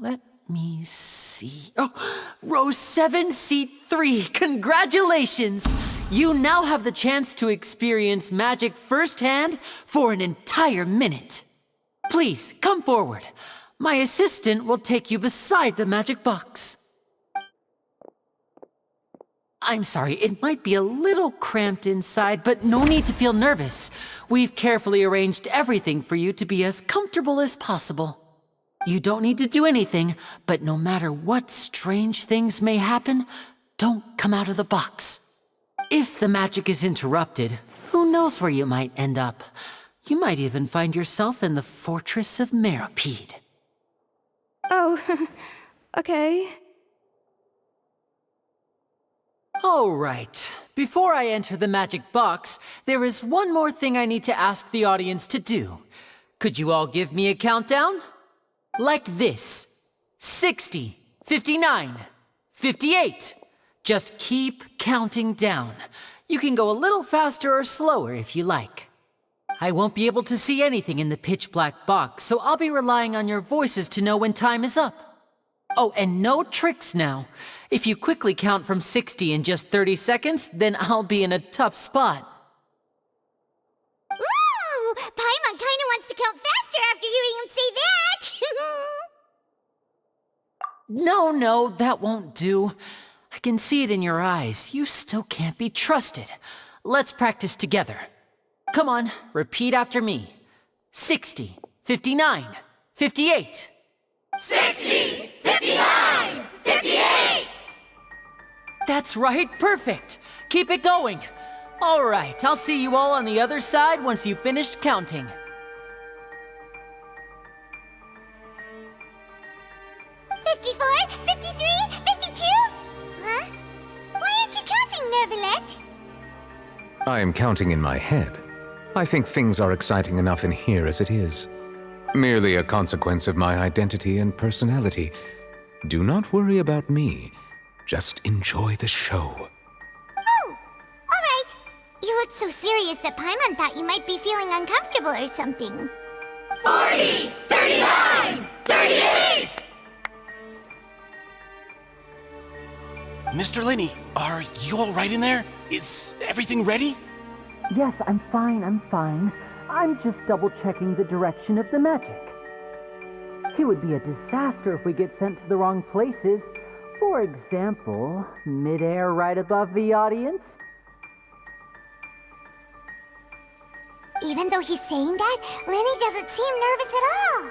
Let me see. Oh, row 7, seat 3. Congratulations! You now have the chance to experience magic firsthand for an entire minute. Please, come forward. My assistant will take you beside the magic box. I'm sorry, it might be a little cramped inside, but no need to feel nervous. We've carefully arranged everything for you to be as comfortable as possible. You don't need to do anything, but no matter what strange things may happen, don't come out of the box. If the magic is interrupted, who knows where you might end up? You might even find yourself in the Fortress of Meropide. Oh, okay. All right. Before I enter the magic box, there is one more thing I need to ask the audience to do. Could you all give me a countdown? Like this. 60, 59, 58. Just keep counting down. You can go a little faster or slower if you like. I won't be able to see anything in the pitch black box, so I'll be relying on your voices to know when time is up. Oh, and no tricks now. If you quickly count from 60 in just 30 seconds, then I'll be in a tough spot. Ooh! Paimon kinda wants to count faster after hearing him say that! No, that won't do. I can see it in your eyes. You still can't be trusted. Let's practice together. Come on, repeat after me. 60, 59, 58. 60, 59, 58! That's right, perfect. Keep it going. All right, I'll see you all on the other side once you've finished counting. 54, 53, 52? Huh? Why aren't you counting, Nervalet? I am counting in my head. I think things are exciting enough in here as it is. Merely a consequence of my identity and personality. Do not worry about me. Just enjoy the show. Oh, all right. You look so serious that Paimon thought you might be feeling uncomfortable or something. 40, 39, 38! Mr. Linney, are you all right in there? Is everything ready? Yes, I'm fine, I'm just double-checking the direction of the magic. It would be a disaster if we get sent to the wrong places. For example, mid-air right above the audience. Even though he's saying that, Lenny doesn't seem nervous at all.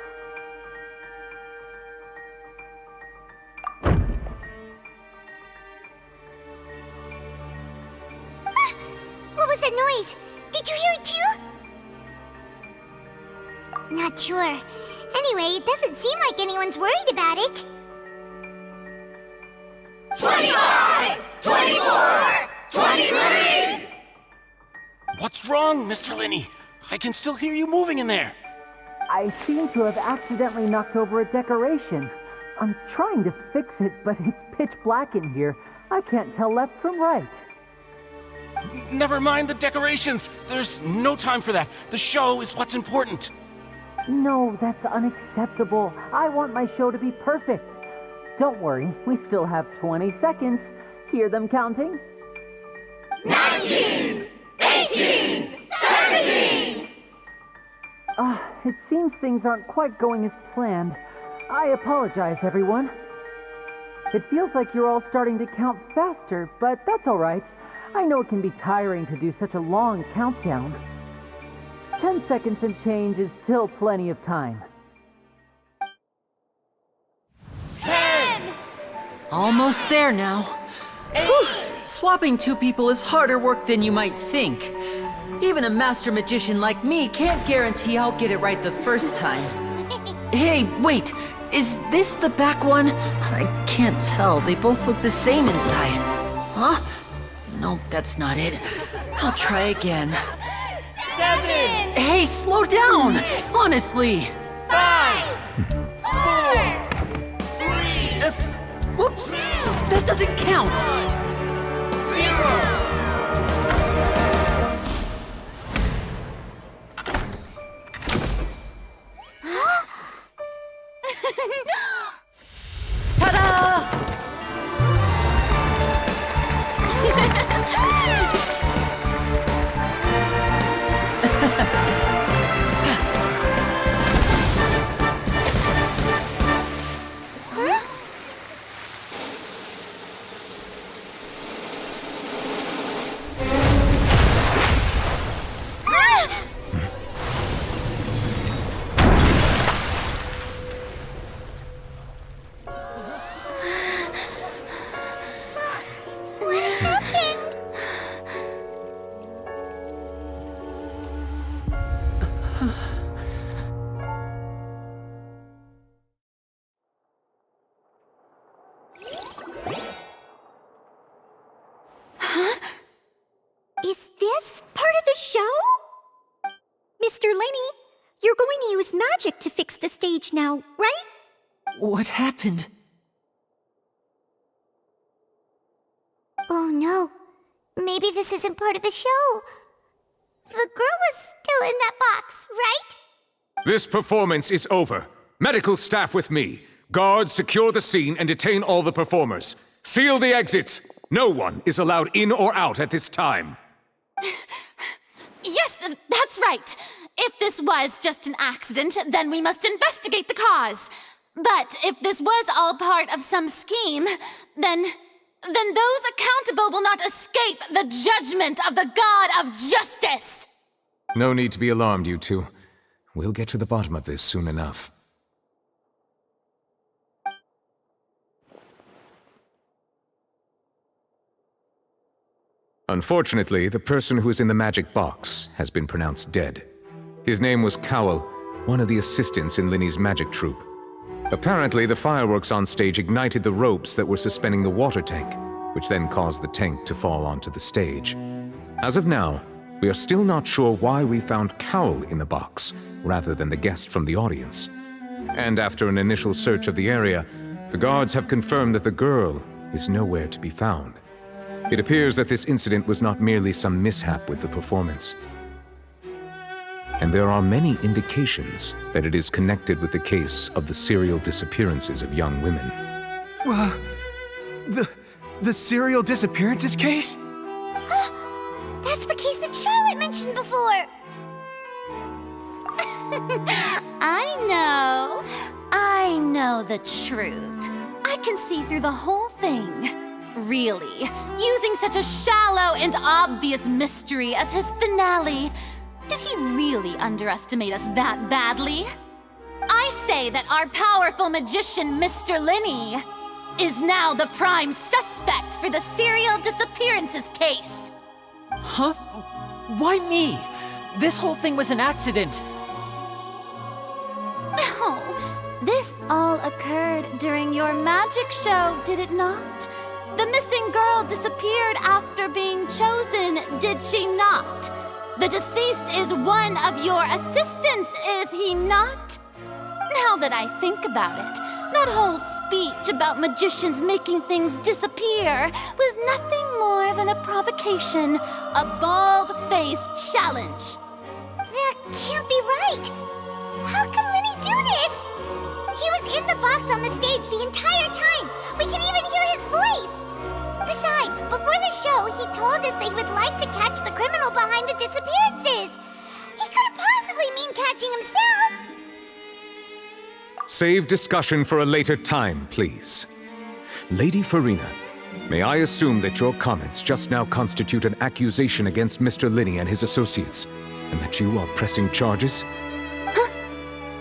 What was that noise? Did you hear it too? Not sure. Anyway, it doesn't seem like anyone's worried about it. 25, 24, 23! What's wrong, Mr. Linney? I can still hear you moving in there. I seem to have accidentally knocked over a decoration. I'm trying to fix it, but it's pitch black in here. I can't tell left from right. Never mind the decorations. There's no time for that. The show is what's important. No, that's unacceptable. I want my show to be perfect. Don't worry, we still have 20 seconds. Hear them counting? 19, 18, 17! It seems things aren't quite going as planned. I apologize, everyone. It feels like you're all starting to count faster, but that's all right. I know it can be tiring to do such a long countdown. 10 seconds and change is still plenty of time. 10! Almost there now. 8! Swapping two people is harder work than you might think. Even a master magician like me can't guarantee I'll get it right the first time. Hey, wait! Is this the back one? I can't tell. They both look the same inside. Huh? No, that's not it. I'll try again. 7! Hey, slow down! Honestly! 5! 4! 3! Whoops! That doesn't count! 0! Ta-da! Is this part of the show? Mr. Linney, you're going to use magic to fix the stage now, right? What happened? Oh no. Maybe this isn't part of the show. The girl was still in that box, right? This performance is over. Medical staff with me. Guards, secure the scene and detain all the performers. Seal the exits. No one is allowed in or out at this time. Yes, that's right. If this was just an accident, then we must investigate the cause. But if this was all part of some scheme, then those accountable will not escape the judgment of the God of Justice. No need to be alarmed, you two. We'll get to the bottom of this soon enough. Unfortunately, the person who is in the magic box has been pronounced dead. His name was Cowell, one of the assistants in Linney's magic troupe. Apparently, the fireworks on stage ignited the ropes that were suspending the water tank, which then caused the tank to fall onto the stage. As of now, we are still not sure why we found Cowl in the box, rather than the guest from the audience. And after an initial search of the area, the guards have confirmed that the girl is nowhere to be found. It appears that this incident was not merely some mishap with the performance. And there are many indications that it is connected with the case of the serial disappearances of young women. The serial disappearances case? That's the case that Charlotte mentioned before! I know the truth. I can see through the whole thing. Really, using such a shallow and obvious mystery as his finale. Did he really underestimate us that badly? I say that our powerful magician, Mr. Linney, is now the prime suspect for the serial disappearances case. Huh? Why me? This whole thing was an accident. Oh, this all occurred during your magic show, did it not? The missing girl disappeared after being chosen, did she not? The deceased is one of your assistants, is he not? Now that I think about it, that whole speech about magicians making things disappear was nothing more than a provocation, a bald-faced challenge. That can't be right! How can Linny do this? He was in the box on the stage the entire time! We can even hear his voice! Besides, before the show, he told us that he would like to catch the criminal behind the disappearances! He couldn't possibly mean catching himself! Save discussion for a later time, please. Lady Farina, may I assume that your comments just now constitute an accusation against Mr. Linney and his associates, and that you are pressing charges? Huh?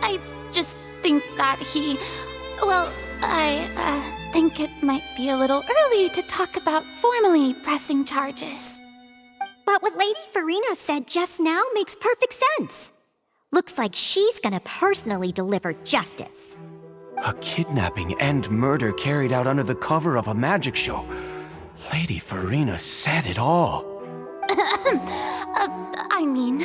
I just think that he... Well, I think it might be a little early to talk about formally pressing charges. But what Lady Farina said just now makes perfect sense. Looks like she's gonna personally deliver justice. A kidnapping and murder carried out under the cover of a magic show. Lady Farina said it all. I mean,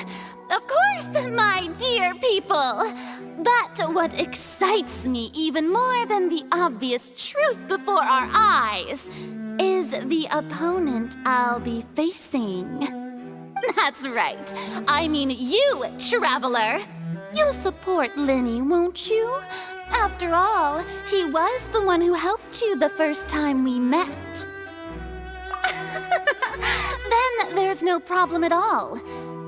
of course, my dear people. But what excites me even more than the obvious truth before our eyes is the opponent I'll be facing. That's right. I mean you, Traveler. You'll support Linney, won't you? After all, he was the one who helped you the first time we met. Then there's no problem at all.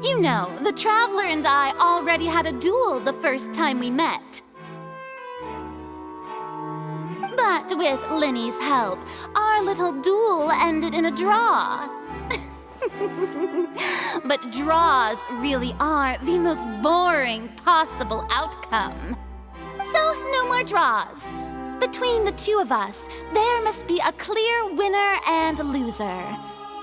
You know, the Traveler and I already had a duel the first time we met. But with Linney's help, our little duel ended in a draw. But draws really are the most boring possible outcome. So, no more draws. Between the two of us, there must be a clear winner and loser.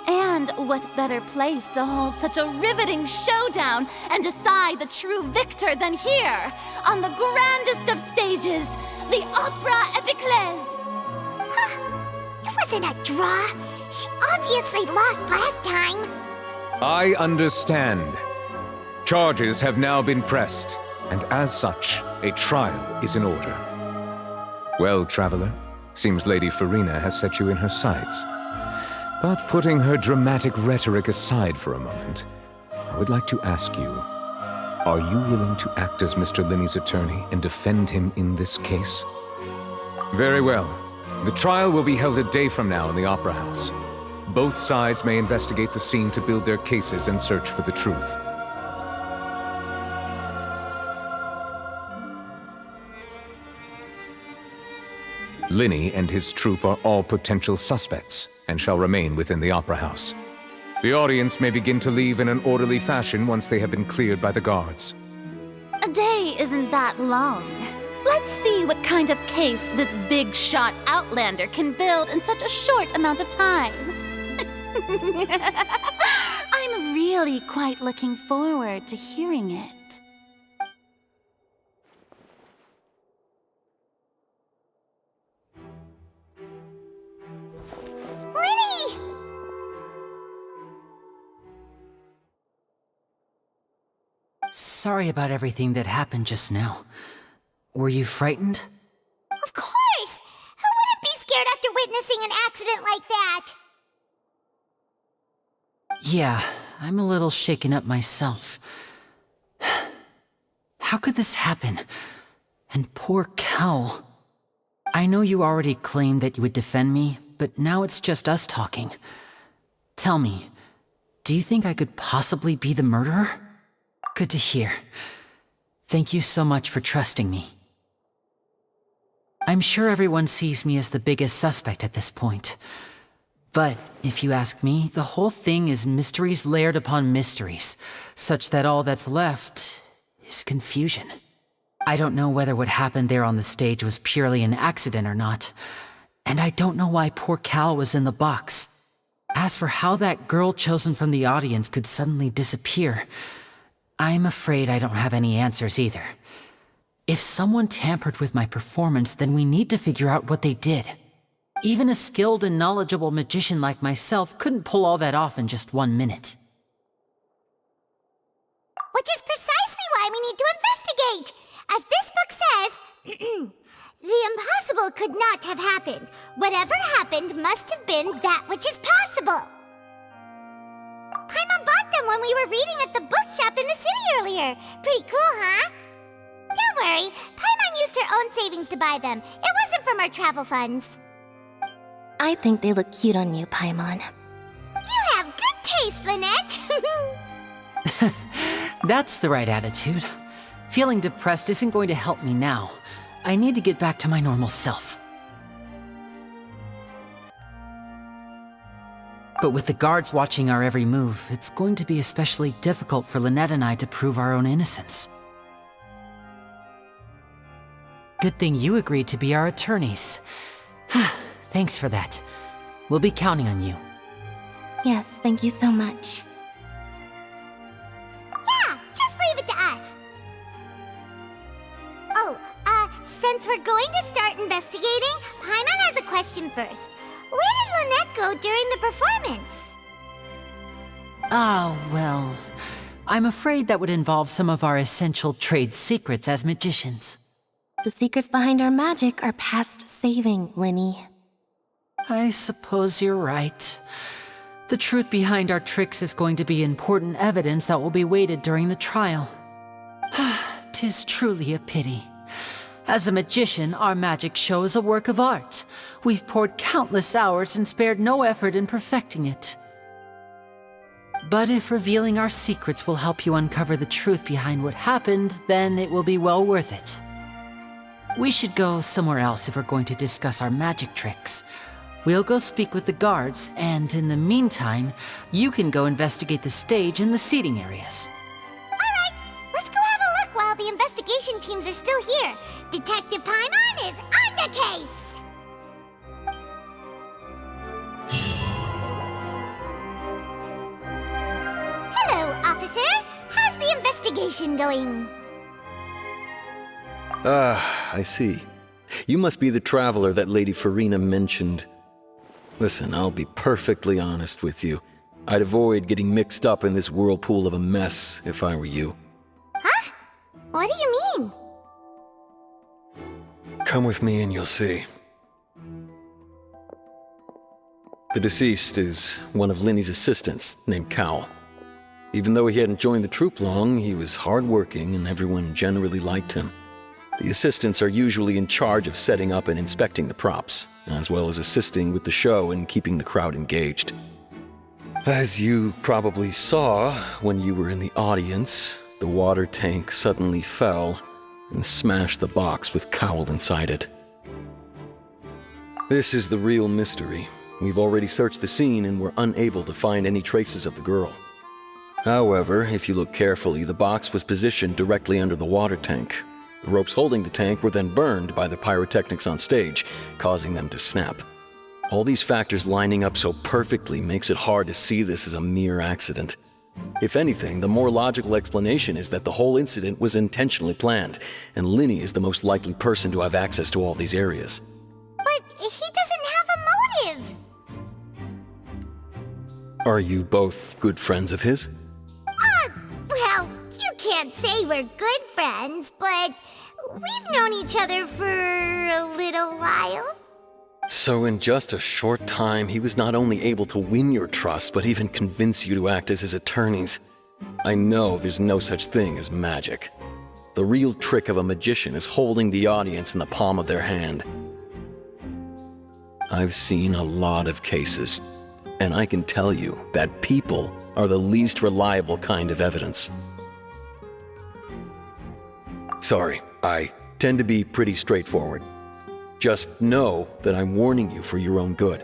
And what better place to hold such a riveting showdown and decide the true victor than here, on the grandest of stages, the Opera Epiclese. It wasn't a draw. She obviously lost last time. I understand. Charges have now been pressed, and as such, a trial is in order. Well, Traveler, seems Lady Farina has set you in her sights. But putting her dramatic rhetoric aside for a moment, I would like to ask you, are you willing to act as Mr. Linney's attorney and defend him in this case? Very well. The trial will be held a day from now in the Opera House. Both sides may investigate the scene to build their cases and search for the truth. Linney and his troupe are all potential suspects and shall remain within the Opera House. The audience may begin to leave in an orderly fashion once they have been cleared by the guards. A day isn't that long. Let's see what kind of case this big-shot outlander can build in such a short amount of time. I'm really quite looking forward to hearing it. sorry about everything that happened just now. Were you frightened? Of course! Who wouldn't be scared after witnessing an accident like that? Yeah, I'm a little shaken up myself. How could this happen? And poor Cal. I know you already claimed that you would defend me, but now it's just us talking. Tell me, do you think I could possibly be the murderer? Good to hear. Thank you so much for trusting me. I'm sure everyone sees me as the biggest suspect at this point. But if you ask me, the whole thing is mysteries layered upon mysteries, such that all that's left is confusion. I don't know whether what happened there on the stage was purely an accident or not, and I don't know why poor Cal was in the box. As for how that girl chosen from the audience could suddenly disappear, I'm afraid I don't have any answers either. If someone tampered with my performance, then we need to figure out what they did. Even a skilled and knowledgeable magician like myself couldn't pull all that off in just 1 minute. Which is precisely why we need to investigate! As this book says, the impossible could not have happened. Whatever happened must have been that which is possible. Paimon bought them when we were reading at the bookshop in the city earlier. Pretty cool, huh? Don't worry, Paimon used her own savings to buy them. It wasn't from our travel funds. I think they look cute on you, Paimon. You have good taste, Lynette! That's the right attitude. Feeling depressed isn't going to help me now. I need to get back to my normal self. But with the guards watching our every move, it's going to be especially difficult for Lynette and I to prove our own innocence. Good thing you agreed to be our attorneys. Thanks for that. We'll be counting on you. Yes, thank you so much. Yeah, just leave it to us. Oh, since we're going to start investigating, Paimon has a question first. Where did Lynette go during the performance? Ah, well, I'm afraid that would involve some of our essential trade secrets as magicians. The secrets behind our magic are past saving, Linny. I suppose you're right. The truth behind our tricks is going to be important evidence that will be weighted during the trial. 'Tis truly a pity. As a magician, our magic show is a work of art. We've poured countless hours and spared no effort in perfecting it. But if revealing our secrets will help you uncover the truth behind what happened, then it will be well worth it. We should go somewhere else if we're going to discuss our magic tricks. We'll go speak with the guards, and in the meantime, you can go investigate the stage and the seating areas. Alright, let's go have a look while the investigation teams are still here. Detective Paimon is on the case! Hello, officer. How's the investigation going? Ah, I see. You must be the traveler that Lady Farina mentioned. Listen, I'll be perfectly honest with you. I'd avoid getting mixed up in this whirlpool of a mess if I were you. Huh? What do you mean? Come with me and you'll see. The deceased is one of Linny's assistants named Cal. Even though he hadn't joined the troupe long, he was hardworking and everyone generally liked him. The assistants are usually in charge of setting up and inspecting the props, as well as assisting with the show and keeping the crowd engaged. As you probably saw when you were in the audience, the water tank suddenly fell and smashed the box with Cowl inside it. This is the real mystery. We've already searched the scene and were unable to find any traces of the girl. However, if you look carefully, the box was positioned directly under the water tank. The ropes holding the tank were then burned by the pyrotechnics on stage, causing them to snap. All these factors lining up so perfectly makes it hard to see this as a mere accident. If anything, the more logical explanation is that the whole incident was intentionally planned, and Linny is the most likely person to have access to all these areas. But he doesn't have a motive! Are you both good friends of his? Well, you can't can't say we're good friends, but we've known each other for a little while. So in just a short time, he was not only able to win your trust, but even convince you to act as his attorneys. I know there's no such thing as magic. The real trick of a magician is holding the audience in the palm of their hand. I've seen a lot of cases, and I can tell you that people are the least reliable kind of evidence. Sorry, I tend to be pretty straightforward. Just know that I'm warning you for your own good.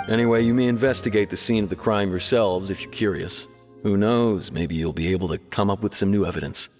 Anyway, you may investigate the scene of the crime yourselves if you're curious. Who knows, maybe you'll be able to come up with some new evidence.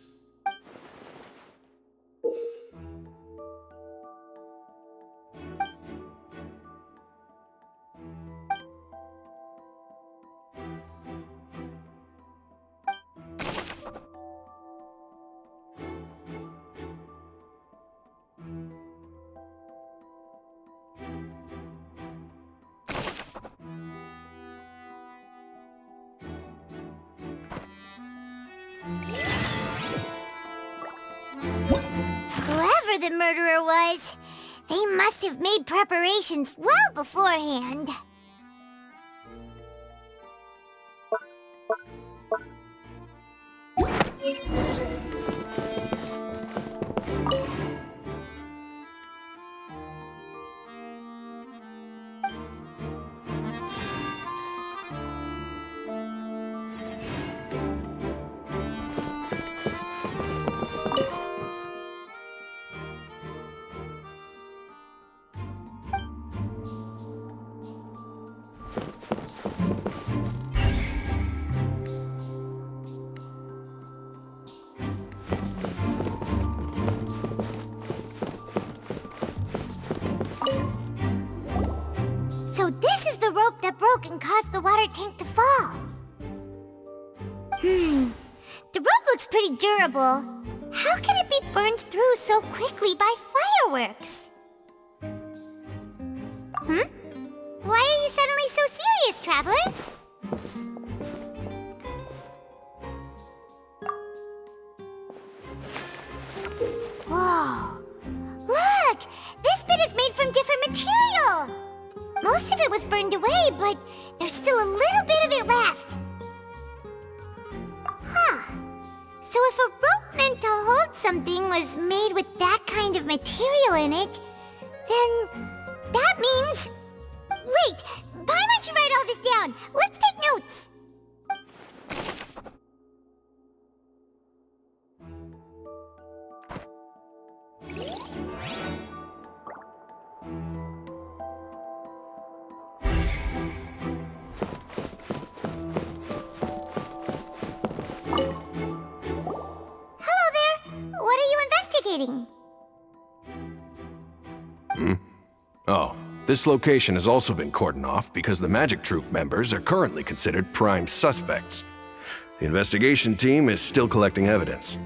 Whoever the murderer was, they must have made preparations well beforehand. So this is the rope that broke and caused the water tank to fall. The rope looks pretty durable. How can it be burned through so quickly by fireworks? Why are you suddenly so serious, Traveler? Whoa! Look! This bit is made from different material! Most of it was burned away, but there's still a little bit of it left. Huh. So if a rope meant to hold something was made with that kind of material in it, then that means... Wait! Why don't you write all this down? Let's take notes! Hello there! What are you investigating? Oh, this location has also been cordoned off because the Magic Troupe members are currently considered prime suspects. The investigation team is still collecting evidence.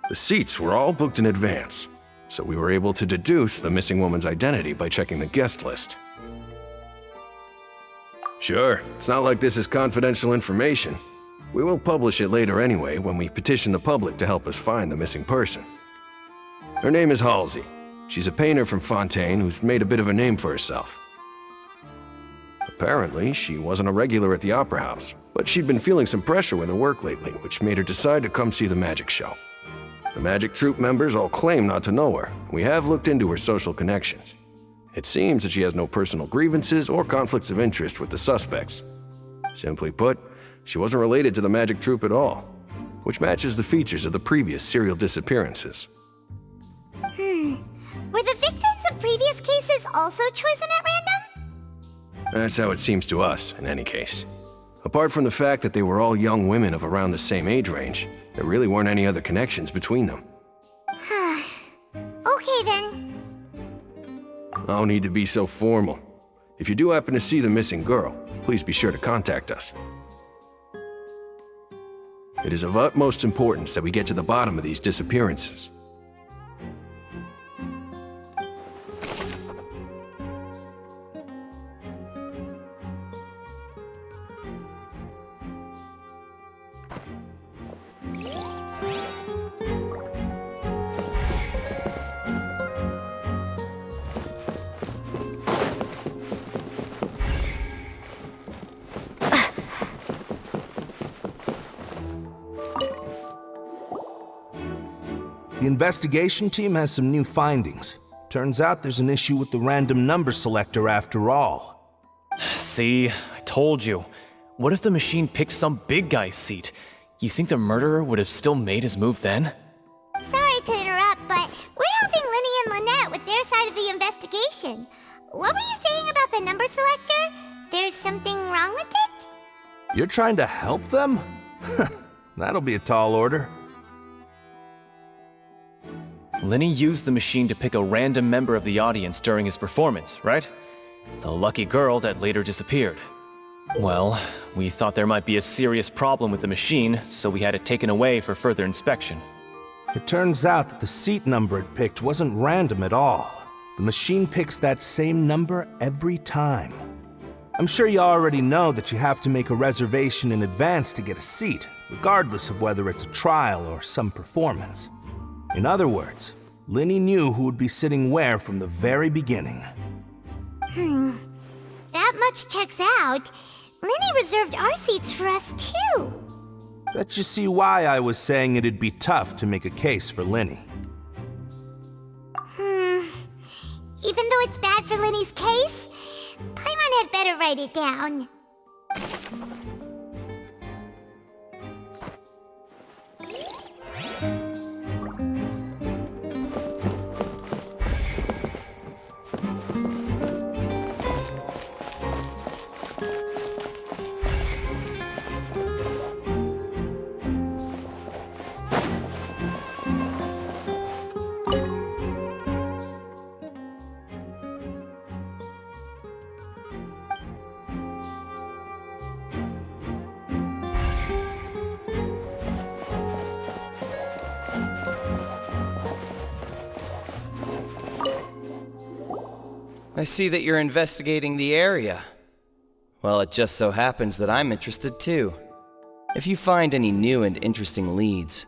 The seats were all booked in advance, so we were able to deduce the missing woman's identity by checking the guest list. Sure, it's not like this is confidential information. We will publish it later anyway when we petition the public to help us find the missing person. Her name is Halsey. She's a painter from Fontaine who's made a bit of a name for herself. Apparently, she wasn't a regular at the Opera House, but she'd been feeling some pressure with her work lately, which made her decide to come see the magic show. The Magic Troupe members all claim not to know her. We have looked into her social connections. It seems that she has no personal grievances or conflicts of interest with the suspects. Simply put, she wasn't related to the Magic Troupe at all, which matches the features of the previous serial disappearances. Were the victims of previous cases also chosen at random? That's how it seems to us, in any case. Apart from the fact that they were all young women of around the same age range, there really weren't any other connections between them. Okay then. No need to be so formal. If you do happen to see the missing girl, please be sure to contact us. It is of utmost importance that we get to the bottom of these disappearances. The investigation team has some new findings. Turns out there's an issue with the random number selector after all. See, I told you. What if the machine picked some big guy's seat? You think the murderer would have still made his move then? Sorry to interrupt, but we're helping Linny and Lynette with their side of the investigation. What were you saying about the number selector? There's something wrong with it? You're trying to help them? That'll be a tall order. Linny used the machine to pick a random member of the audience during his performance, right? The lucky girl that later disappeared. Well, we thought there might be a serious problem with the machine, so we had it taken away for further inspection. It turns out that the seat number it picked wasn't random at all. The machine picks that same number every time. I'm sure you already know that you have to make a reservation in advance to get a seat, regardless of whether it's a trial or some performance. In other words, Linny knew who would be sitting where from the very beginning. That much checks out. Linny reserved our seats for us, too. Bet you see why I was saying it'd be tough to make a case for Linny. Even though it's bad for Linny's case, Paimon had better write it down. I see that you're investigating the area. Well, it just so happens that I'm interested too. If you find any new and interesting leads,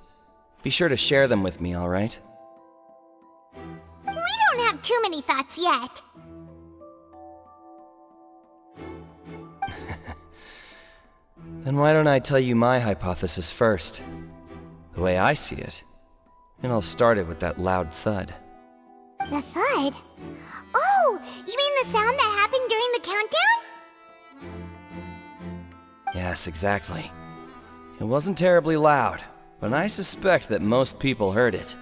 be sure to share them with me, all right? We don't have too many thoughts yet. Then why don't I tell you my hypothesis first? The way I see it. And I'll start it with that loud thud. The thud? Oh, you mean the sound that happened during the countdown? Yes, exactly. It wasn't terribly loud, but I suspect that most people heard it.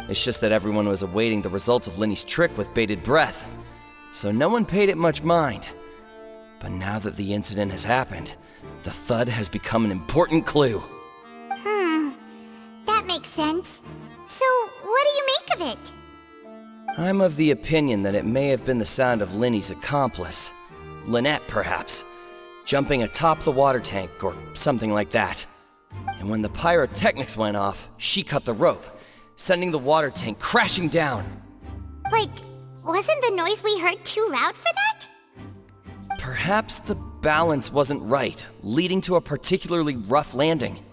It's just that everyone was awaiting the results of Linny's trick with bated breath, so no one paid it much mind. But now that the incident has happened, the thud has become an important clue. That makes sense. So, what do you make of it? I'm of the opinion that it may have been the sound of Linny's accomplice, Lynette perhaps, jumping atop the water tank or something like that. And when the pyrotechnics went off, she cut the rope, sending the water tank crashing down. But wasn't the noise we heard too loud for that? Perhaps the balance wasn't right, leading to a particularly rough landing.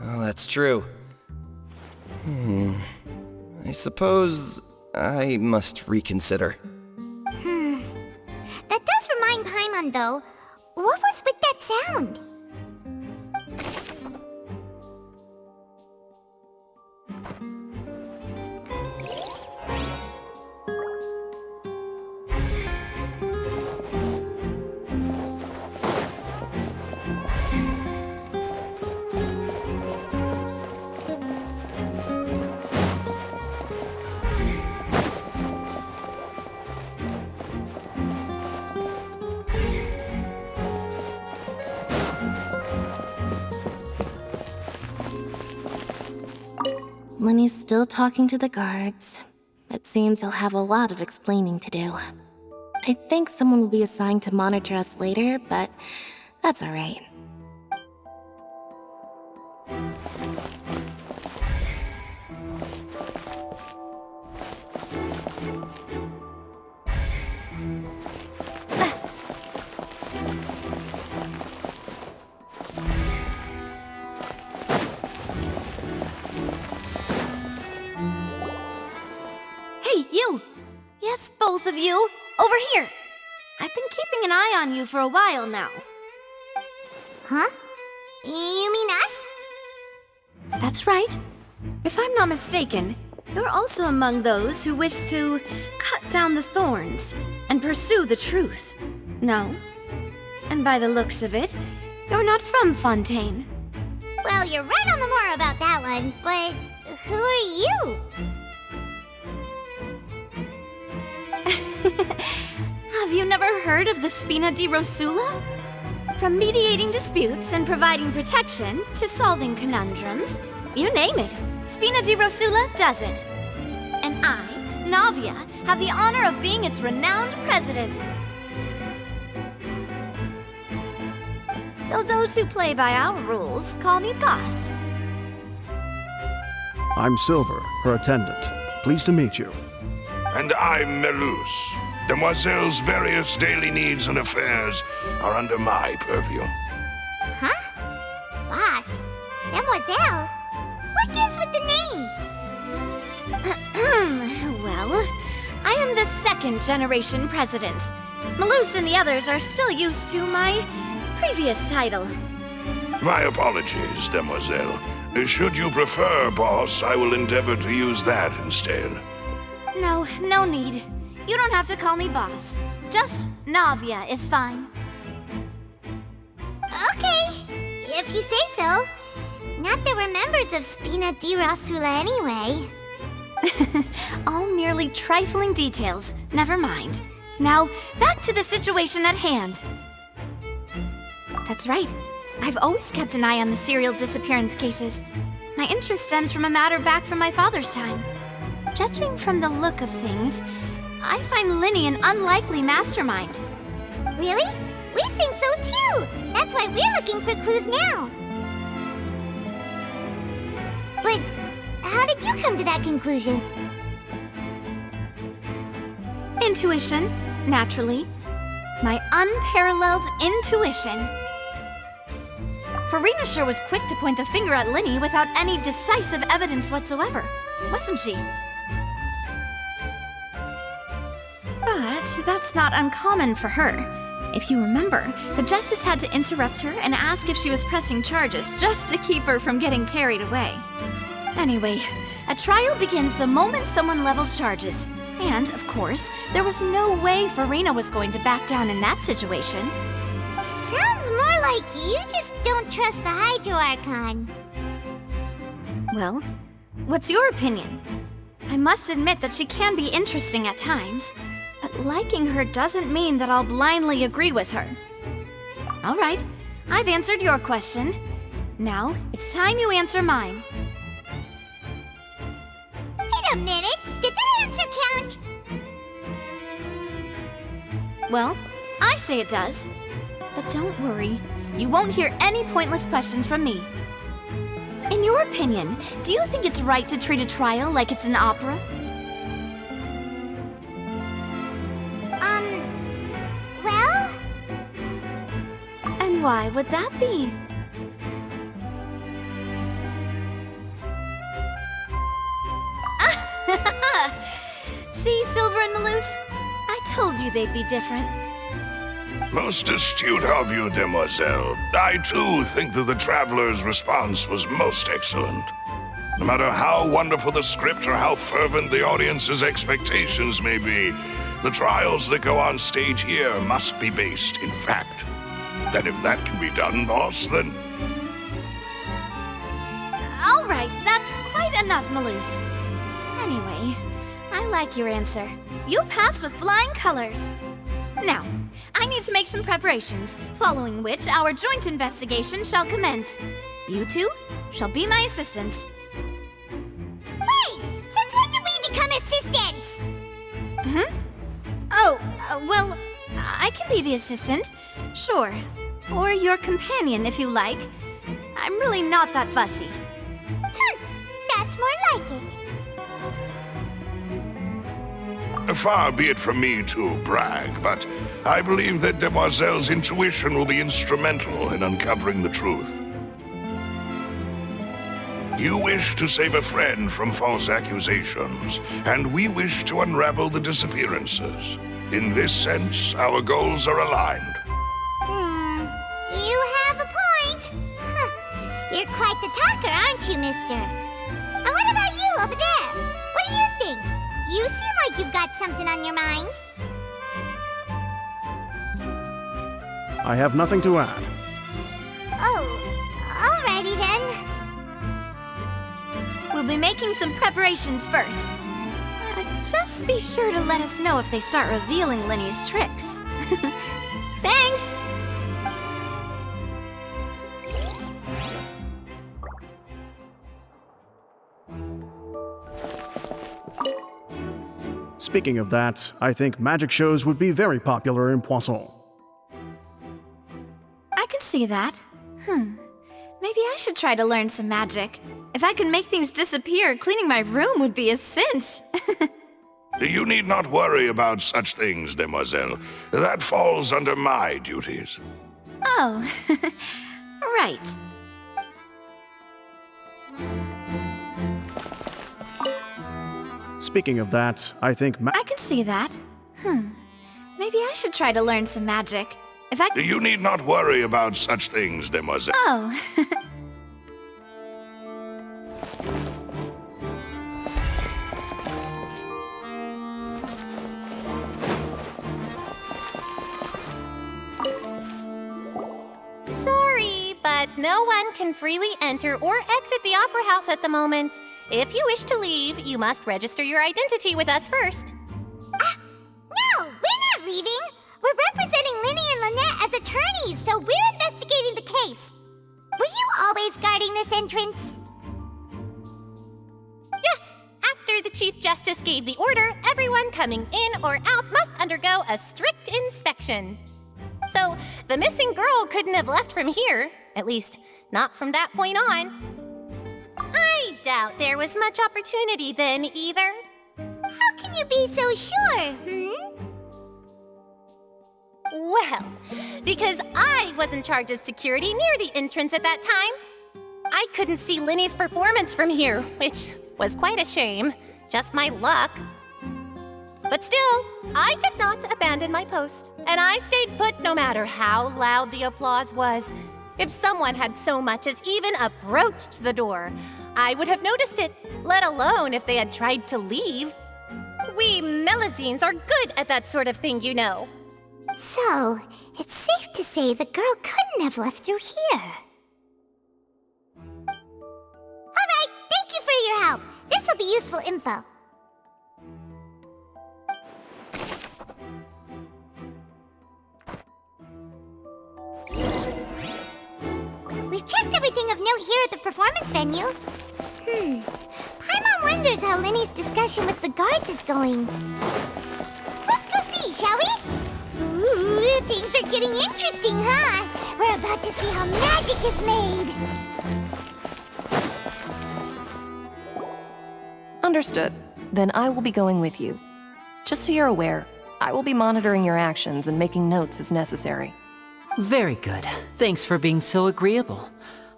Oh, that's true. I suppose I must reconsider. That does remind Paimon, though. What was with that sound? Linny's still talking to the guards. It seems he'll have a lot of explaining to do. I think someone will be assigned to monitor us later, but that's alright. Hey, you! Yes, both of you! Over here! I've been keeping an eye on you for a while now. Huh? You mean us? That's right. If I'm not mistaken, you're also among those who wish to cut down the thorns and pursue the truth. No? And by the looks of it, you're not from Fontaine. Well, you're right on the more about that one, but who are you? Have you never heard of the Spina di Rosula? From mediating disputes and providing protection to solving conundrums, you name it, Spina di Rosula does it. And I, Navia, have the honor of being its renowned president. Though those who play by our rules call me boss. I'm Silver, her attendant. Pleased to meet you. And I'm Melus. Demoiselle's various daily needs and affairs are under my purview. Huh? Boss? Demoiselle? What gives with the names? Well, I am the second generation president. Melus and the others are still used to my previous title. My apologies, Demoiselle. Should you prefer, boss, I will endeavor to use that instead. No, no need. You don't have to call me boss. Just Navia is fine. Okay, if you say so. Not that we're members of Spina di Rosula anyway. All merely trifling details. Never mind. Now, back to the situation at hand. That's right. I've always kept an eye on the serial disappearance cases. My interest stems from a matter back from my father's time. Judging from the look of things, I find Linny an unlikely mastermind. Really? We think so too! That's why we're looking for clues now. But how did you come to that conclusion? Intuition, naturally. My unparalleled intuition. Farina sure was quick to point the finger at Linny without any decisive evidence whatsoever, wasn't she? But that's not uncommon for her. If you remember, the Justice had to interrupt her and ask if she was pressing charges just to keep her from getting carried away. Anyway, a trial begins the moment someone levels charges. And, of course, there was no way Farina was going to back down in that situation. Sounds more like you just don't trust the Hydro Archon. Well, what's your opinion? I must admit that she can be interesting at times, but liking her doesn't mean that I'll blindly agree with her. All right, I've answered your question. Now, it's time you answer mine. Wait a minute, did that answer count? Well, I say it does. But don't worry, you won't hear any pointless questions from me. In your opinion, do you think it's right to treat a trial like it's an opera? Well? And why would that be? See, Silver and Melus? I told you they'd be different. Most astute of you, Demoiselle. I, too, think that the Traveler's response was most excellent. No matter how wonderful the script or how fervent the audience's expectations may be, the trials that go on stage here must be based in fact. And if that can be done, boss, then... All right, that's quite enough, Melus. Anyway, I like your answer. You passed with flying colors. Now, I need to make some preparations, following which our joint investigation shall commence. You two shall be my assistants. Wait! Since when did we become assistants? Oh, well, I can be the assistant, sure. Or your companion, if you like. I'm really not that fussy. That's more like it. Far be it from me to brag, but I believe that Demoiselle's intuition will be instrumental in uncovering the truth. You wish to save a friend from false accusations, and we wish to unravel the disappearances. In this sense, our goals are aligned. You have a point. You're quite quite the talker, aren't you, mister? And what about you over there? What do you think? You seem like you've got something on your mind. I have nothing to add. Oh, alrighty then. We'll be making some preparations first. Just be sure to let us know if they start revealing Linny's tricks. Thanks! Speaking of that, I think magic shows would be very popular in Poisson. I can see that. Maybe I should try to learn some magic. If I could make things disappear, cleaning my room would be a cinch. You need not worry about such things, demoiselle. That falls under my duties. Oh, right. Speaking of that, I think I can see that. Maybe I should try to learn some magic. If I You need not worry about such things, demoiselle. Oh. Sorry, but no one can freely enter or exit the Opera House at the moment. If you wish to leave, you must register your identity with us first. No, we're not leaving. We're representing Linny and Lynette as attorneys, so we're investigating the case. Were you always guarding this entrance? Yes, after the Chief Justice gave the order, everyone coming in or out must undergo a strict inspection. So, the missing girl couldn't have left from here, at least, not from that point on. I doubt there was much opportunity then, either. How can you be so sure, Well, because I was in charge of security near the entrance at that time. I couldn't see Linny's performance from here, which was quite a shame. Just my luck. But still, I did not abandon my post, and I stayed put no matter how loud the applause was. If someone had so much as even approached the door, I would have noticed it, let alone if they had tried to leave. We Melusines are good at that sort of thing, you know. So, it's safe to say the girl couldn't have left through here. Alright, thank you for your help. This will be useful info. We've checked everything of note here at the performance venue. Paimon wonders how Linny's discussion with the guards is going. Let's go see, shall we? Ooh, things are getting interesting, huh? We're about to see how magic is made. Understood. Then I will be going with you. Just so you're aware, I will be monitoring your actions and making notes as necessary. Very good. Thanks for being so agreeable.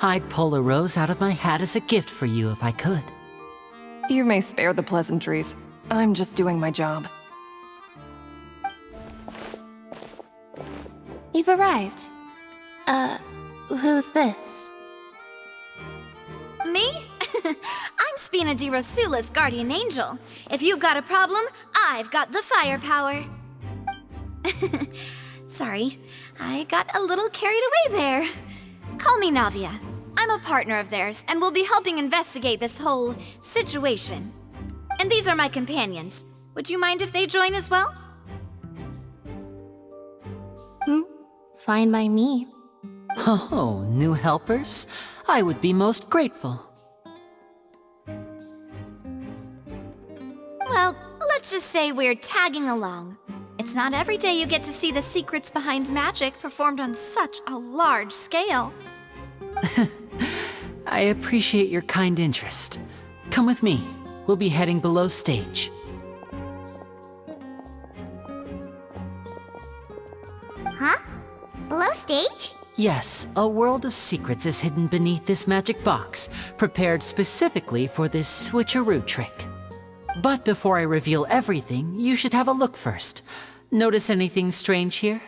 I'd pull a rose out of my hat as a gift for you if I could. You may spare the pleasantries. I'm just doing my job. You've arrived. Who's this? Me? I'm Spina di Rosula's guardian angel. If you've got a problem, I've got the firepower. Sorry, I got a little carried away there. Call me Navia. I'm a partner of theirs, and we'll be helping investigate this whole situation. And these are my companions. Would you mind if they join as well? Fine by me. Oh, new helpers? I would be most grateful. Well, let's just say we're tagging along. It's not every day you get to see the secrets behind magic performed on such a large scale. I appreciate your kind interest. Come with me. We'll be heading below stage. Huh? Below stage? Yes, a world of secrets is hidden beneath this magic box, prepared specifically for this switcheroo trick. But before I reveal everything, you should have a look first. Notice anything strange here?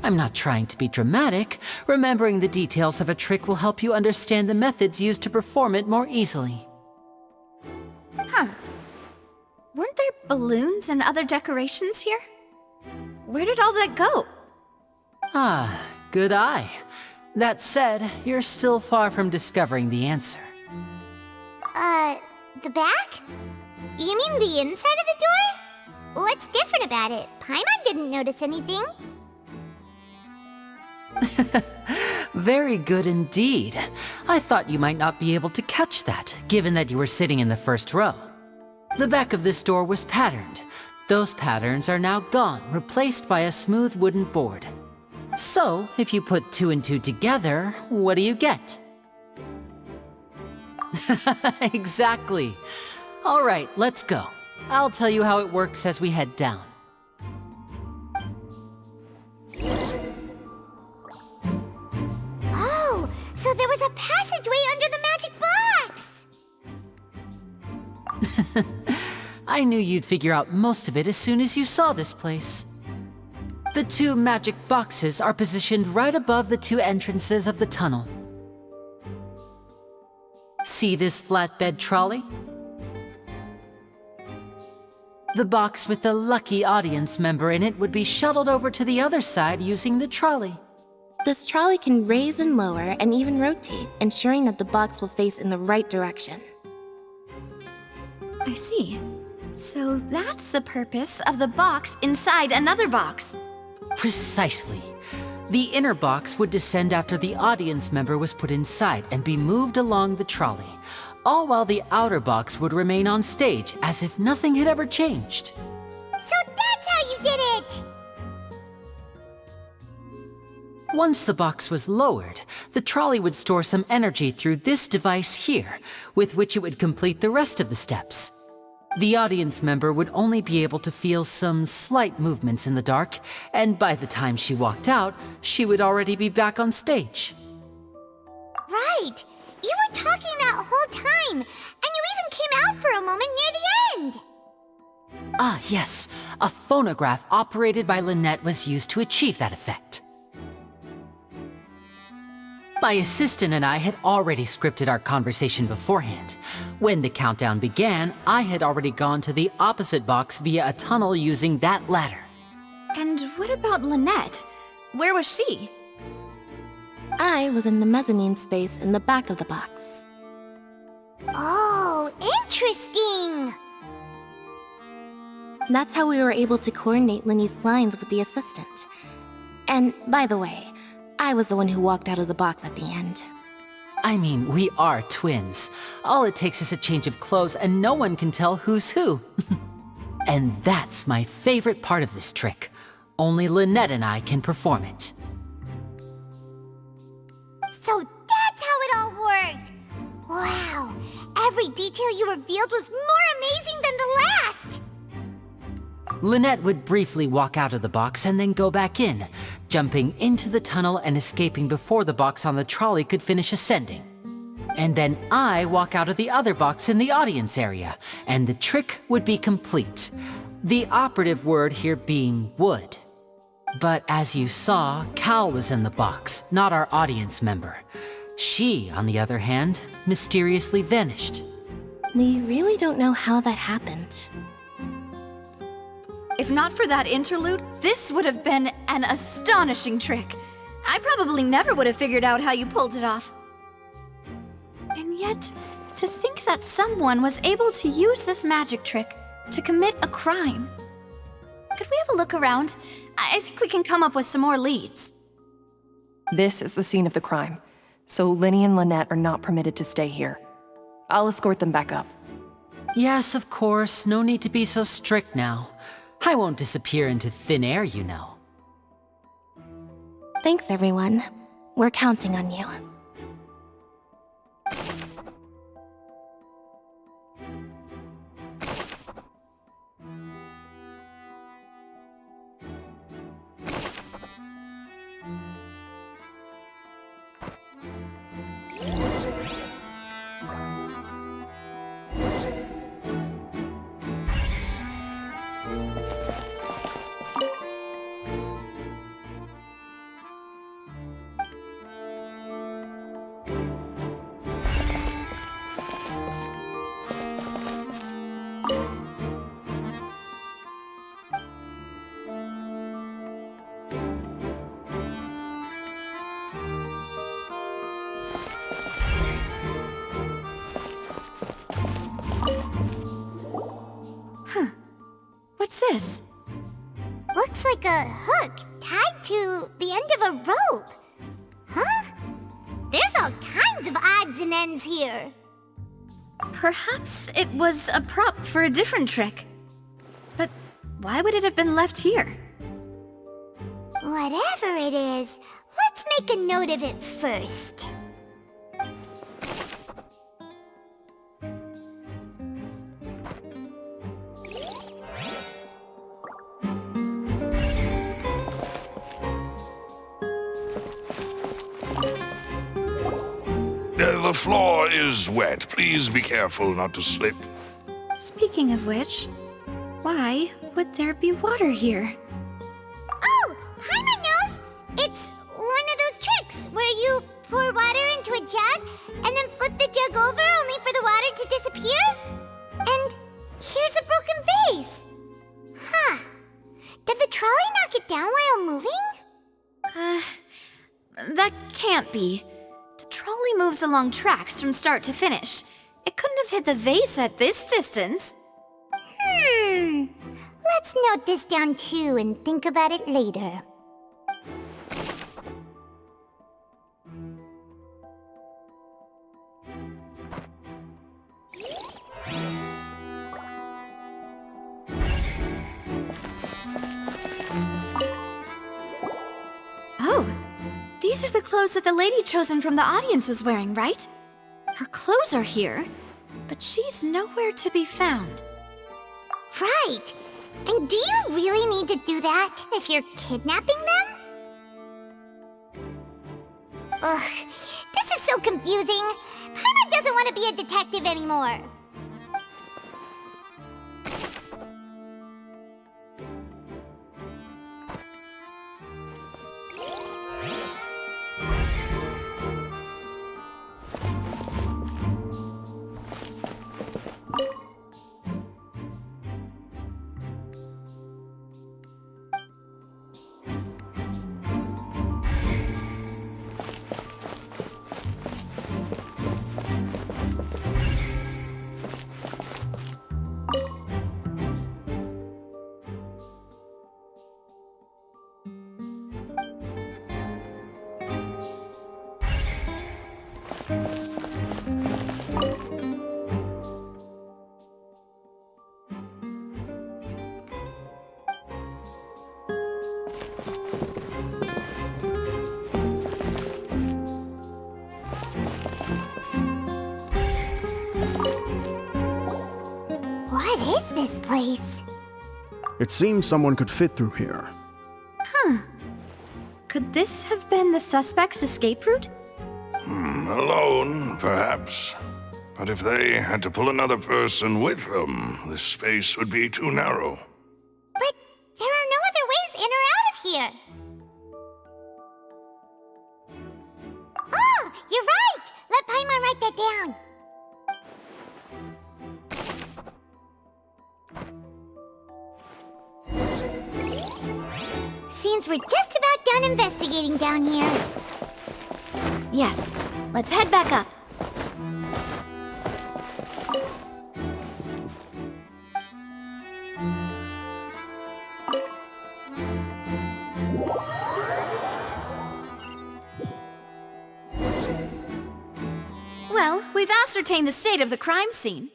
I'm not trying to be dramatic. Remembering the details of a trick will help you understand the methods used to perform it more easily. Huh. Weren't there balloons and other decorations here? Where did all that go? Ah, good eye. That said, you're still far from discovering the answer. The back? You mean the inside of the door? What's different about it? Paimon didn't notice anything. Very good indeed. I thought you might not be able to catch that, given that you were sitting in the first row. The back of this door was patterned. Those patterns are now gone, replaced by a smooth wooden board. So, if you put 2 and 2 together, what do you get? Exactly. All right, let's go. I'll tell you how it works as we head down. Oh, so there was a passageway under the magic box! I knew you'd figure out most of it as soon as you saw this place. The 2 magic boxes are positioned right above the 2 entrances of the tunnel. See this flatbed trolley? The box with the lucky audience member in it would be shuttled over to the other side using the trolley. This trolley can raise and lower and even rotate, ensuring that the box will face in the right direction. I see. So that's the purpose of the box inside another box. Precisely. The inner box would descend after the audience member was put inside and be moved along the trolley, all while the outer box would remain on stage as if nothing had ever changed. So that's how you did it! Once the box was lowered, the trolley would store some energy through this device here, with which it would complete the rest of the steps. The audience member would only be able to feel some slight movements in the dark, and by the time she walked out, she would already be back on stage. Right! You were talking that whole time, and you even came out for a moment near the end! Ah, yes. A phonograph operated by Lynette was used to achieve that effect. My assistant and I had already scripted our conversation beforehand. When the countdown began, I had already gone to the opposite box via a tunnel using that ladder. And what about Lynette? Where was she? I was in the mezzanine space in the back of the box. Oh, interesting! That's how we were able to coordinate Linny's lines with the assistant. And, by the way, I was the one who walked out of the box at the end. I mean, we are twins. All it takes is a change of clothes and no one can tell who's who. And that's my favorite part of this trick. Only Lynette and I can perform it. So that's how it all worked! Wow, every detail you revealed was more amazing than the last! Lynette would briefly walk out of the box and then go back in, jumping into the tunnel and escaping before the box on the trolley could finish ascending. And then I walk out of the other box in the audience area, and the trick would be complete. The operative word here being would. But as you saw, Cal was in the box, not our audience member. She, on the other hand, mysteriously vanished. We really don't know how that happened. If not for that interlude, this would have been an astonishing trick. I probably never would have figured out how you pulled it off. And yet, to think that someone was able to use this magic trick to commit a crime. Could we have a look around? I think we can come up with some more leads. This is the scene of the crime, so Linny and Lynette are not permitted to stay here. I'll escort them back up. Yes, of course. No need to be so strict now. I won't disappear into thin air, you know. Thanks, everyone. We're counting on you. there's all kinds of odds and ends here. Perhaps it was a prop for a different trick. But why would it have been left here? Whatever it is, let's make a note of it first. The floor is wet. Please be careful not to slip. Speaking of which, why would there be water here? Oh, Paimon knows! It's one of those tricks where you pour water into a jug and then flip the jug over only for the water to disappear? And here's a broken vase. Huh. Did the trolley knock it down while moving? That can't be. The trolley moves along tracks from start to finish. It couldn't have hit the vase at this distance. Let's note this down too and think about it later. Oh, these are the clothes that the lady chosen from the audience was wearing, right? Her clothes are here, but she's nowhere to be found. Right. And do you really need to do that if you're kidnapping them? Ugh, this is so confusing. Paimon doesn't want to be a detective anymore. What is this place? It seems someone could fit through here. Huh. Could this have been the suspect's escape route? Alone, perhaps. But if they had to pull another person with them, this space would be too narrow. But there are no other ways in or out of here. Oh, you're right! Let Paimon write that down. Seems we're just about done investigating down here. Yes, let's head back up. Well, we've ascertained the state of the crime scene.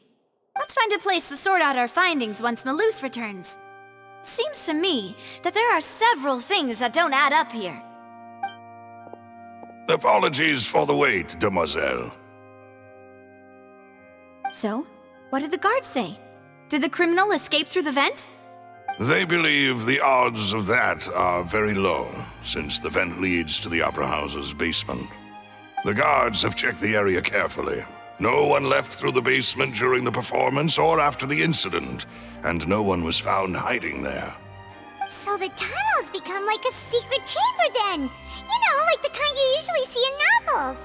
Let's find a place to sort out our findings once Malus returns. Seems to me that there are several things that don't add up here. Apologies for the wait, demoiselle. So, what did the guards say? Did the criminal escape through the vent? They believe the odds of that are very low, since the vent leads to the Opera House's basement. The guards have checked the area carefully. No one left through the basement during the performance or after the incident, and no one was found hiding there. So the tunnel's become like a secret chamber then! You know, like the kind you usually see in novels.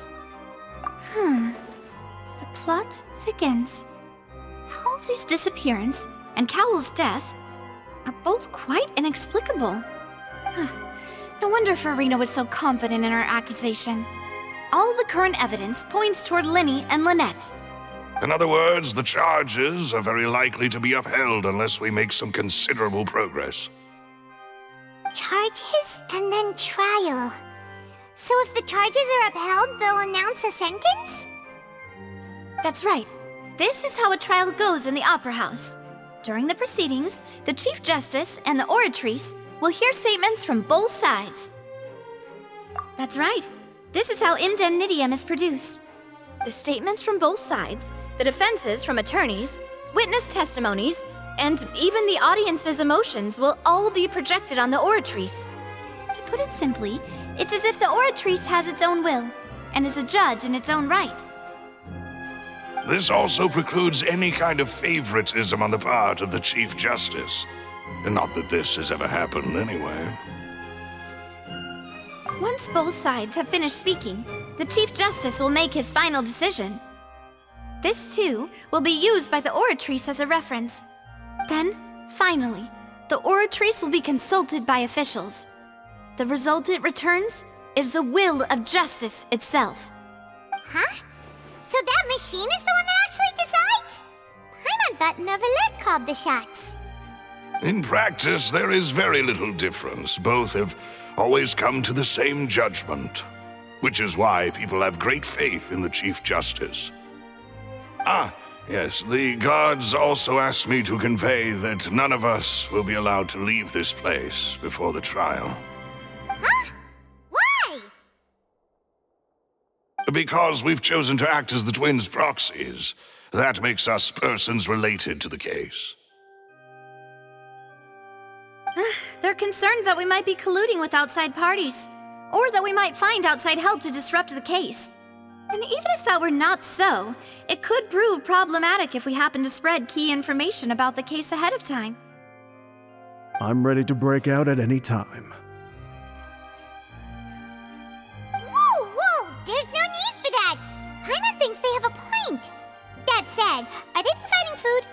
The plot thickens. Halsey's disappearance and Cowell's death are both quite inexplicable. No wonder Farina was so confident in her accusation. All the current evidence points toward Linny and Lynette. In other words, the charges are very likely to be upheld unless we make some considerable progress. Charges and then trial. So if the charges are upheld, they'll announce a sentence? That's right. This is how a trial goes in the Opera House. During the proceedings, the Chief Justice and the oratrice will hear statements from both sides. That's right. This is how indemnitium is produced. The statements from both sides, the defenses from attorneys, witness testimonies, and even the audience's emotions will all be projected on the oratrice. To put it simply, it's as if the oratrice has its own will and is a judge in its own right. This also precludes any kind of favoritism on the part of the Chief Justice. Not that this has ever happened anyway. Once both sides have finished speaking, the Chief Justice will make his final decision. This, too, will be used by the oratrice as a reference. Then, finally, the oratrice will be consulted by officials. The result it returns is the will of justice itself. Huh? So that machine is the one that actually decides? Paimon thought Novelet called the shots. In practice, there is very little difference. Both have always come to the same judgment, which is why people have great faith in the Chief Justice. Ah, yes, the guards also asked me to convey that none of us will be allowed to leave this place before the trial. Huh? Why? Because we've chosen to act as the twins' proxies. That makes us persons related to the case. They're concerned that we might be colluding with outside parties, or that we might find outside help to disrupt the case. And even if that were not so, it could prove problematic if we happen to spread key information about the case ahead of time. I'm ready to break out at any time. Whoa, whoa! There's no need for that! Paimon thinks they have a point. That said, are they providing food?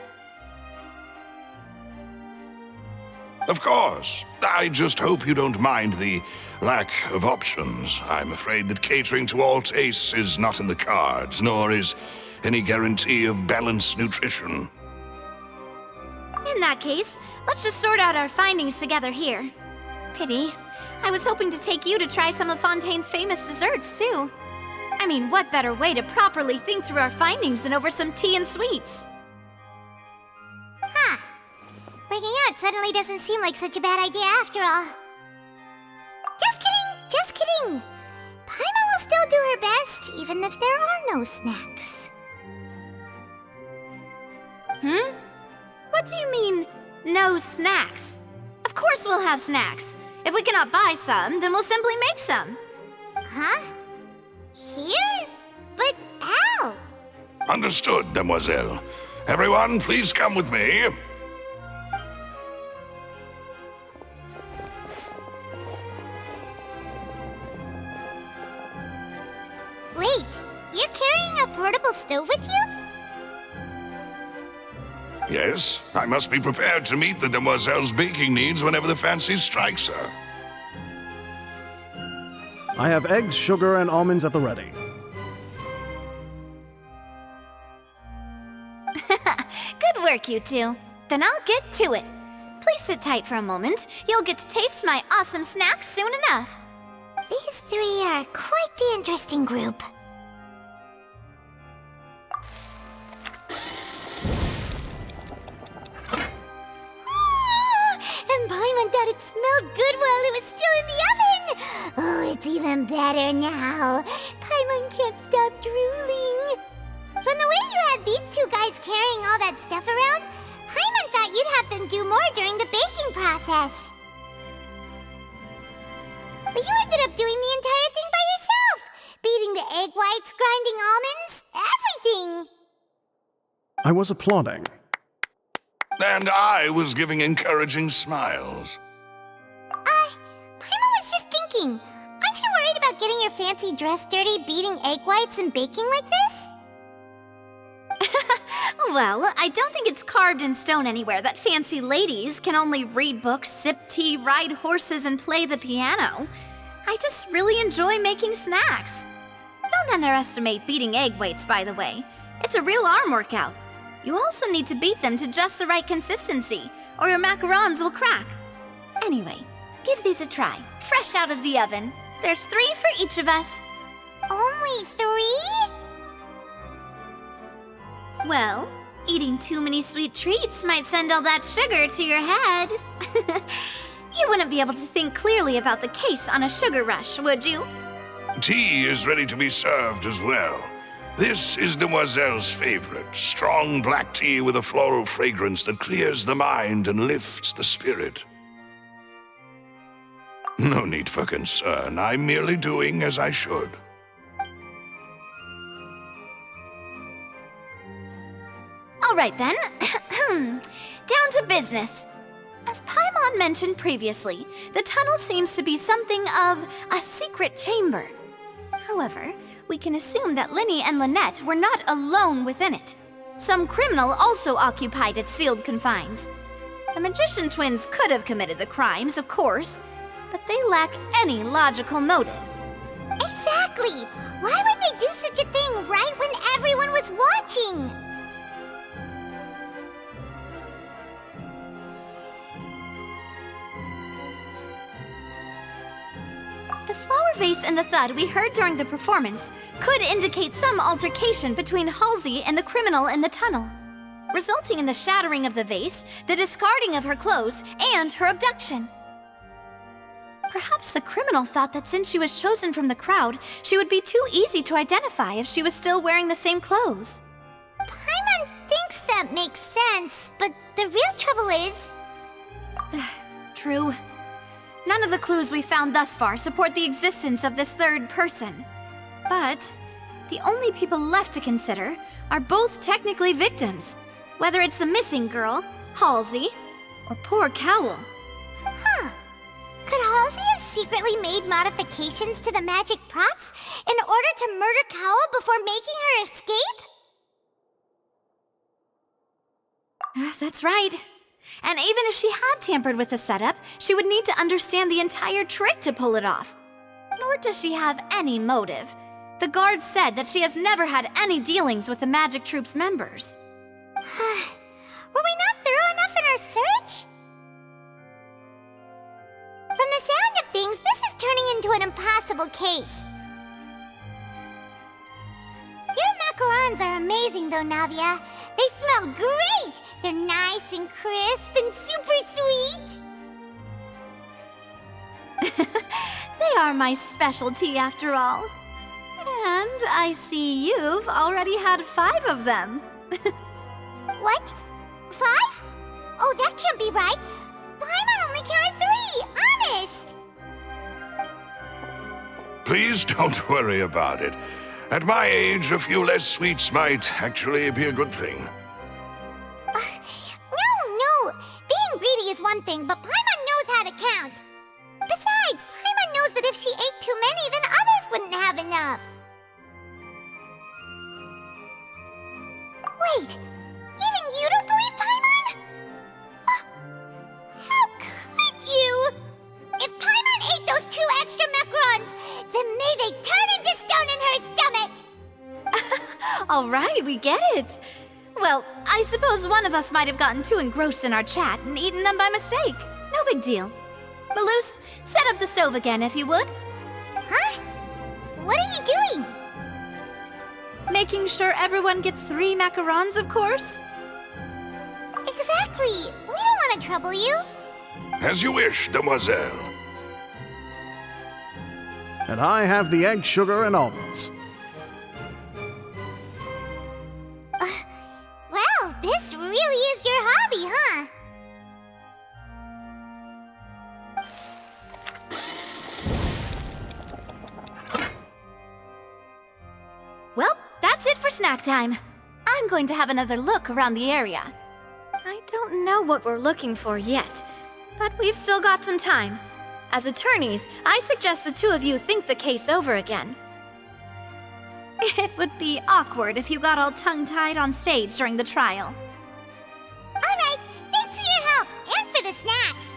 Of course. I just hope you don't mind the lack of options. I'm afraid that catering to all tastes is not in the cards, nor is any guarantee of balanced nutrition. In that case, let's just sort out our findings together here. Pity. I was hoping to take you to try some of Fontaine's famous desserts, too. I mean, what better way to properly think through our findings than over some tea and sweets? Huh. Breaking out suddenly doesn't seem like such a bad idea after all. Just kidding, just kidding. Paimon will still do her best, even if there are no snacks. What do you mean, no snacks? Of course we'll have snacks. If we cannot buy some, then we'll simply make some. Huh? Here? But how? Understood, Demoiselle. Everyone, please come with me. Wait, you're carrying a portable stove with you? Yes, I must be prepared to meet the Demoiselle's baking needs whenever the fancy strikes her. I have eggs, sugar, and almonds at the ready. Good work, you two. Then I'll get to it. Please sit tight for a moment. You'll get to taste my awesome snacks soon enough. These three are quite the interesting group. And Paimon thought it smelled good while it was still in the oven! Oh, it's even better now. Paimon can't stop drooling. From the way you had these two guys carrying all that stuff around, Paimon thought you'd have them do more during the baking process. But you ended up doing the entire thing by yourself! Beating the egg whites, grinding almonds, everything! I was applauding. And I was giving encouraging smiles. Paimon was just thinking, aren't you worried about getting your fancy dress dirty beating egg whites and baking like this? Well, I don't think it's carved in stone anywhere that fancy ladies can only read books, sip tea, ride horses, and play the piano. I just really enjoy making snacks. Don't underestimate beating egg whites, by the way. It's a real arm workout. You also need to beat them to just the right consistency, or your macarons will crack. Anyway, give these a try, fresh out of the oven. There's 3 for each of us. Only 3? Well, eating too many sweet treats might send all that sugar to your head. You wouldn't be able to think clearly about the case on a sugar rush, would you? Tea is ready to be served as well. This is Demoiselle's favorite, strong black tea with a floral fragrance that clears the mind and lifts the spirit. No need for concern. I'm merely doing as I should. All right then. Down to business. As Paimon mentioned previously, the tunnel seems to be something of a secret chamber. However, we can assume that Linny and Lynette were not alone within it. Some criminal also occupied its sealed confines. The magician twins could have committed the crimes, of course, but they lack any logical motive. Exactly! Why would they do such a thing right when everyone was watching? The flower vase and the thud we heard during the performance could indicate some altercation between Halsey and the criminal in the tunnel, resulting in the shattering of the vase, the discarding of her clothes, and her abduction. Perhaps the criminal thought that since she was chosen from the crowd, she would be too easy to identify if she was still wearing the same clothes. Paimon thinks that makes sense, but the real trouble is... True. None of the clues we found thus far support the existence of this third person. But the only people left to consider are both technically victims, whether it's the missing girl, Halsey, or poor Cowl. Huh. Could Halsey have secretly made modifications to the magic props in order to murder Cowl before making her escape? That's right. And even if she had tampered with the setup, she would need to understand the entire trick to pull it off. Nor does she have any motive. The guards said that she has never had any dealings with the magic troop's members. Were we not thorough enough in our search? From the sound of things, this is turning into an impossible case. Your macarons are amazing though, Navia. They smell great! They're nice and crisp and super sweet! They are my specialty after all. And I see you've already had 5 of them. What? 5? Oh, that can't be right. Paimon only counted 3, honest! Please don't worry about it. At my age, a few less sweets might actually be a good thing. No. Being greedy is one thing, but Paimon knows how to count. Besides, Paimon knows that if she ate too many, then others wouldn't have enough. Wait, even you don't believe Paimon? How could you? If Paimon ate those 2 extra macarons, then may they turn into stone in her stomach! All right, we get it. Well, I suppose one of us might have gotten too engrossed in our chat and eaten them by mistake. No big deal. Maloose, set up the stove again if you would. Huh? What are you doing? Making sure everyone gets 3 macarons, of course. Exactly. We don't want to trouble you. As you wish, Demoiselle. And I have the egg, sugar, and almonds. Well, this really is your hobby, huh? Well, that's it for snack time. I'm going to have another look around the area. I don't know what we're looking for yet, but we've still got some time. As attorneys, I suggest the 2 of you think the case over again. It would be awkward if you got all tongue-tied on stage during the trial. All right, thanks for your help and for the snacks.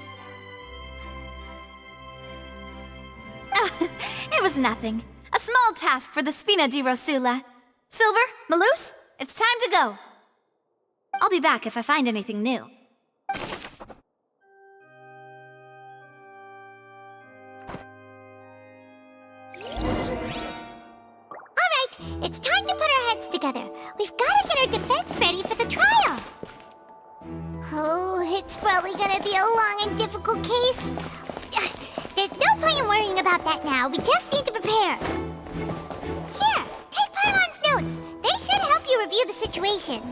It was nothing. A small task for the Spina di Rosula. Silver, Maloose, it's time to go. I'll be back if I find anything new. It's time to put our heads together. We've got to get our defense ready for the trial. Oh, it's probably gonna be a long and difficult case. There's no point in worrying about that now. We just need to prepare. Here, take Paimon's notes. They should help you review the situation.